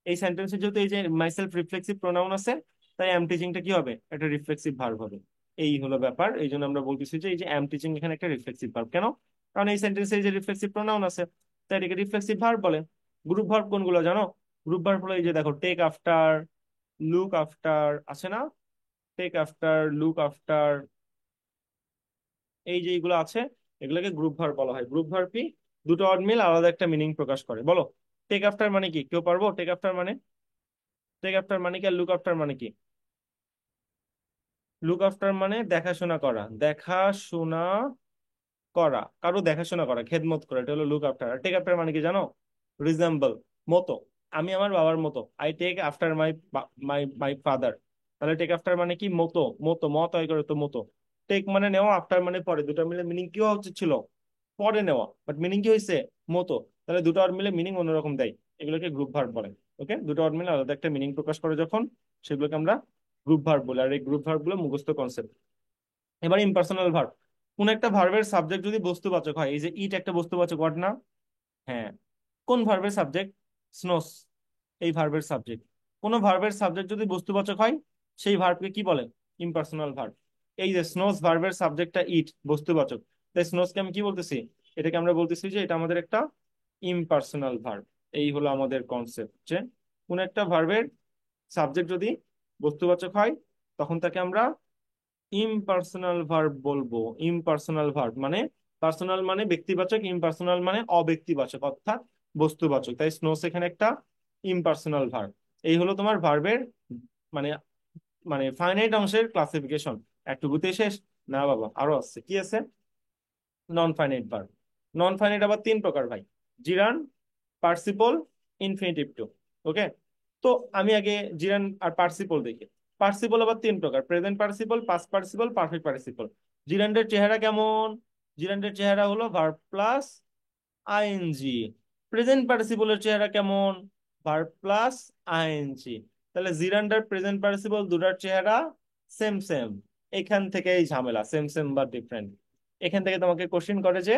এই সেন্টেন্সে যেহেতু এই যে মাই সেলফ রিফ্লেক্সিভ প্রোনাউন আছে, তাই এম টিচিংটা কি হবে? এটা রিফ্লেক্সিভ ভার্ব হবে। এই হলো ব্যাপার। এই জন্য আমরা বলতেছি যে এই যে এম টিচিং এখানে একটা রিফ্লেক্সিভ ভার্ব। কেন? কারণ এই সেন্টেন্সে এই যে রিফ্লেক্সিভ প্রোনাউন আছে, তাই এটাকে রিফ্লেক্সিভ ভার্ব বলে। গ্রুপ ভার্ব কোনগুলো জানো? গ্রুপ ভার্ব হলো এই যে দেখো টেক আফটার, লুক আফটার, আছে না? টেক আফটার, লুক আফটার, এই যে এইগুলো আছে, এগুলোকে গ্রুপ ভার্ব বলা হয়। গ্রুপ ভার্ব কি? দুটো ওয়ার্ড মিল আলাদা একটা মিনিং প্রকাশ করে। বলো, টেক আফটার মানে কি? কেউ পারবো? টেক আফটার মানে, টেক আফটার মানে কি আর লুক আফটার মানে কি? লুক আফটার মানে দেখাশোনা করা, দেখাশোনা করা, কারো দেখাশোনা করা, খেদমত করা, এটা হলো লুক আফটার। আর টেক আফটার মানে কি জানো? রিজেম্বল, মতো। আমি আমার বাবার মতো, I take after my my my father. তাহলে টেক আফটার মানে কি? মতো, মতো, মত হয় করে তো মতো। টেক মানে নেওয়া, আফটার মানে পরে, দুটো মিলে মিনিং কি হওয়া উচিত ছিল? পরে নেওয়া, বাট মিনিং কি হয়েছে? মতো। তাহলে দুটো ওয়ার্ড মিলে মিনিং অন্যরকম দেয়, এগুলোকে গ্রুপ ভার্ব বলে। ওকে, দুটো ওয়ার্ড মিলে আলাদা একটা মিনিং প্রকাশ করে যখন, সেগুলোকে আমরা গ্রুপ ভার্ব বলি। আর এই গ্রুপ ভার্ব গুলো মুখস্থ কনসেপ্ট। এবার ইম্পার্সোনাল ভার্ব, কোন একটা ভার্বের সাবজেক্ট যদি বস্তুবাচক হয়, এই যে ইট একটা বস্তুবাচক ওয়ার্ড না? হ্যাঁ। কোন ভার্বের সাবজেক্ট? স্নোস, এই ভার্বের সাবজেক্ট। কোন ভার্বের সাবজেক্ট যদি বস্তুবাচক হয়, সেই ভার্বকে কি বলে? Impersonal verb. এই যে স্নোস ভার্বের সাবজেক্টটা ইট, বস্তুবাচক, তাই স্নোসকে আমি কি বলতেছি? এটাকে আমরা বলতেছি যে এটা আমাদের একটা ইম্পার্সোনাল ভার্ব। এই হলো আমাদের কনসেপ্ট, যে কোন একটা ভার্বের সাবজেক্ট যদি বস্তুবাচক হয়, তখন তাকে আমরা ইমপার্সোনাল ভার্ব বলবো। ইমপার্সোনাল ভার্ব মানে, পার্সোনাল মানে ব্যক্তিবাচক, ইমপার্সোনাল মানে অব্যক্তিবাচক, অর্থাৎ বস্তুবাচক। তাই স্নোস এখানে একটা ইমপার্সোনাল ভার্ব। এই হলো তোমার ভার্বের মানে, মানে ফাইনাইট অংশের ক্লাসিফিকেশন। একটুকুতে শেষ? না বাবা, আরো আছে। কি আছে? নন ফাইনাইট ভার্ব। নন ফাইনাইট আবার তিন প্রকার ভাই: জিরান, পার্সিপল, ইনফিনিটিভ টু। ওকে, তো আমি আগে জিরান আর পার্সিপল দেখি। পার্সিপল আবার তিন প্রকার: present participle, past participle, perfect participle. জিরান্ডের চেহারা কেমন? জিরান্ডের চেহারা হলো ভার্ব প্লাস আইএনজি। প্রেজেন্ট পার্টিসিপলের চেহারা কেমন? Verb plus ING. তাহলে জিরান্ডার প্রেজেন্ট পার্টিসিপল দুটার চেহারা সেম সেম। এখান থেকে এই ঝামেলা, সেম সেম বা ডিফারেন্ট। এখান থেকে তোমাকে কোশ্চেন করে যে,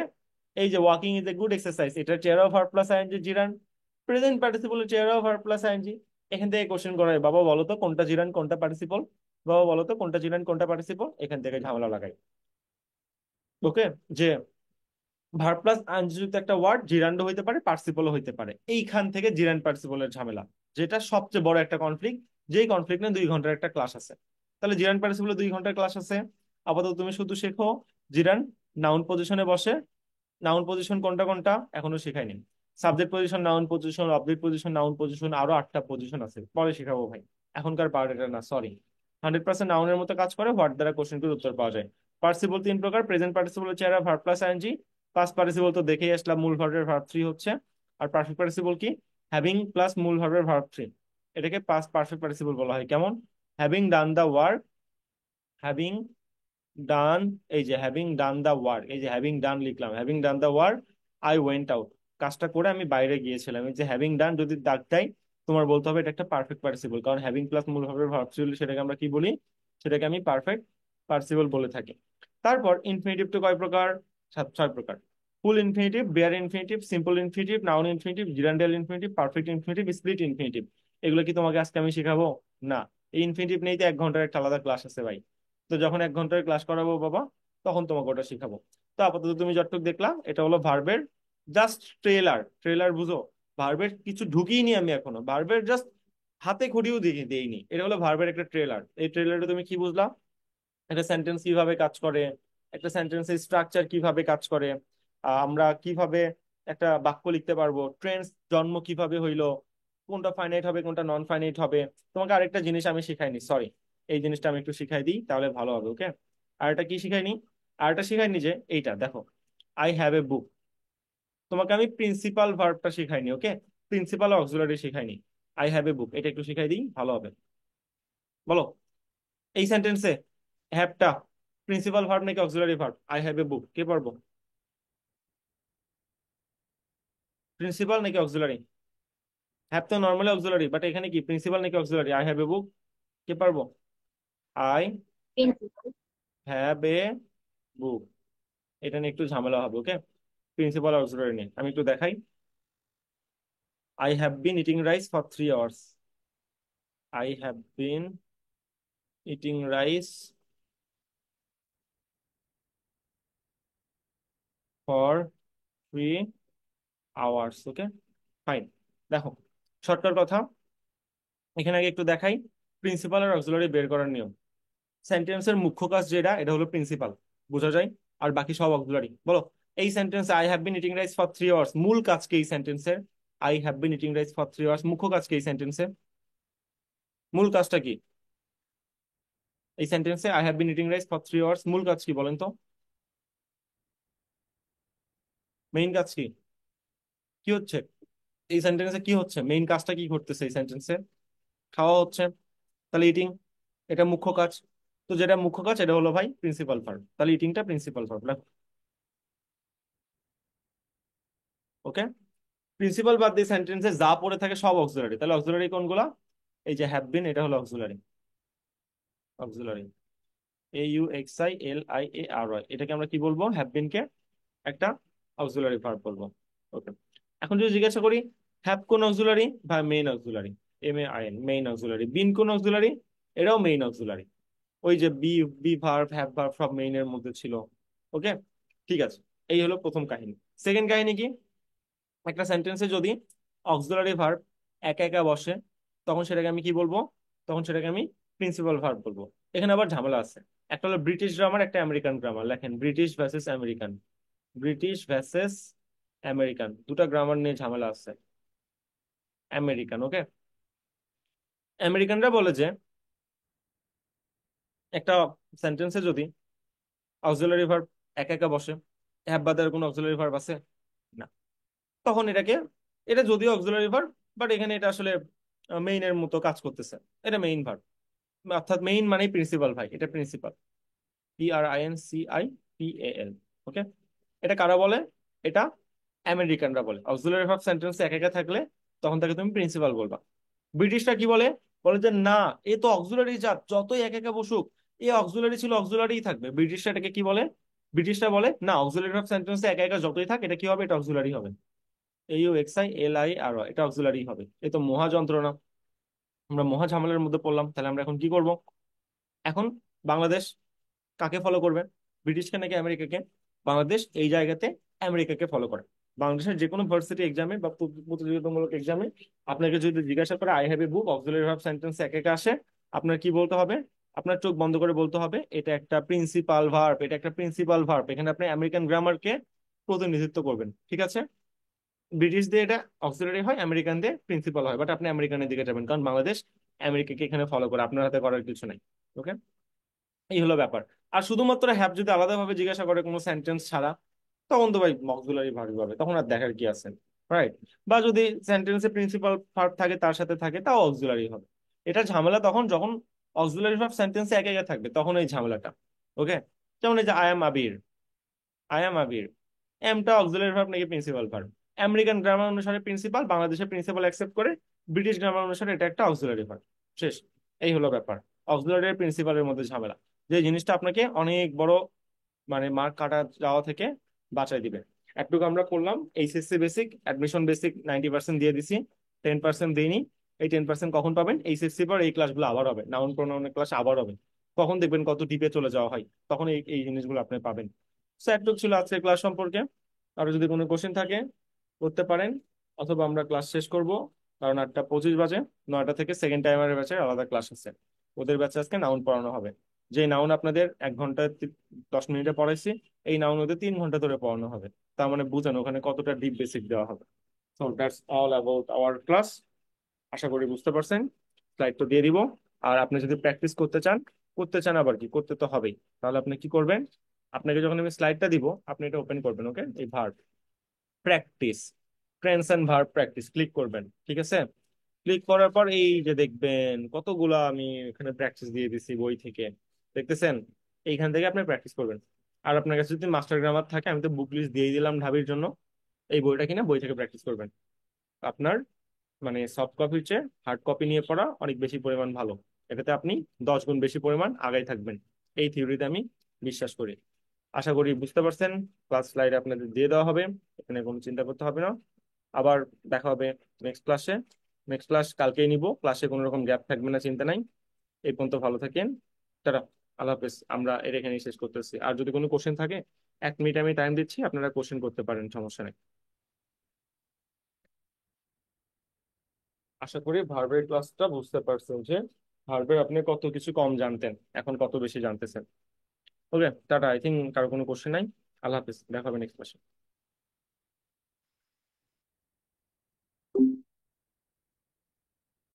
এই যে walking is a good exercise, এটার চেহারাও verb plus ING gerund, present পার্টিসিপলের চেহারাও ভার্ব প্লাস আইএনজি। এখান থেকে কোশ্চেন করে, বাবা বলো তো কোনটা জিরান কোনটা পার্টিসিপল, বাবা বলো তো কোনটা জিরান কোনটা পার্টিসিপল। এখান থেকে ঝামেলা লাগাই। ওকে, যে ভার্ব প্লাস আইনজীবিত একটা ওয়ার্ড জিরান্ডো হইতে পারে, পার্সিপলও হইতে পারে। এইখান থেকে জিরান্ড পার্সিপলের ঝামেলা, যেটা সবচেয়ে বড় একটা কনফ্লিক্ট। যেই কনফ্লিক্ট নিয়ে 2 ঘন্টার একটা ক্লাস আছে। তাহলে জিরান্ড পার্সিপলের 2 ঘন্টার ক্লাস আছে। আপাতত তুমি শুধু শেখো জিরান্ড নাউন পজিশনে বসে। নাউন পজিশন কোনটা কোনটা এখনো শেখাইনি। Subject position, noun position, object position, noun position, আরো 8টা পজিশন আছে, পরে শেখাবো ভাই। এখনকার পার্ট এটা না, সরি। 100% নাউনের মতো কাজ করে, হোয়াট দ্বারা কোশ্চেনটির উত্তর পাওয়া যায়। পার্সিপল তিন প্রকার: প্রেজেন্ট পার্টিসিপলের চেহারা verb plus ING, past participle তো দেখেই আসলাম, মূল ভার্বের ভার্ব থ্রি হচ্ছে। আর পারফেক্ট পার্টিসিপল কি? হ্যাভিং প্লাস মূল ভার্বের ভার্ব থ্রি। এটাকে পাস্ট পারফেক্ট পার্টিসিপল বলা হয়। কেমন? Having done the work, having done, এই যে হ্যাভিং ডান দা ওয়ার্ক, এই যে হ্যাভিং ডান লিখলাম, having done the work I went out, কাজটা করে আমি বাইরে গিয়েছিলাম। এই যে হ্যাভিং ডান যদি দাগ দেয়, তোমার বলতে হবে এটা একটা পারফেক্ট পার্টিসিপল, কারণ হ্যাভিং প্লাস মূল ভার্বের ভার্ব ছিল, সেটাকে আমরা কি বলি? সেটাকে আমি পারফেক্ট পার্টিসিপল বলে থাকি। তারপর ইনফিনিটিভ তো কয় প্রকার? 6 প্রকার: full infinitive, bare infinitive, simple infinitive, noun infinitive, gerundial infinitive, perfect infinitive, split infinitive. এগুলো কি তোমাকে আজকে আমি শিখাবো? না। এই ইনফিনিটিভ নিয়ে তো 1 ঘন্টার একটা আলাদা ক্লাস আছে ভাই। তো যখন 1 ঘন্টার ক্লাস করাবো বাবা, তখন তোমাকে ওটা শিখাবো। তো আপাতত তুমি যতটুকু দেখলা, এটা হলো ভার্বের জাস্ট ট্রেলার। ট্রেলার বুঝো? ভার্বের কিছু ঢুকিয়ে নি আমি এখনো, ভার্বের জাস্ট হাতে খড়িও দেখি দেইনি। এটা হলো ভার্বের একটা ট্রেলার। এই ট্রেলারে তুমি কি বুঝলা? একটা সেন্টেন্স কিভাবে কাজ করে, একটা সেন্টেন্সের স্ট্রাকচার কিভাবে কাজ করে, আমরা কিভাবে একটা বাক্য লিখতে পারবো, ট্রেন্স জন্ম কিভাবে হইলো, কোনটা ফাইনাইট হবে কোনটা নন ফাইনাইট হবে। তোমাকে আরেকটা জিনিস আমি শিখাইনি, সরি, এই জিনিসটা আমি একটু শিখাই দিই তাহলে ভালো হবে। ওকে, আর এটা কি শিখাইনি? আর এটা শিখাইনি যে এইটা দেখো, আই হ্যাভ এ বুক। তোমাকে আমি প্রিন্সিপাল ভার্বটা শিখাইনি। ওকে, প্রিন্সিপাল অক্সিলারি শিখাইনি। আই হ্যাভ এ বুক এটা একটু শিখাই দিই, ভালো হবে। বলো, এই সেন্টেন্সে হ্যাভটা প্রিন্সিপাল ভার্ব নাকি auxiliary verb? I have a book, কে পারবো? প্রিন্সিপাল নাকি অক্সিলারি? হ্যাভ তো নর্মালি অক্সিলারি, বাট এখানে কি প্রিন্সিপাল নাকি auxiliary? I have a book, কে পারবো? I principal. Have a book, এটা নিয়ে একটু ঝামেলা হবে। ওকে, প্রিন্সিপাল অক্সিলারি নিয়ে আমি একটু দেখাই। I have been eating rice for 3 hours. I have been eating rice for 3 hours. Okay, fine. দেখো, শর্টকাট কথা, এখানে আগে একটু দেখাই প্রিন্সিপাল আর অক্সিলারি বের করার নিয়ম। সেন্টেন্সের মুখ্য কাজ যেটা, এটা হলো প্রিন্সিপাল, বোঝা যায়, আর বাকি সব অক্সিলারি। বলো, এই সেন্টেন্সে I have been eating rice for 3 hours, মূল কাজ কি এই সেন্টেন্সের? I have been eating rice for 3 hours মুখ্য কাজ কি এই সেন্টেন্সে? মূল কাজটা কি এই সেন্টেন্সে? I have been eating rice for 3 hours মূল কাজ কি বলেন তো? মেইন কাজ কি? কি হচ্ছে এই সেন্টেন্সে? কি হচ্ছে মেইন কাজটা? কি করতেছে এই সেন্টেন্সে? খাওয়া হচ্ছে, তাহলে ইটিং, এটা মুখ্য কাজ। তো যেটা মুখ্য কাজ এটা হলো ভাই প্রিন্সিপাল ভার্ব, তাহলে ইটিংটা প্রিন্সিপাল ভার্ব। ওকে, প্রিন্সিপাল বাদ দিয়ে সেন্টেন্সে যা পড়ে থাকে সব অক্সিলারি, তাহলে অক্সিলারি কোনগুলা? এই যে হ্যাভ বিন, এটা হলো অক্সিলারি। অক্সিলারি, AUXILIARY, এটাকে আমরা কি বলবো? হ্যাভ বিন কে একটা অক্সিলারি ভার্ব বলবো। ওকে, এখন যদি জিজ্ঞাসা করি হ্যাভ কোন অক্সিলারি বা main auxiliary, MAIN, main auxiliary. Been কোন অক্সিলারি? এটাও মেইন অক্সিলারি। ওই যে be, be verb have verb সব মেইনের মধ্যে ছিল। ওকে, ঠিক আছে, এই হলো প্রথম কাহিনী। সেকেন্ড কাহিনী কি? একটা সেন্টেন্সে যদি অক্সিলারি ভার্ব একা একা বসে, তখন সেটাকে আমি কি বলবো? তখন সেটাকে আমি প্রিন্সিপাল ভার্ব বলবো। এখানে আবার ঝামেলা আছে, একটা হলো ব্রিটিশ গ্রামার, একটা আমেরিকান গ্রামার। লেখেন British versus American, British versus American, দুটা গ্রামার নিয়ে ঝামেলা আছে। আমেরিকান, ওকে, আমেরিকানরা বলে যে একটা সেন্টেন্সে যদি অক্সিলারি ভার্ব একা একা বসে, হ্যাভ বাদের কোনো অক্সিলারি ভার্ব আছে না, তখন এটাকে, এটা যদিও অক্সিলারি ভার্ব, বাট এখানে এটা আসলে মেইনের মতো কাজ করতেছে, এটা মেইন ভার্ব, অর্থাৎ মেইন মানে প্রিন্সিপাল ভাই, এটা প্রিন্সিপাল, PRINCIPAL। ওকে, এটা কারা বলে? এটা আমেরিকানরা বলে। অক্সিলারি ভার্ব সেন্টেন্সে একা একা থাকলে তখন তাকে তুমি প্রিন্সিপাল বলবা। ব্রিটিশরা কি বলে? বলে যে না, এ তো অক্সিলারি জাত, যতই একা একা বসুক এ অক্সিলারি ছিল, অক্সিলারিই থাকবে। ব্রিটিশরা এটাকে কি বলে? ব্রিটিশরা বলে না, অক্সিলারি ভার্ব সেন্টেন্সে একা একা যতই থাক এটা কি হবে? এটা অক্সিলারি হবে। AUXILIRY, এটা অক্সিলারি হবে। এ তো মহা যন্ত্রণা, আমরা মহা ঝামেলার মধ্যে পড়লাম। তাহলে আমরা এখন কি করব? এখন বাংলাদেশ কাকে ফলো করবে? ব্রিটিশকে নাকি আমেরিকাকে? বাংলাদেশ এই জায়গাতে আমেরিকাকে ফলো করে। বাংলাদেশের যে কোনো ভার্সিটি এক্সামে বা প্রতিযোগিতামূলক এক্সামে আপনাকে যদি জিজ্ঞাসা করে I have a book, auxiliary verb sentence এক একা আসে, আপনার কি বলতে হবে? আপনার চোখ বন্ধ করে বলতে হবে এটা একটা প্রিন্সিপাল ভার্ব, এটা একটা প্রিন্সিপাল ভার্ব। এখানে আপনি আমেরিকান গ্রামারকে প্রতিনিধিত্ব করবেন, ঠিক আছে? ব্রিটিশ দিয়ে এটা অক্সিলারি হয়, আমেরিকান দিয়ে প্রিন্সিপাল হয়, বাট আপনি আমেরিকানের দিকে যাবেন কারণ বাংলাদেশ আমেরিকাকে এখানে ফলো করে, আপনার হাতে করার কিছু নাই। ওকে, এই হলো ব্যাপার। আর শুধুমাত্র হ্যাভ যদি আলাদাভাবে জিজ্ঞাসা করে কোনো সেন্টেন্স ছাড়া, তখন তো ভাই অক্সিলারি ভার্ব হবে, তখন আর দেখার কি আছে, রাইট? বা যদি সেন্টেন্সে প্রিন্সিপাল ভার্ব থাকে তার সাথে থাকে, তাও অক্সিলারি হবে। এটা ঝামেলা তখন যখন অক্সিলারি ভার্ব সেন্টেন্সে একা একা থাকবে, তখন এই ঝামেলাটা। ওকে, যেমন এই যে I am Abir, I am Abir, এমটা অক্সিলারি ভার্ব নাকি প্রিন্সিপাল ভার্ব? আমেরিকান গ্রামার অনুসারে প্রিন্সিপাল, বাংলাদেশের প্রিন্সিপাল অ্যাকসেপ্ট করে, ব্রিটিশ গ্রামার অনুসারে এটা একটা অক্সিলারি ভার্ব। শেষ, এই হলো ব্যাপার। অক্সিলারি আর প্রিন্সিপালের মধ্যে ঝামেলা, যে জিনিসটা আপনাকে অনেক বড় মানে মার্ক কাটা যাওয়া থেকে বাঁচাই দিবে। একটুকু আমরা করলাম এইচএসসি বেসিক, অ্যাডমিশন বেসিক 90% দিয়ে দিছি, 10% দিইনি। এই 10% কখন পাবেন? এইচএসসি পর এই ক্লাসগুলো আবার হবে, নাউন প্রোনাউনের ক্লাস আবার হবে, তখন দেখবেন কত ডিপে চলে যাওয়া হয়, তখন এই এই জিনিসগুলো আপনি পাবেন। সো একটুকু ছিল আজকের ক্লাস সম্পর্কে। আরো যদি কোনো কোশ্চেন থাকে করতে পারেন, অথবা আমরা ক্লাস শেষ করব, কারণ 8:25 বাজে। 9টা থেকে সেকেন্ড টাইমারের ব্যাচে আলাদা ক্লাস আছে, ওদের ব্যাচে আজকে নাউন পড়ানো হবে। যে নাউন আপনাদের 1 ঘন্টা 10 মিনিটে পড়াইছি, এই নাউন ওদের 3 ঘন্টা ধরে পড়ানো হবে। তার মানে বুঝেন ওখানে কতটা ডিপ বেসিক দেওয়া হবে। So that's all about our class. আশা করি বুঝতে পারছেন। স্লাইড তো দিয়ে দিব। আর আপনি যদি প্র্যাকটিস করতে চান, করতে চান আবার কি, করতে তো হবেই, তাহলে আপনি কি করবেন? আপনাকে যখন আমি স্লাইডটা দিব আপনি এটা ওপেন করবেন। ওকে, এই verb practice, tense and verb practice click করবেন, ঠিক আছে? ক্লিক করার পর এই যে দেখবেন কতগুলা আমি এখানে প্র্যাকটিস দিয়ে দিছি বই থেকে, দেখতেছেন? এইখান থেকে আপনি প্র্যাকটিস করবেন। আর আপনার কাছে যদি মাস্টার গ্রামার থাকে, আমি তো বুক লিস্ট দিয়ে দিলাম ঢাবির জন্য, এই বইটা কিনা বই থেকে প্র্যাকটিস করবেন। আপনার মানে সফট কপির চেয়ে হার্ড কপি নিয়ে পড়া অনেক বেশি পরিমাণ ভালো, এটাতে আপনি 10 গুণ বেশি পরিমাণ আগাই থাকবেন, এই থিওরিতে আমি বিশ্বাস করি। আশা করি বুঝতে পারছেন। ক্লাস স্লাইড আপনাদের দিয়ে দেওয়া হবে, এখানে কোনো চিন্তা করতে হবে না। আবার দেখা হবে নেক্সট ক্লাসে। নেক্সট ক্লাস কালকেই নিব, ক্লাসে কোনো রকম গ্যাপ থাকবে না, চিন্তা নাই। এই পর্যন্ত ভালো থাকেন, তারা, আল্লাহ হাফেজ। আমরা এর এখানেই শেষ করতেছি, আর যদি কোনো কোশ্চেন থাকে 1 মিনিট আমি টাইম দিচ্ছি, আপনারা কোশ্চেন করতে পারেন, সমস্যা নেই। আশা করি ভার্বের ক্লাসটা বুঝতে পারছেন যে ভার্বের আপনি কত কিছু কম জানতেন, এখন কত বেশি জানতেছেন। ওকে, টাটা। আই থিঙ্ক কারো কোনো কোশ্চেন নাই। আল্লাহ হাফিজ, দেখা হবে নেক্সট ক্লাসে।